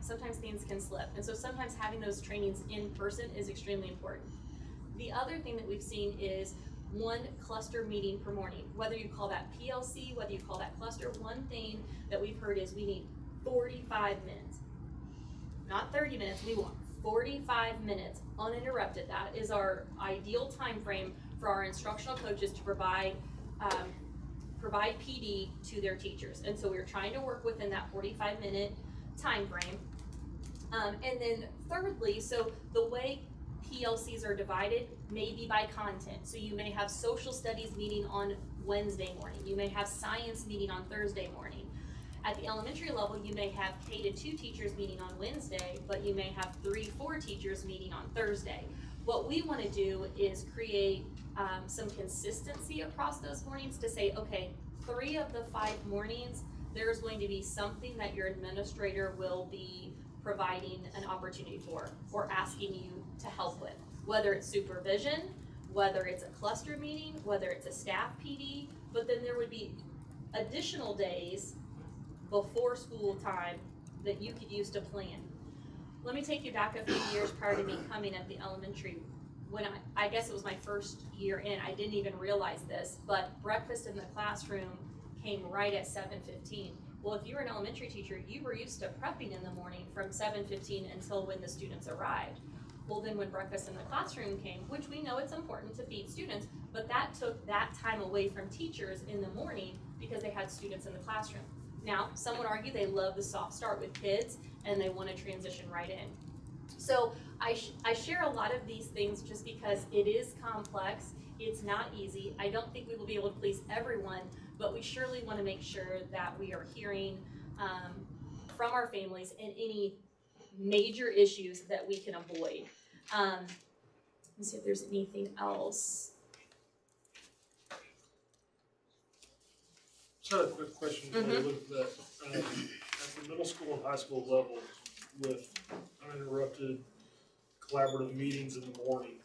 sometimes things can slip. And so sometimes having those trainings in person is extremely important. The other thing that we've seen is 1 cluster meeting per morning. Whether you call that PLC, whether you call that cluster, one thing that we've heard is we need 45 minutes. Not 30 minutes, we want 45 minutes uninterrupted. That is our ideal time frame for our instructional coaches to provide PD to their teachers. And so we're trying to work within that 45-minute time frame. And then thirdly, so the way PLCs are divided, maybe by content. So you may have social studies meeting on Wednesday morning. You may have science meeting on Thursday morning. At the elementary level, you may have K-2 teachers meeting on Wednesday, but you may have 3-4 teachers meeting on Thursday. What we want to do is create some consistency across those mornings to say, okay, 3 of the 5 mornings, there's going to be something that your administrator will be providing an opportunity for or asking you to help with, whether it's supervision, whether it's a cluster meeting, whether it's a staff PD, but then there would be additional days before school time that you could use to plan. Let me take you back a few years prior to me coming at the elementary. When I guess it was my first year in, I didn't even realize this, but breakfast in the classroom came right at 7:15. Well, if you were an elementary teacher, you were used to prepping in the morning from 7:15 until when the students arrived. Well, then when breakfast in the classroom came, which we know it's important to feed students, but that took that time away from teachers in the morning because they had students in the classroom. Now, some would argue they love the soft start with kids and they want to transition right in. So I share a lot of these things just because it is complex, it's not easy. I don't think we will be able to please everyone, but we surely want to make sure that we are hearing from our families and any major issues that we can avoid. Let's see if there's anything else. So I have a quick question with that. At the middle school and high school level, with uninterrupted collaborative meetings in the morning,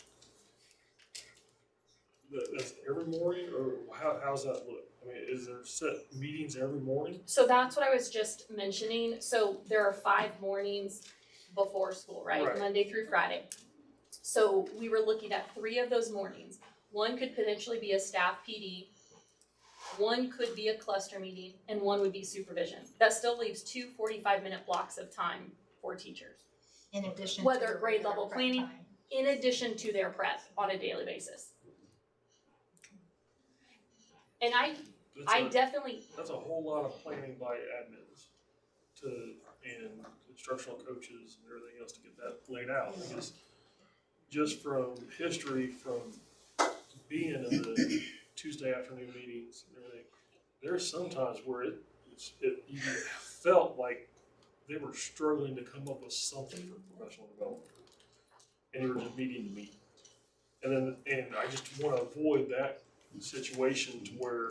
that's every morning, or how's that look? I mean, is there set meetings every morning? So that's what I was just mentioning. So there are 5 mornings before school, right? Monday through Friday. So we were looking at 3 of those mornings. One could potentially be a staff PD, one could be a cluster meeting, and one would be supervision. That still leaves 2 45-minute blocks of time for teachers. In addition to whether their grade level prep planning, time. in addition to their prep on a daily basis. And That's a whole lot of planning by admins and instructional coaches and everything else to get that laid out. Because just from history, from being in the Tuesday afternoon meetings and everything, there's sometimes where you felt like they were struggling to come up with something for professional development, and they were just meeting to meet. And I just want to avoid that situation to where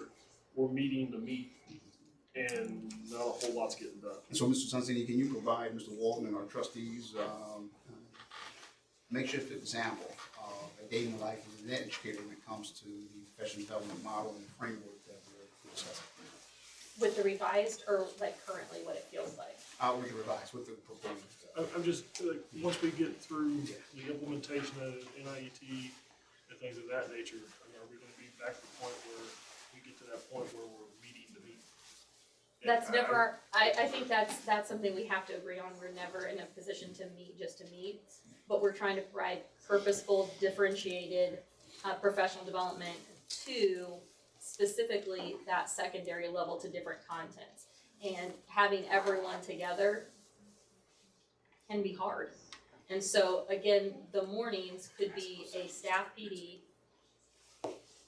we're meeting to meet and not a whole lot's getting done. So, Mr. Sonsini, can you provide Mr. Walton and our trustees makeshift example of a day in the life of an educator when it comes to the professional development model and framework that we're discussing? With the revised, or like currently what it feels like? With the revised, with the proposed. I'm just, like, once we get through the implementation of NIET and things of that nature, are we gonna be back to the point where we get to that point where we're meeting to meet? That's never, I think that's something we have to agree on. We're never in a position to meet just to meet, but we're trying to provide purposeful, differentiated professional development to specifically that secondary level to different contents. And having everyone together can be hard. And so again, the mornings could be a staff PD,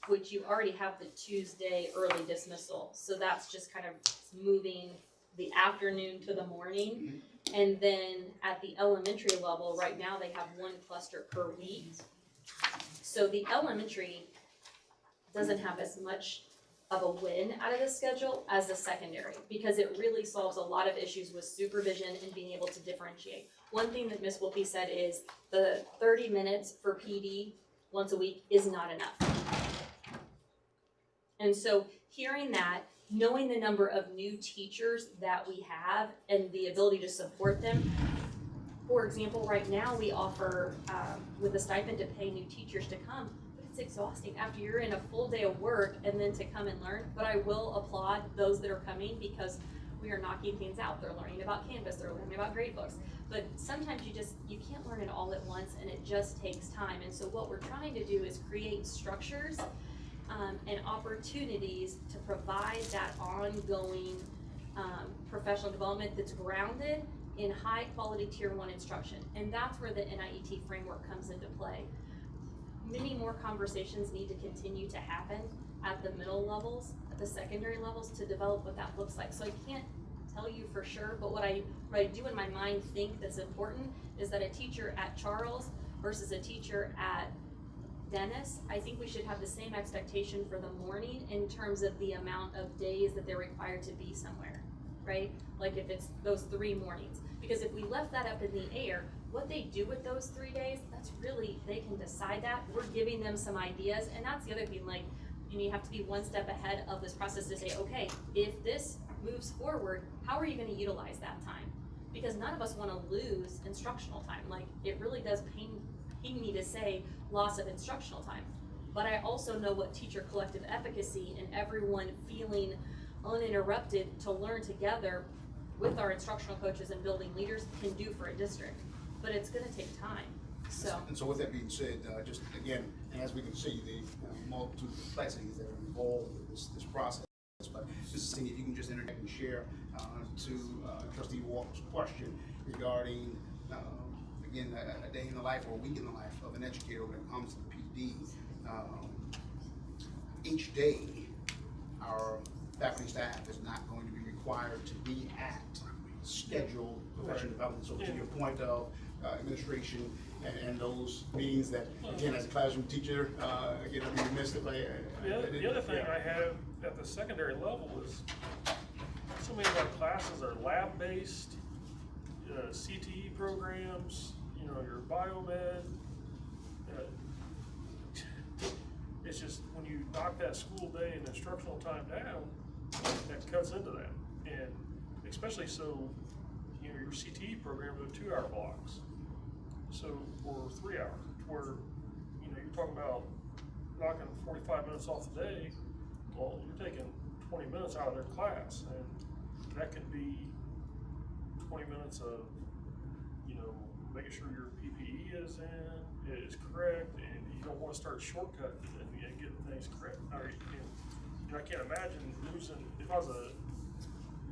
which you already have the Tuesday early dismissal. So that's just kind of moving the afternoon to the morning. And then at the elementary level, right now they have 1 cluster per week. So the elementary doesn't have as much of a win out of the schedule as the secondary, because it really solves a lot of issues with supervision and being able to differentiate. One thing that Ms. Wolfe said is the 30 minutes for PD once a week is not enough. And so hearing that, knowing the number of new teachers that we have and the ability to support them. For example, right now we offer with a stipend to pay new teachers to come, but it's exhausting after you're in a full day of work and then to come and learn. But I will applaud those that are coming because we are knocking things out. They're learning about Canvas, they're learning about gradebooks. But sometimes you can't learn it all at once, and it just takes time. And so what we're trying to do is create structures and opportunities to provide that ongoing professional development that's grounded in high quality tier 1 instruction. And that's where the NIET framework comes into play. Many more conversations need to continue to happen at the middle levels, at the secondary levels, to develop what that looks like. So I can't tell you for sure, but what I do in my mind think that's important is that a teacher at Charles versus a teacher at Dennis, I think we should have the same expectation for the morning in terms of the amount of days that they're required to be somewhere, right? Like if it's those 3 mornings. Because if we left that up in the air, what they do with those 3 days, that's really, they can decide that. We're giving them some ideas, and that's the other thing, like, you have to be one step ahead of this process to say, okay, if this moves forward, how are you gonna utilize that time? Because none of us wanna lose instructional time. Like, it really does pain me to say loss of instructional time. But I also know what teacher collective efficacy and everyone feeling uninterrupted to learn together with our instructional coaches and building leaders can do for a district. But it's gonna take time. So. And so with that being said, just again, and as we can see, the multitude of complexities that are involved with this process, but just seeing if you can just interject and share to Trustee Walker's question regarding, again, a day in the life or a week in the life of an educator when it comes to the PD. Each day, our faculty staff is not going to be required to be at scheduled professional development. So to your point of administration and those meetings that, again, as a classroom teacher, again, I'd be remiss if I. The other thing I have at the secondary level is so many of our classes are lab-based, CTE programs, you know, your biomed. It's just when you knock that school day and instructional time down, that cuts into that. And especially so, you know, your CTE programs are 2-hour blocks. So, or 3 hours, where, you know, you're talking about knocking 45 minutes off the day. Well, you're taking 20 minutes out of their class, and that could be 20 minutes of, you know, making sure your PPE is correct, and you don't want to start shortcutting and getting things correct. You know, I can't imagine losing, if I was a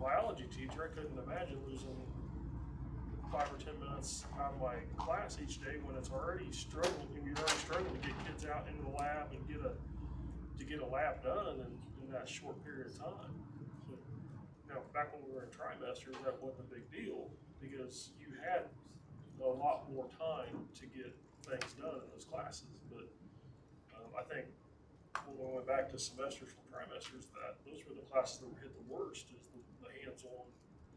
biology teacher, I couldn't imagine losing 5 or 10 minutes out of my class each day when it's already struggling. You're already struggling to get kids out into the lab and get a lab done in that short period of time. So, you know, back when we were in trimesters, that wasn't a big deal because you had a lot more time to get things done in those classes. But I think when we went back to semesters from trimesters, that those were the classes that were hit the worst, is the hands-on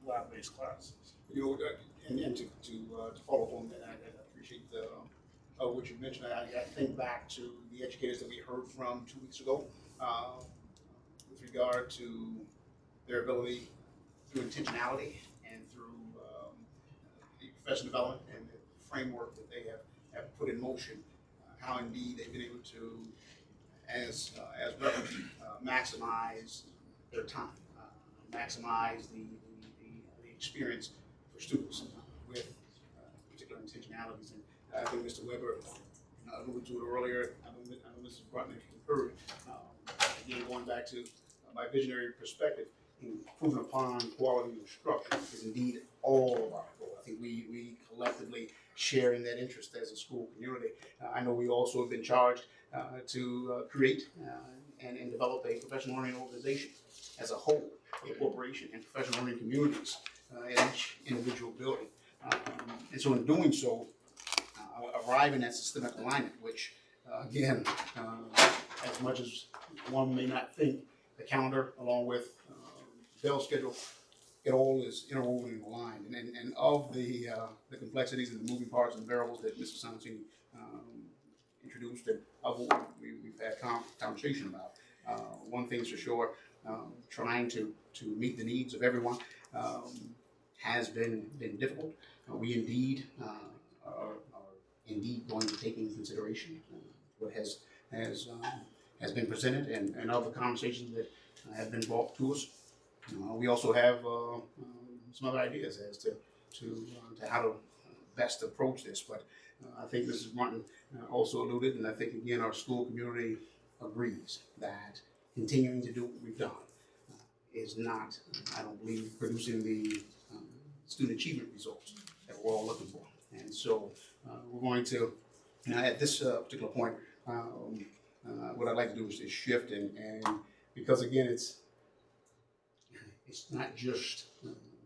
lab-based classes. You know, and to follow up on that, I appreciate what you mentioned. I think back to the educators that we heard from 2 weeks ago with regard to their ability through intentionality and through the professional development and the framework that they have put in motion, how indeed they've been able to, as referenced, maximize their time, maximize the experience for students with particular intentionalities. And I think Mr. Weber alluded to it earlier. I know Mrs. Brutnick concurred. Again, going back to my visionary perspective, improving upon quality of instruction is indeed all of our goal. I think we collectively share in that interest as a school community. I know we also have been charged to create and develop a professional learning organization as a whole, a corporation and professional learning communities in each individual building. And so in doing so, arriving at systemic alignment, which again, as much as one may not think, the calendar along with Bell's schedule, it all is interwoven and aligned. And of the complexities and the moving parts and variables that Mr. Santini introduced and of what we've had conversation about, one thing's for sure, trying to meet the needs of everyone has been difficult. We indeed are indeed going to take into consideration what has been presented and other conversations that have been brought to us. We also have some other ideas as to how to best approach this, but I think Mrs. Martin also alluded, and I think again our school community agrees that continuing to do what we've done is not, I don't believe, producing the student achievement results that we're all looking for. And so we're going to, at this particular point, what I'd like to do is shift and because again, it's not just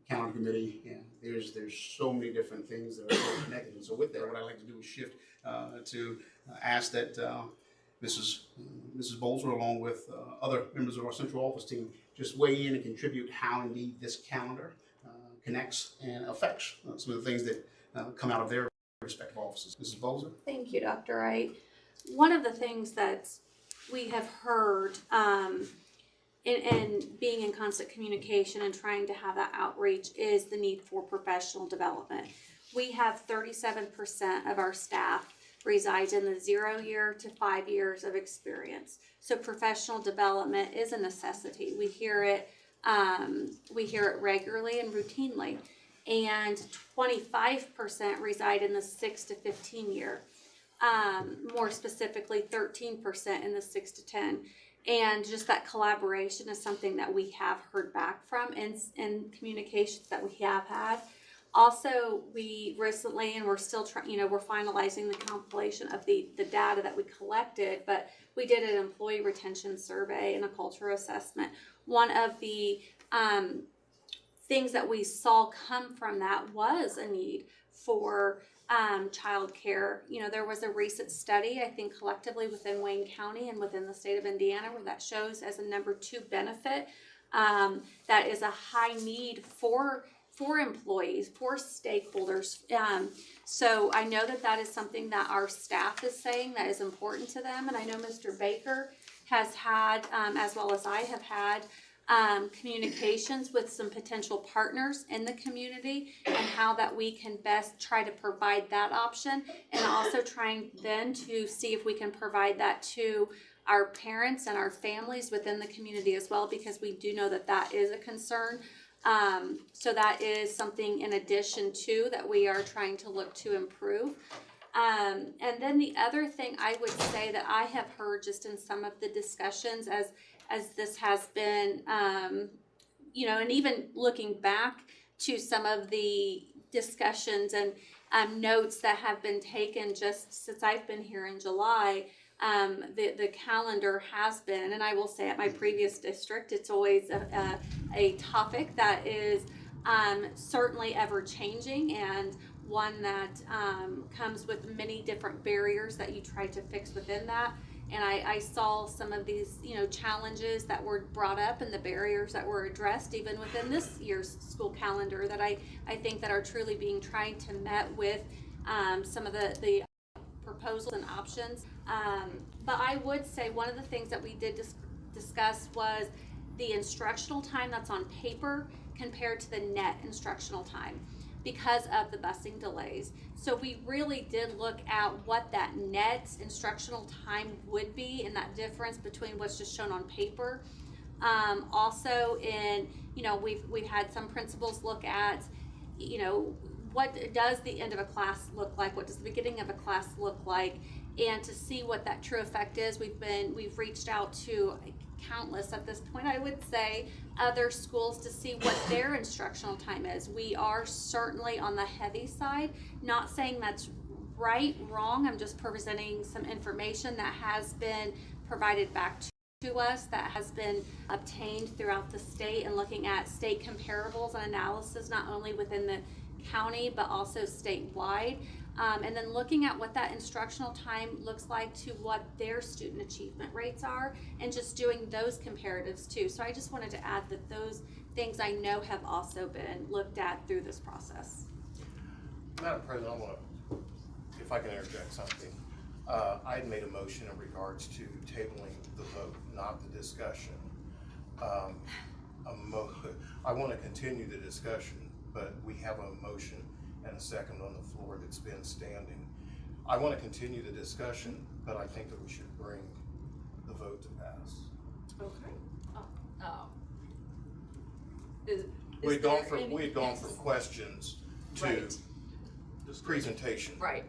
calendar committee, and there's so many different things that are connected. And so with that, what I'd like to do is shift to ask that Mrs. Bolzer, along with other members of our central office team, just weigh in and contribute how indeed this calendar connects and affects some of the things that come out of their respective offices. Mrs. Bolzer? Thank you, Dr. Wright. One of the things that we have heard in being in constant communication and trying to have that outreach is the need for professional development. We have 37% of our staff resides in the 0 year to 5 years of experience. So professional development is a necessity. We hear it regularly and routinely. And 25% reside in the 6 to 15 year. More specifically, 13% in the 6 to 10. And just that collaboration is something that we have heard back from in communications that we have had. Also, we recently, and we're still trying, we're finalizing the compilation of the data that we collected, but we did an employee retention survey and a culture assessment. One of the things that we saw come from that was a need for child care. There was a recent study, I think collectively within Wayne County and within the state of Indiana, where that shows as a number 2 benefit that is a high need for employees, for stakeholders. So I know that is something that our staff is saying that is important to them. And I know Mr. Baker has had, as well as I have had, communications with some potential partners in the community and how that we can best try to provide that option, and also trying then to see if we can provide that to our parents and our families within the community as well, because we do know that is a concern. So that is something in addition to that we are trying to look to improve. And then the other thing I would say that I have heard just in some of the discussions as this has been, and even looking back to some of the discussions and notes that have been taken just since I've been here in July, the calendar has been, and I will say at my previous district, it's always a topic that is certainly ever changing, and one that comes with many different barriers that you try to fix within that. And I saw some of these, challenges that were brought up and the barriers that were addressed even within this year's school calendar that I think that are truly being tried to met with some of the proposals and options. But I would say one of the things that we did discuss was the instructional time that's on paper compared to the net instructional time because of the busing delays. So we really did look at what that net instructional time would be and that difference between what's just shown on paper. Also we've had some principals look at, what does the end of a class look like? What does the beginning of a class look like? And to see what that true effect is, we've reached out to countless at this point, I would say, other schools to see what their instructional time is. We are certainly on the heavy side, not saying that's right, wrong. I'm just presenting some information that has been provided back to us, that has been obtained throughout the state, and looking at state comparables and analysis, not only within the county, but also statewide. And then looking at what that instructional time looks like to what their student achievement rates are, and just doing those comparatives too. So I just wanted to add that those things I know have also been looked at through this process. Madam President, if I can interject something. I had made a motion in regards to tabling the vote, not the discussion. I want to continue the discussion, but we have a motion and a second on the floor that's been standing. I want to continue the discussion, but I think that we should bring the vote to pass. Okay. We had gone from questions to right. presentation. Right.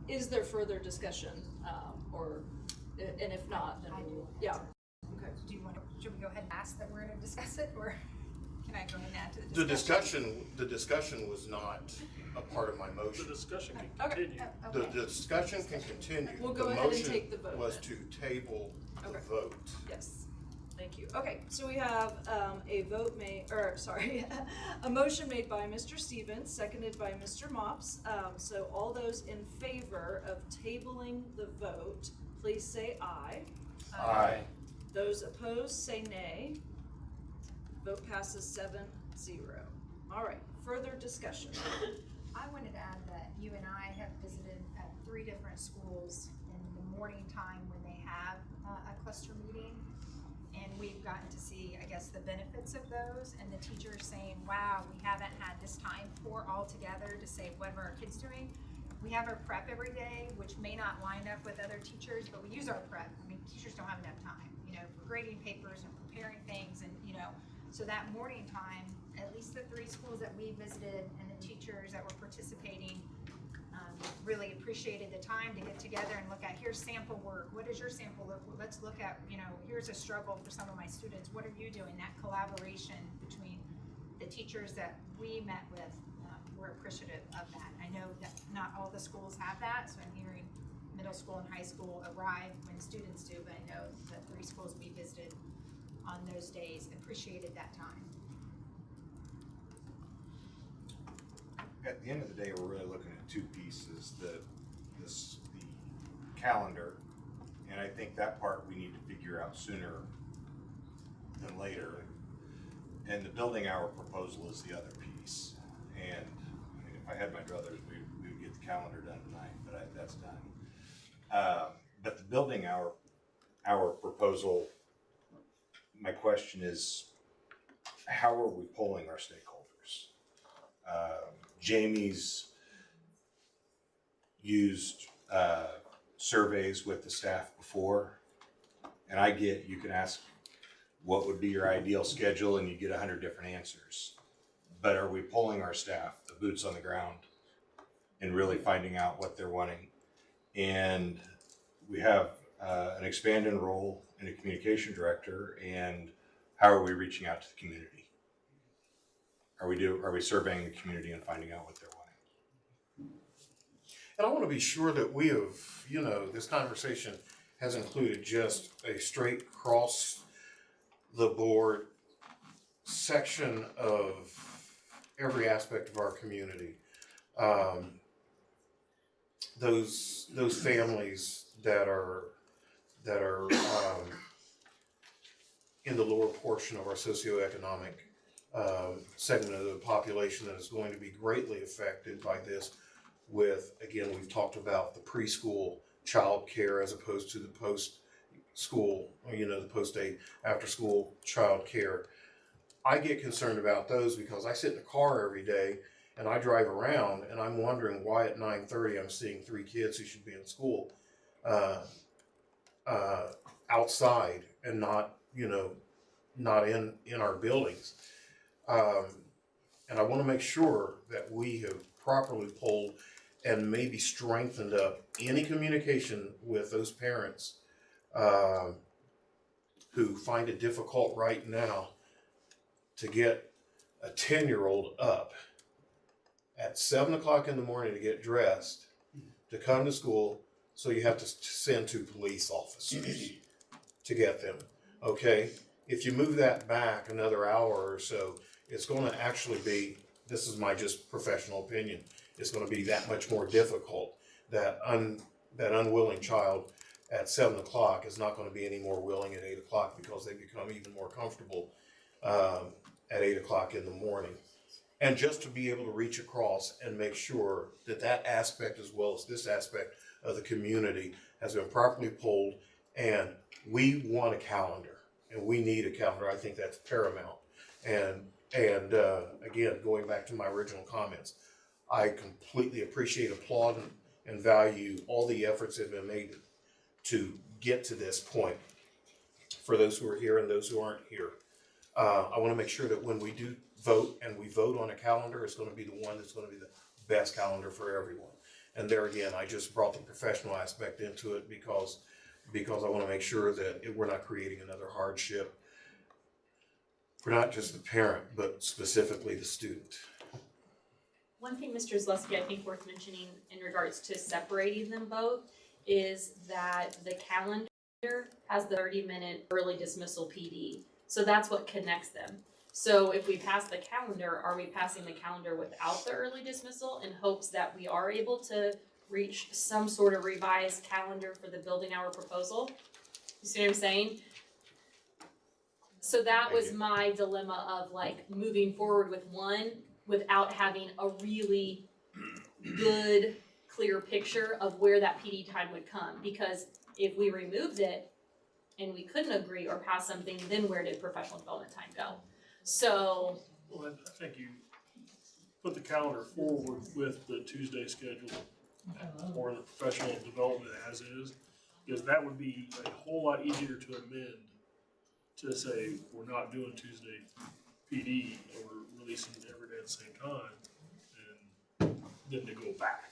Is there further discussion, and if not, then we'll, yeah. Okay. Should we go ahead and ask that we're going to discuss it, or? can I go ahead and add to The discussion was not a part of my The motion. discussion can Okay. continue. The discussion can continue. We'll go The ahead and motion take the vote was then. to table the Okay. vote. Yes, thank you. Okay, so we have a motion made by Mr. Stevens, seconded by Mr. Mops. So all those in favor of tabling the vote, please say aye. Aye. Those opposed, say nay. Vote passes 7-0. All right, further discussion. I wanted to add that you and I have visited at 3 different schools in the morning time when they have a cluster meeting. And we've gotten to see, I guess, the benefits of those, and the teachers saying, wow, we haven't had this time for all together to say, what are our kids doing? We have our prep every day, which may not line up with other teachers, but we use our prep. I mean, teachers don't have enough time, for grading papers and preparing things, and, so that morning time, at least the 3 schools that we visited and the teachers that were participating really appreciated the time to get together and look at, here's sample work, what does your sample look, let's look at, here's a struggle for some of my students, what are you doing? That collaboration between the teachers that we met with, were appreciative of that. I know that not all the schools have that, so I'm hearing middle school and high school arrive when students do, but I know the 3 schools we visited on those days appreciated that time. At the end of the day, we're really looking at 2 pieces, the calendar, and I think that part we need to figure out sooner than later. And the building hour proposal is the other piece. And I mean, if I had my druthers, we would get the calendar done tonight, but that's done. But the building hour proposal, my question is, how are we polling our stakeholders? Jamie's used surveys with the staff before, and I get, you can ask what would be your ideal schedule and you get 100 different answers. But are we polling our staff, the boots on the ground, and really finding out what they're wanting? And we have an expanded role in a communication director, and how are we reaching out to the community? Are we surveying the community and finding out what they're wanting? And I want to be sure that we have, this conversation has included just a straight cross the board section of every aspect of our community. Those families that are in the lower portion of our socioeconomic segment of the population that is going to be greatly affected by this. With, again, we've talked about the preschool child care as opposed to the post-school, the post-day after-school child care. I get concerned about those because I sit in a car every day and I drive around and I'm wondering why at 9:30 I'm seeing 3 kids who should be in school outside and not in our buildings. And I want to make sure that we have properly polled and maybe strengthened up any communication with those parents who find it difficult right now to get a 10-year-old up at 7 o'clock in the morning to get dressed to come to school, so you have to send 2 police officers to get them. Okay, if you move that back another hour or so, it's going to actually be, this is my just professional opinion, it's going to be that much more difficult. That unwilling child at 7 o'clock is not going to be any more willing at 8 o'clock because they become even more comfortable at 8 o'clock in the morning. And just to be able to reach across and make sure that that aspect, as well as this aspect of the community, has been properly polled. And we want a calendar, and we need a calendar. I think that's paramount. And again, going back to my original comments, I completely appreciate, applaud, and value all the efforts that have been made to get to this point for those who are here and those who aren't here. I want to make sure that when we do vote and we vote on a calendar, it's going to be the one that's going to be the best calendar for everyone. And there again, I just brought the professional aspect into it because I want to make sure that we're not creating another hardship for not just the parent, but specifically the student. One thing, Mr. Zaleski, I think worth mentioning in regards to separating them both is that the calendar has the 30-minute early dismissal PD. So that's what connects them. So if we pass the calendar, are we passing the calendar without the early dismissal in hopes that we are able to reach some sort of revised calendar for the building hour proposal? You see what I'm saying? So that was my dilemma of like moving forward with one without having a really good, clear picture of where that PD time would come. Because if we removed it and we couldn't agree or pass something, then where did professional development time go? So. Well, I think you put the calendar forward with the Tuesday schedule or the professional development as is, because that would be a whole lot easier to amend to say we're not doing Tuesday PD and we're releasing every day at the same time, and then to go back.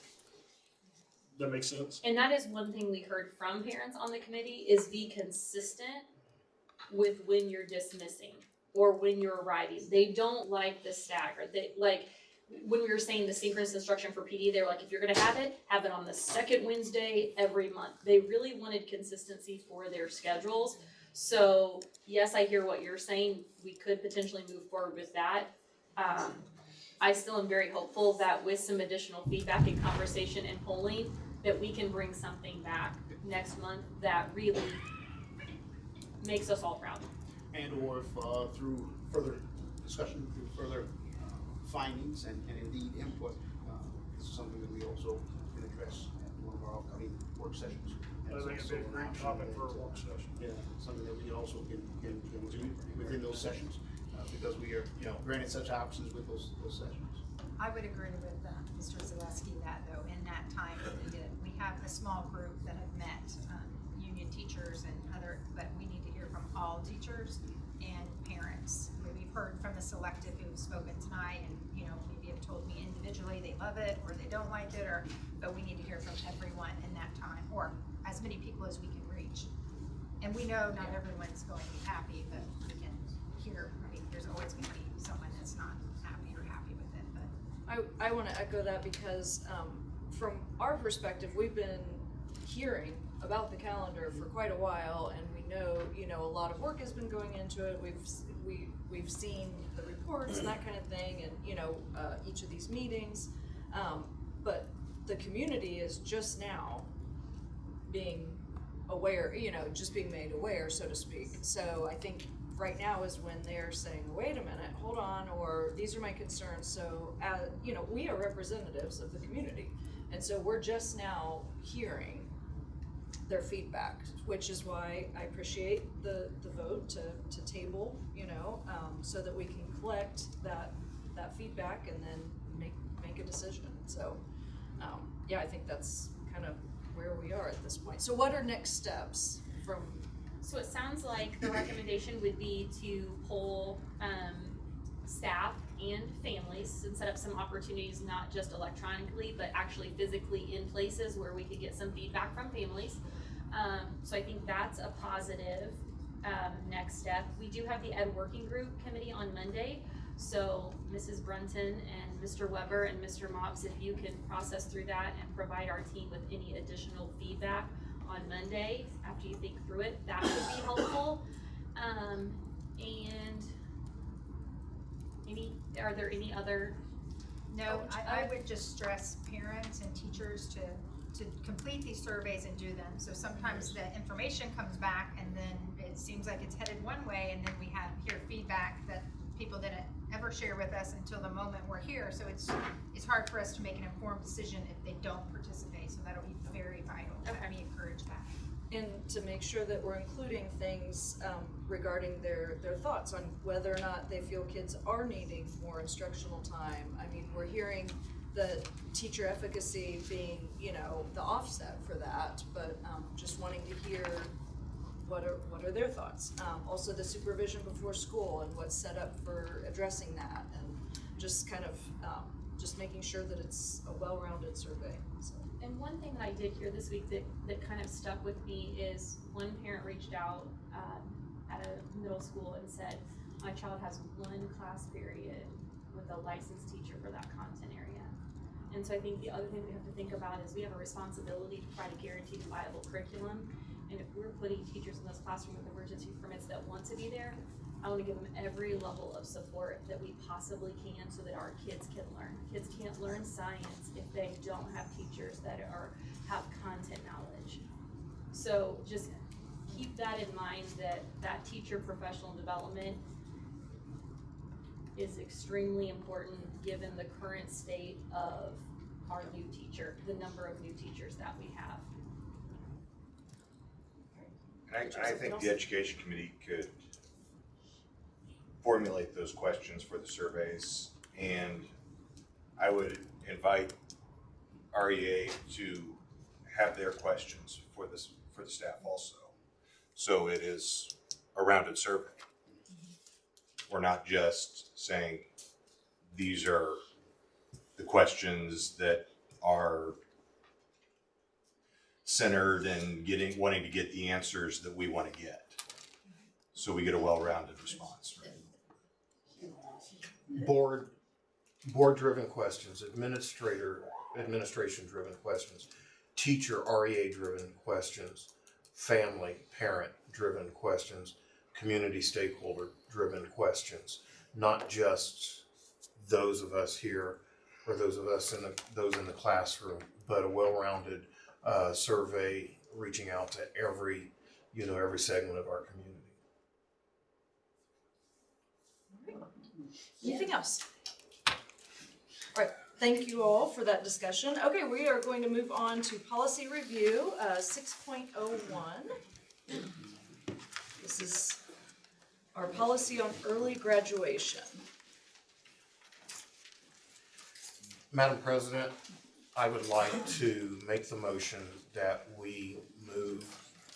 That makes sense? And that is one thing we heard from parents on the committee is be consistent with when you're dismissing or when you're arriving. They don't like the stagger. They like when we were saying the synchronous instruction for PD, they were like, if you're gonna have it on the second Wednesday every month. They really wanted consistency for their schedules. So yes, I hear what you're saying. We could potentially move forward with that. I still am very hopeful that with some additional feedback and conversation and polling, that we can bring something back next month that really makes us all proud. And or if through further discussion, through further findings and indeed input, this is something that we also can address at one of our upcoming work sessions. I think it'd be a great topic for a work session. Yeah, something that we also can do within those sessions, because we are, granted such options with those sessions. I would agree with Mr. Zaleski that though, in that time that we have a small group that have met, union teachers and other, but we need to hear from all teachers and parents. We've heard from the selective who've spoken tonight and, maybe have told me individually they love it or they don't like it, but we need to hear from everyone in that time, or as many people as we can reach. And we know not everyone's going to be happy, but we can hear, there's always going to be someone that's not happy or happy with it, but. I want to echo that because from our perspective, we've been hearing about the calendar for quite a while, and we know, a lot of work has been going into it. We've seen the reports and that kind of thing, and each of these meetings, but the community is just now being aware, just being made aware, so to speak. So I think right now is when they're saying, wait a minute, hold on, or these are my concerns. So, we are representatives of the community. And so we're just now hearing their feedback, which is why I appreciate the vote to table, so that we can collect that feedback and then make a decision. So, I think that's kind of where we are at this point. So what are next steps from? So it sounds like the recommendation would be to poll staff and families and set up some opportunities, not just electronically, but actually physically in places where we could get some feedback from families. So I think that's a positive next step. We do have the Ed Working Group Committee on Monday. So Mrs. Brunton and Mr. Weber and Mr. Mops, if you can process through that and provide our team with any additional feedback on Monday after you think through it, that would be helpful. And are there any other? No, I would just stress parents and teachers to complete these surveys and do them. So sometimes the information comes back and then it seems like it's headed one way, and then we hear feedback that people didn't ever share with us until the moment we're here. So it's hard for us to make an informed decision if they don't participate. So that'll be very vital. Okay. We encourage that. And to make sure that we're including things regarding their thoughts on whether or not they feel kids are needing more instructional time. I mean, we're hearing the teacher efficacy being, the offset for that, but just wanting to hear what are their thoughts. Also the supervision before school and what's set up for addressing that, and just kind of just making sure that it's a well-rounded survey. So. And one thing that I did hear this week that kind of stuck with me is one parent reached out at a middle school and said, my child has one class period with a licensed teacher for that content area. And so I think the other thing we have to think about is we have a responsibility to try to guarantee viable curriculum. And if we're putting teachers in those classrooms with emergency permits that want to be there, I want to give them every level of support that we possibly can so that our kids can learn. Kids can't learn science if they don't have teachers that have content knowledge. So just keep that in mind, that teacher professional development is extremely important given the current state of our new teacher, the number of new teachers that we have. And I think the education committee could formulate those questions for the surveys, and I would invite REA to have their questions for the staff also. So it is a rounded survey. We're not just saying these are the questions that are centered and wanting to get the answers that we want to get. So we get a well-rounded response. Board-driven questions, administration-driven questions, teacher REA-driven questions, family, parent-driven questions, community stakeholder-driven questions, not just those of us here or those of us in the classroom, but a well-rounded survey reaching out to every segment of our community. Anything else? All right, thank you all for that discussion. Okay, we are going to move on to policy review, 6.01. This is our policy on early graduation. Madam President, I would like to make the motion that we move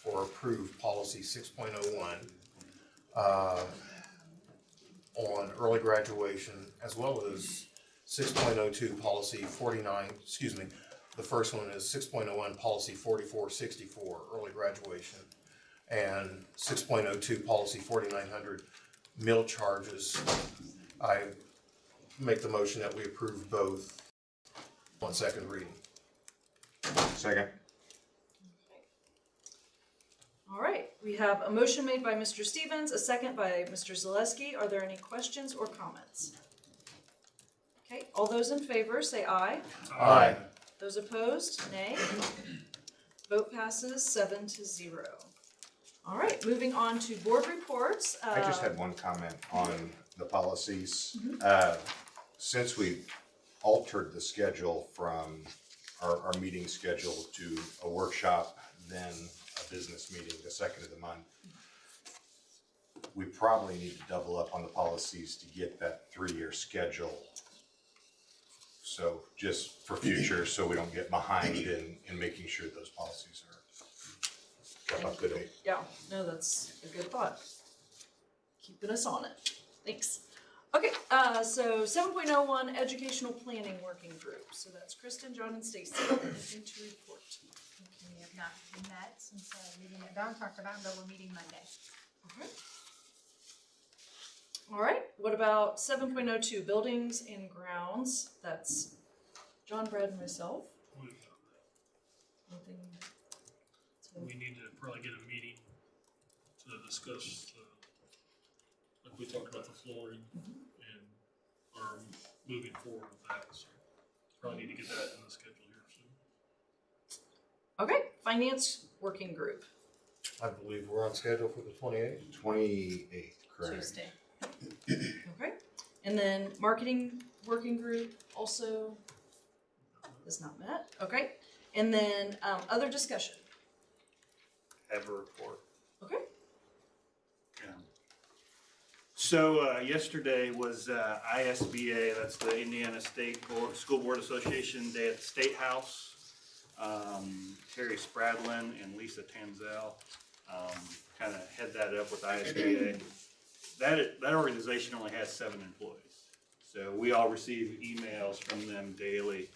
or approve policy 6.01 on early graduation, as well as 6.02 policy 49, the first one is 6.01 policy 4464, early graduation, and 6.02 policy 4900, meal charges. I make the motion that we approve both on second reading. Second. All right, we have a motion made by Mr. Stevens, a second by Mr. Zaleski. Are there any questions or comments? Okay, all those in favor say aye. Aye. Those opposed, nay. Vote passes 7-0. All right, moving on to board reports. I just had one comment on the policies. Since we've altered the schedule from our meeting schedule to a workshop, then a business meeting the second of the month, we probably need to double up on the policies to get that 3-year schedule. So just for future, so we don't get behind in making sure those policies are up to date. Yeah, no, that's a good thought. Keeping us on it. Thanks. Okay, so 7.01 Educational Planning Working Group. So that's Kristen, John, and Stacy. Anything to report? We have not met since the meeting that Dawn talked about, but we're meeting Monday. Okay. All right, what about 7.02 Buildings and Grounds? That's John, Brad, and myself. Nothing. We need to probably get a meeting to discuss, like we talked about the flooring and are moving forward with that. So probably need to get that in the schedule here soon. Okay, Finance Working Group. I believe we're on schedule for the 28th. 28th, correct. Tuesday. Okay, and then Marketing Working Group also is not met. Okay, and then other discussion. Have a report. Okay. Yeah. So yesterday was ISBA, that's the Indiana School Board Association Day at the State House. Terry Spradlin and Lisa Tanzel kind of head that up with ISBA. That organization only has 7 employees. So we all receive emails from them daily,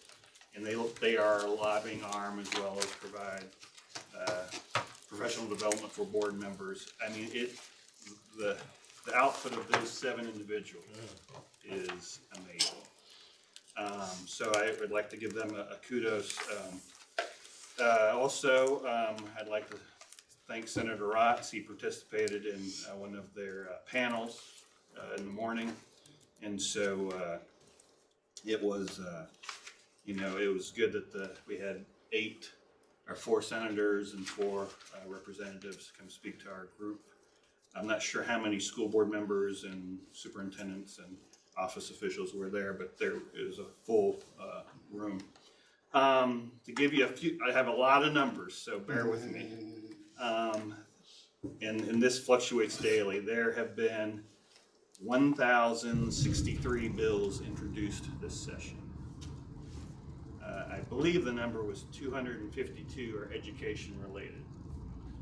and they are a lobbying arm as well as provide professional development for board members. I mean, the output of those 7 individuals is amazing. So I would like to give them a kudos. Also, I'd like to thank Senator Rotz. He participated in one of their panels in the morning. And so it was, it was good that we had 4 senators and 4 representatives come speak to our group. I'm not sure how many school board members and superintendents and office officials were there, but there is a full room. To give you a few, I have a lot of numbers, so bear with me. And this fluctuates daily. There have been 1,063 bills introduced this session. I believe the number was 252 are education related.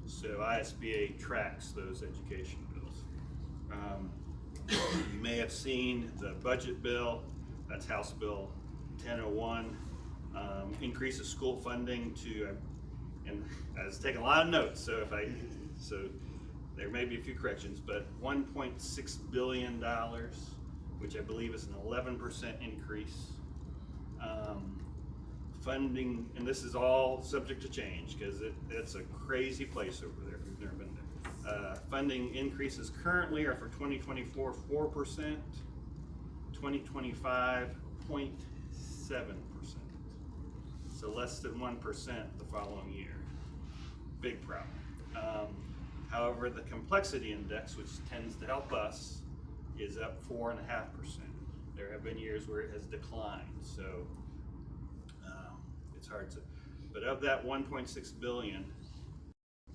So ISBA tracks those education bills. You may have seen the budget bill, that's House Bill 1001, increases school funding to, and I was taking a lot of notes, so there may be a few corrections, but $1.6 billion, which I believe is an 11% increase. Funding, and this is all subject to change because it's a crazy place over there if you've never been there. Funding increases currently are for 2024, 4%, 2025, 0.7%. So less than 1% the following year. Big problem. However, the complexity index, which tends to help us, is up 4.5%. There have been years where it has declined, so it's hard to, but of that 1.6 billion,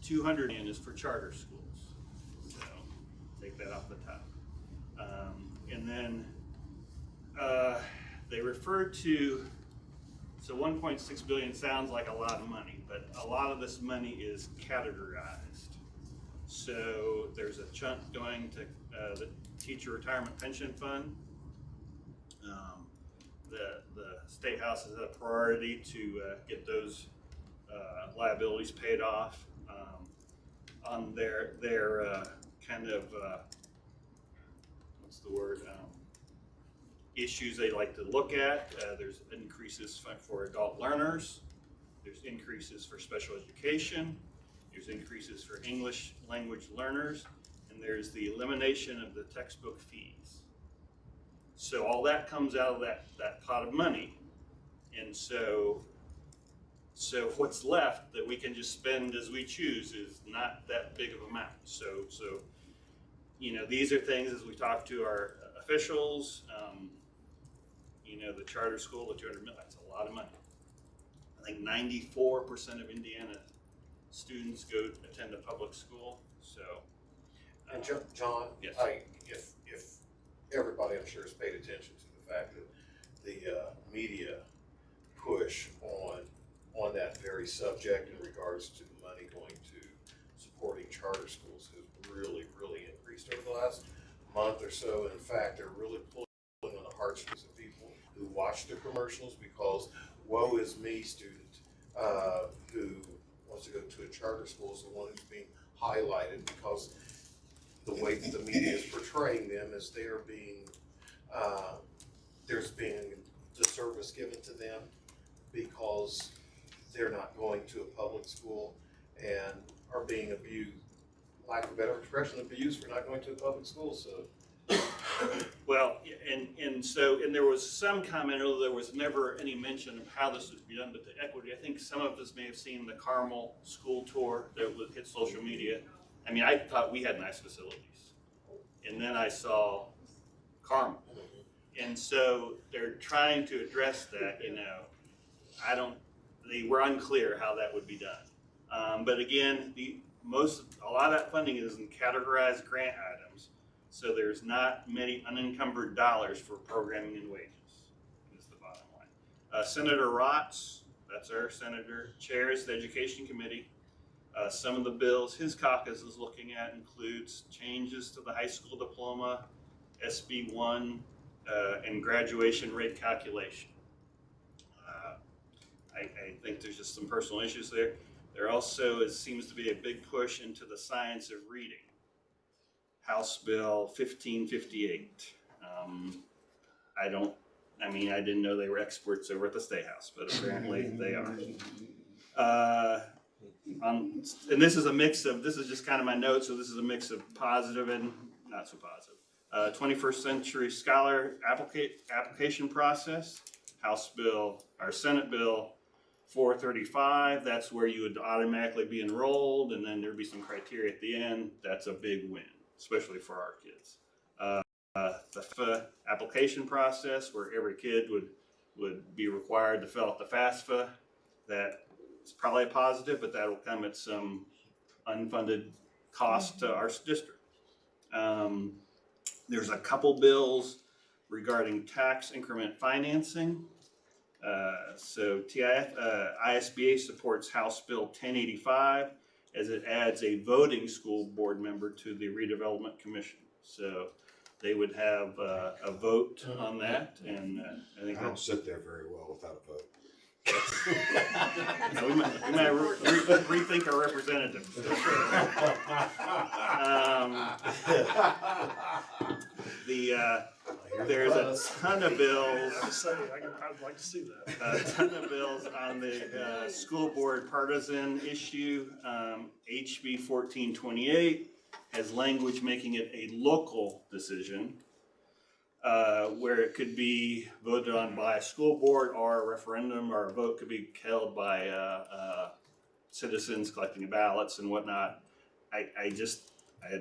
200 million is for charter schools. So take that off the top. And then they refer to, so 1.6 billion sounds like a lot of money, but a lot of this money is categorized. So there's a chunk going to the Teacher Retirement Pension Fund. The State House has a priority to get those liabilities paid off on their kind of what's the word, issues they like to look at. There's increases for adult learners, there's increases for special education, there's increases for English language learners, and there's the elimination of the textbook fees. So all that comes out of that pot of money. And so what's left that we can just spend as we choose is not that big of a amount. So these are things as we talk to our officials, the charter school, the 200 million, that's a lot of money. I think 94% of Indiana students attend a public school, so. And John, yes. If everybody I'm sure has paid attention to the fact that the media push on that very subject in regards to the money going to supporting charter schools has really, really increased over the last month or so. In fact, they're really pulling on the heartstrings of people who watch the commercials because woe is me student who wants to go to a charter school is the one who's being highlighted because the way that the media is portraying them is they're being, there's being disservice given to them because they're not going to a public school and are being abused, lack of a better expression, abused for not going to a public school, so. Well, and there was some comment, although there was never any mention of how this would be done, but the equity, I think some of us may have seen the Carmel school tour that would hit social media. I mean, I thought we had nice facilities. And then I saw Carmel. And so they're trying to address that, they were unclear how that would be done. But again, a lot of that funding is in categorized grant items. So there's not many unencumbered dollars for programming and wages, is the bottom line. Senator Rotz, that's our senator, chairs the Education Committee. Some of the bills his caucus is looking at includes changes to the high school diploma, SB 1, and graduation rate calculation. I think there's just some personal issues there. There also seems to be a big push into the science of reading. House Bill 1558. I didn't know they were experts over at the State House, but apparently they are. And this is a mix of, this is just kind of my notes, so this is a mix of positive and not so positive. 21st Century Scholar application process, Senate Bill 435, that's where you would automatically be enrolled, and then there'd be some criteria at the end. That's a big win, especially for our kids. The FFA application process, where every kid would be required to fill out the FAFSA, that is probably a positive, but that'll come at some unfunded cost to our district. There's a couple bills regarding tax increment financing. ISBA supports House Bill 1085 as it adds a voting school board member to the Redevelopment Commission. So they would have a vote on that, and I think I don't sit there very well without a vote. we might rethink our representative. There's a ton of bills. I'd like to see that. A ton of bills on the school board partisan issue. HB 1428 has language making it a local decision, where it could be voted on by a school board or a referendum, or a vote could be held by citizens collecting ballots and whatnot. I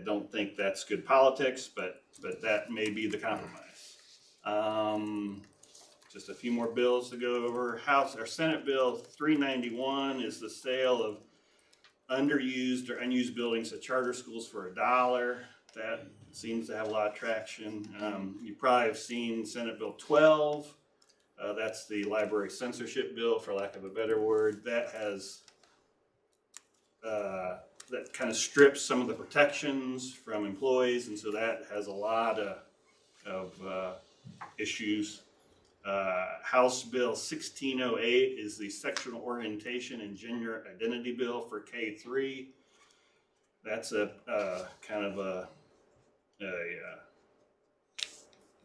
don't think that's good politics, but that may be the compromise. Just a few more bills to go over. Senate Bill 391 is the sale of underused or unused buildings at charter schools for $1. That seems to have a lot of traction. You probably have seen Senate Bill 12. That's the library censorship bill, for lack of a better word. That has that kind of strips some of the protections from employees, and so that has a lot of issues. House Bill 1608 is the sexual orientation and gender identity bill for K-3. That's a kind of a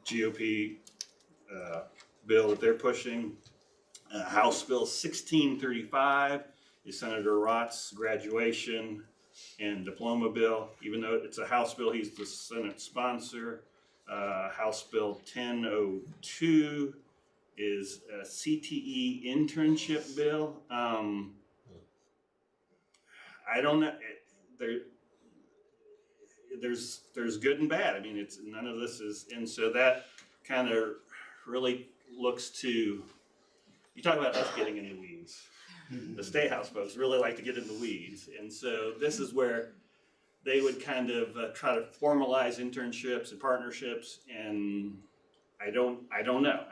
GOP bill that they're pushing. House Bill 1635 is Senator Rott's graduation and diploma bill. Even though it's a House bill, he's the Senate sponsor. House Bill 1002 is a CTE internship bill. I don't know. There's good and bad. I mean, it's none of this is, and so that kind of really looks to, you talk about us getting in the weeds. The State House folks really like to get in the weeds, and so this is where they would kind of try to formalize internships and partnerships, and I don't know.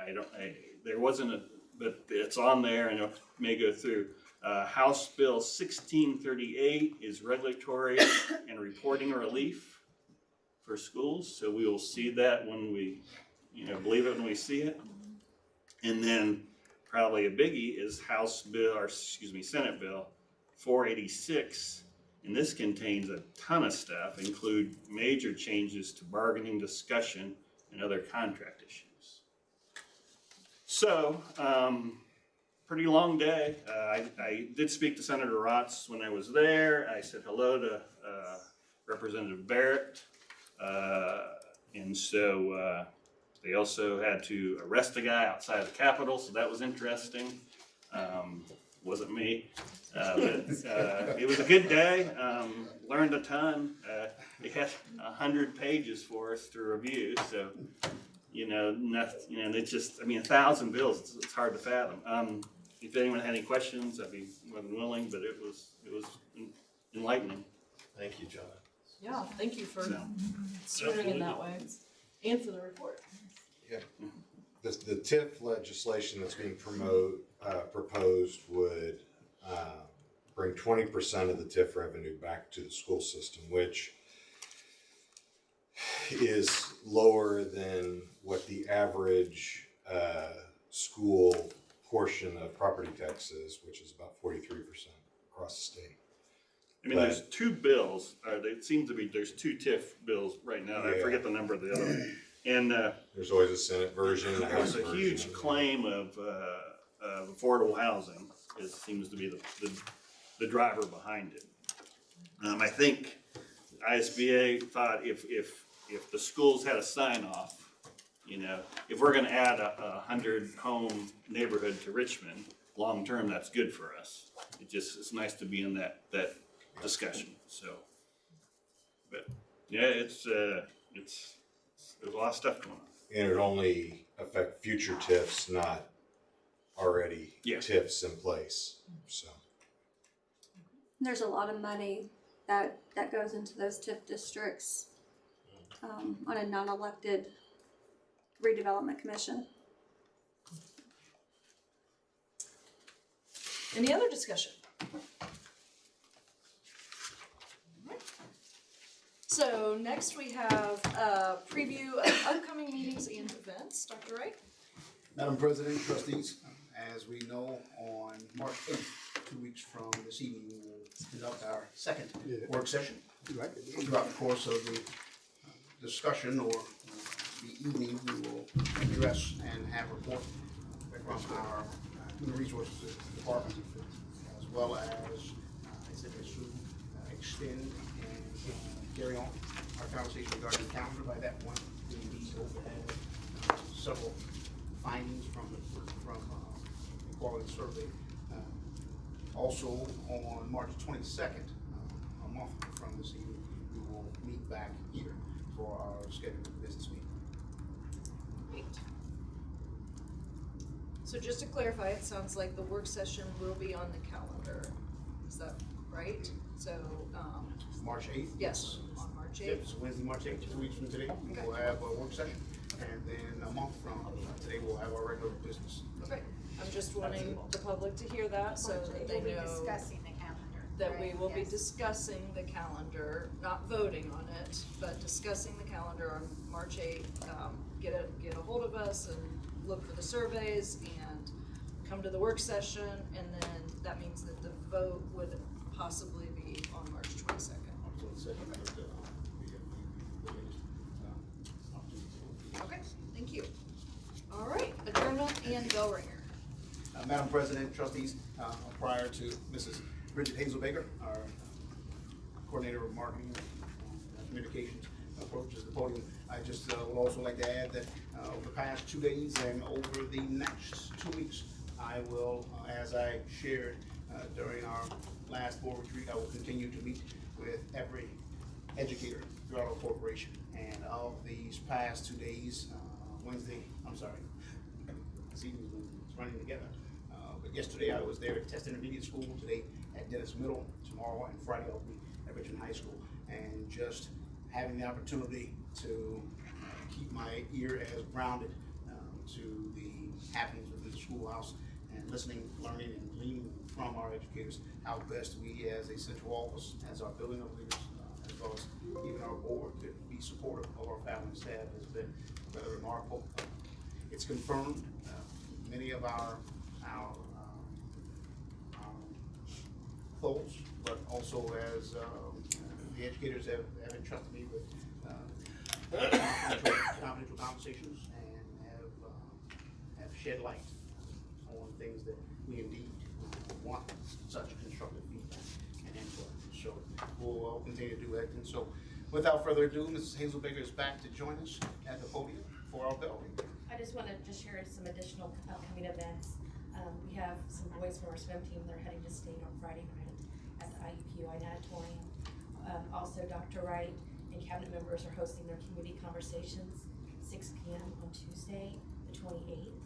There wasn't but it's on there, and it may go through. House Bill 1638 is regulatory and reporting relief for schools. So we will see that when we, believe it when we see it. And then probably a biggie is Senate Bill 486. And this contains a ton of stuff, include major changes to bargaining discussion and other contract issues. So, pretty long day. I did speak to Senator Rotz when I was there. I said hello to Representative Barrett. And so they also had to arrest a guy outside the Capitol, so that was interesting. Wasn't me. But it was a good day. Learned a ton. They had 100 pages for us to review, so it's just, 1,000 bills. It's hard to fathom. If anyone had any questions, I'd be more than willing, but it was enlightening. Thank you, John. Yeah, thank you for doing it that way, and for the report. Yeah. The TIF legislation that's being proposed would bring 20% of the TIF revenue back to the school system, which is lower than what the average school portion of property tax is, which is about 43% across the state. I mean, there's two bills, it seems to be, there's two TIF bills right now, I Yeah. forget the number of the other one. And, There's always a Senate version and a House there's a version. huge claim of affordable housing, seems to be the driver behind it. I think ISBA thought if the schools had a sign off, you know, if we're gonna add a 100-home neighborhood to Richmond, long-term, that's good for us. It's nice to be in that discussion, so. But, yeah, there's a lot of stuff going on. And it would only affect future TIFs, not already TIFs in place, so. There's a lot of money that goes into those TIF districts on a non-elected redevelopment commission. Any other discussion? So next we have a preview of upcoming meetings and events. Dr. Wright? Madam President, trustees, as we know, on March 8th, 2 weeks from this evening, we will conduct our second work session. Throughout the course of the discussion or the evening, we will address and have a report from our Human Resources Department, as well as, I said, to extend and carry on our conversation regarding the calendar. By that point, we indeed hope to have several findings from the quality survey. Also, on March 22nd, a month from this evening, we will meet back here for our scheduled business meeting. Great. So just to clarify, it sounds like the work session will be on the calendar. Is that right? So, March 8th? Yes, on March 8th. It's Wednesday, March 8th, 2 weeks from today, we will have a work session. And then a month from today, we'll have our regular business. Okay. I'm just wanting the public to hear that so that they We'll be know discussing the calendar. that we right? will be Yes. discussing the calendar, not voting on it, but discussing the calendar on March 8th. Get a hold of us and look for the surveys and come to the work session, and then that means that the vote would possibly be on March 22nd. Okay, thank you. All right, adjournment and bell ringer. Madam President, trustees, prior to Mrs. Bridget Hazelbaker, our coordinator of marketing and communications, approaches the podium, I just would also like to add that over the past 2 days and over the next 2 weeks, I will, as I shared during our last board retreat, I will continue to meet with every educator throughout our corporation. And of these past 2 days, this evening was running together. But yesterday I was there at Test Intermediate School, today at Dennis Middle, tomorrow and Friday I'll be at Richmond High School. And just having the opportunity to keep my ear as grounded to the happenings within the schoolhouse and listening, learning, and gleaning from our educators how best we as a central office, as our building of leaders, as well as even our board, could be supportive of our family and staff has been rather remarkable. It's confirmed many of our goals, but also as the educators have entrusted me with confidential conversations and have shed light on things that we indeed want such constructive feedback and input. So we'll continue to do that. And so without further ado, Mrs. Hazelbaker is back to join us at the podium for our bell ring. I just want to share some additional upcoming events. We have some boys from our swim team. They're heading to state on Friday night at the IUPUI Natatorium. Also, Dr. Wright and cabinet members are hosting their community conversations 6 p.m. on Tuesday, the 28th.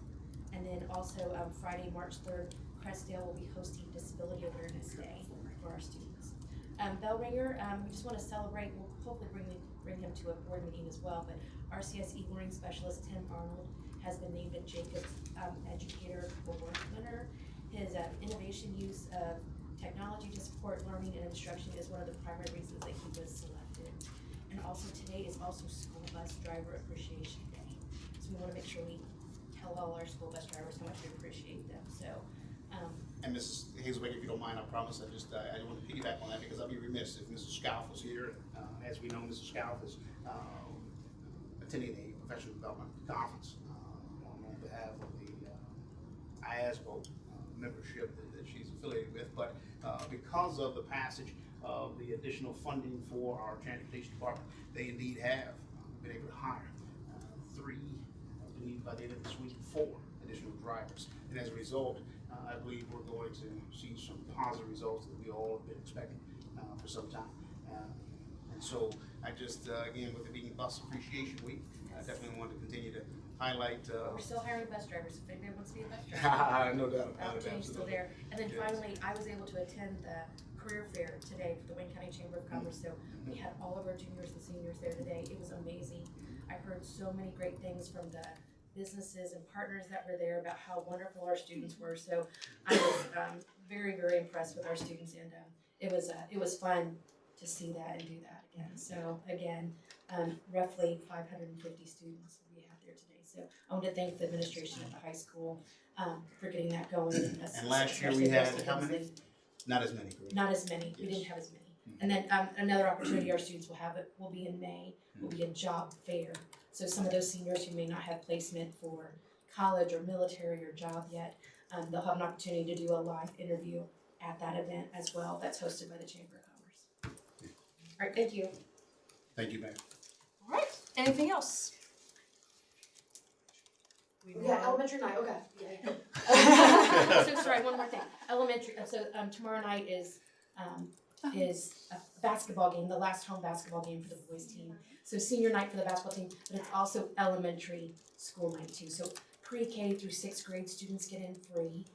And then also Friday, March 3rd, Crestdale will be hosting Disability Awareness Day for our students. Bell ringer, we just want to celebrate. We'll hopefully bring him to a board meeting as well, but RCS e-learning specialist Tim Arnold has been named a Jacobs Educator Award winner. His innovation use of technology to support learning and instruction is one of the primary reasons that he was selected. And also today is also School Bus Driver Appreciation Day. So we want to make sure we tell all our school bus drivers how much we appreciate them. So And Mrs. Hazelbeck, if you don't mind, I promise, I just want to piggyback on that because I'd be remiss if Mrs. Scalf was here. As we know, Mrs. Scalf is attending a professional development conference on behalf of the IASBO membership that she's affiliated with. But because of the passage of the additional funding for our transportation department, they indeed have been able to hire 3, I believe by the end of this week, 4 additional drivers. And as a result, I believe we're going to see some positive results that we all have been expecting for some time. And so I just, again, with it being Bus Appreciation Week, I definitely want to continue to highlight. We're still hiring bus drivers, if anybody wants to be a bus driver. No doubt about it. Opportunity's still there. And then Yes. finally, I was able to attend the career fair today for the Wayne County Chamber of Commerce, so we had all of our juniors and seniors there today. It was amazing. I heard so many great things from the businesses and partners that were there about how wonderful our students were. So I was very, very impressed with our students, and it was fun to see that and do that again. So again, roughly 550 students we had there today. So I want to thank the administration at the high school for getting that going. And last year we had how many? Not as many. Correct? Not as many. We didn't have as many. And then another opportunity our students will be in May, will be a job fair. So some of those seniors who may not have placement for college or military or job yet, they'll have an opportunity to do a live interview at that event as well. That's hosted by the Chamber of Commerce. All right, thank you. Thank you, ma'am. All right, anything else? Yeah, elementary night, okay. So sorry, one more thing. Elementary, so tomorrow night is a basketball game, the last home basketball game for the boys team. So senior night for the basketball team, but it's also elementary school night too. So pre-K through 6th grade students get in free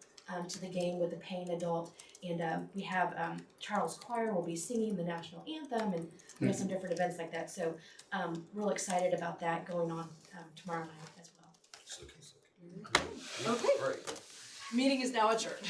to the game with the paying adult. And we have Charles Choir will be singing the national anthem, and we have some different events like that. So real excited about that going on tomorrow night as well. Okay. Meeting is now adjourned.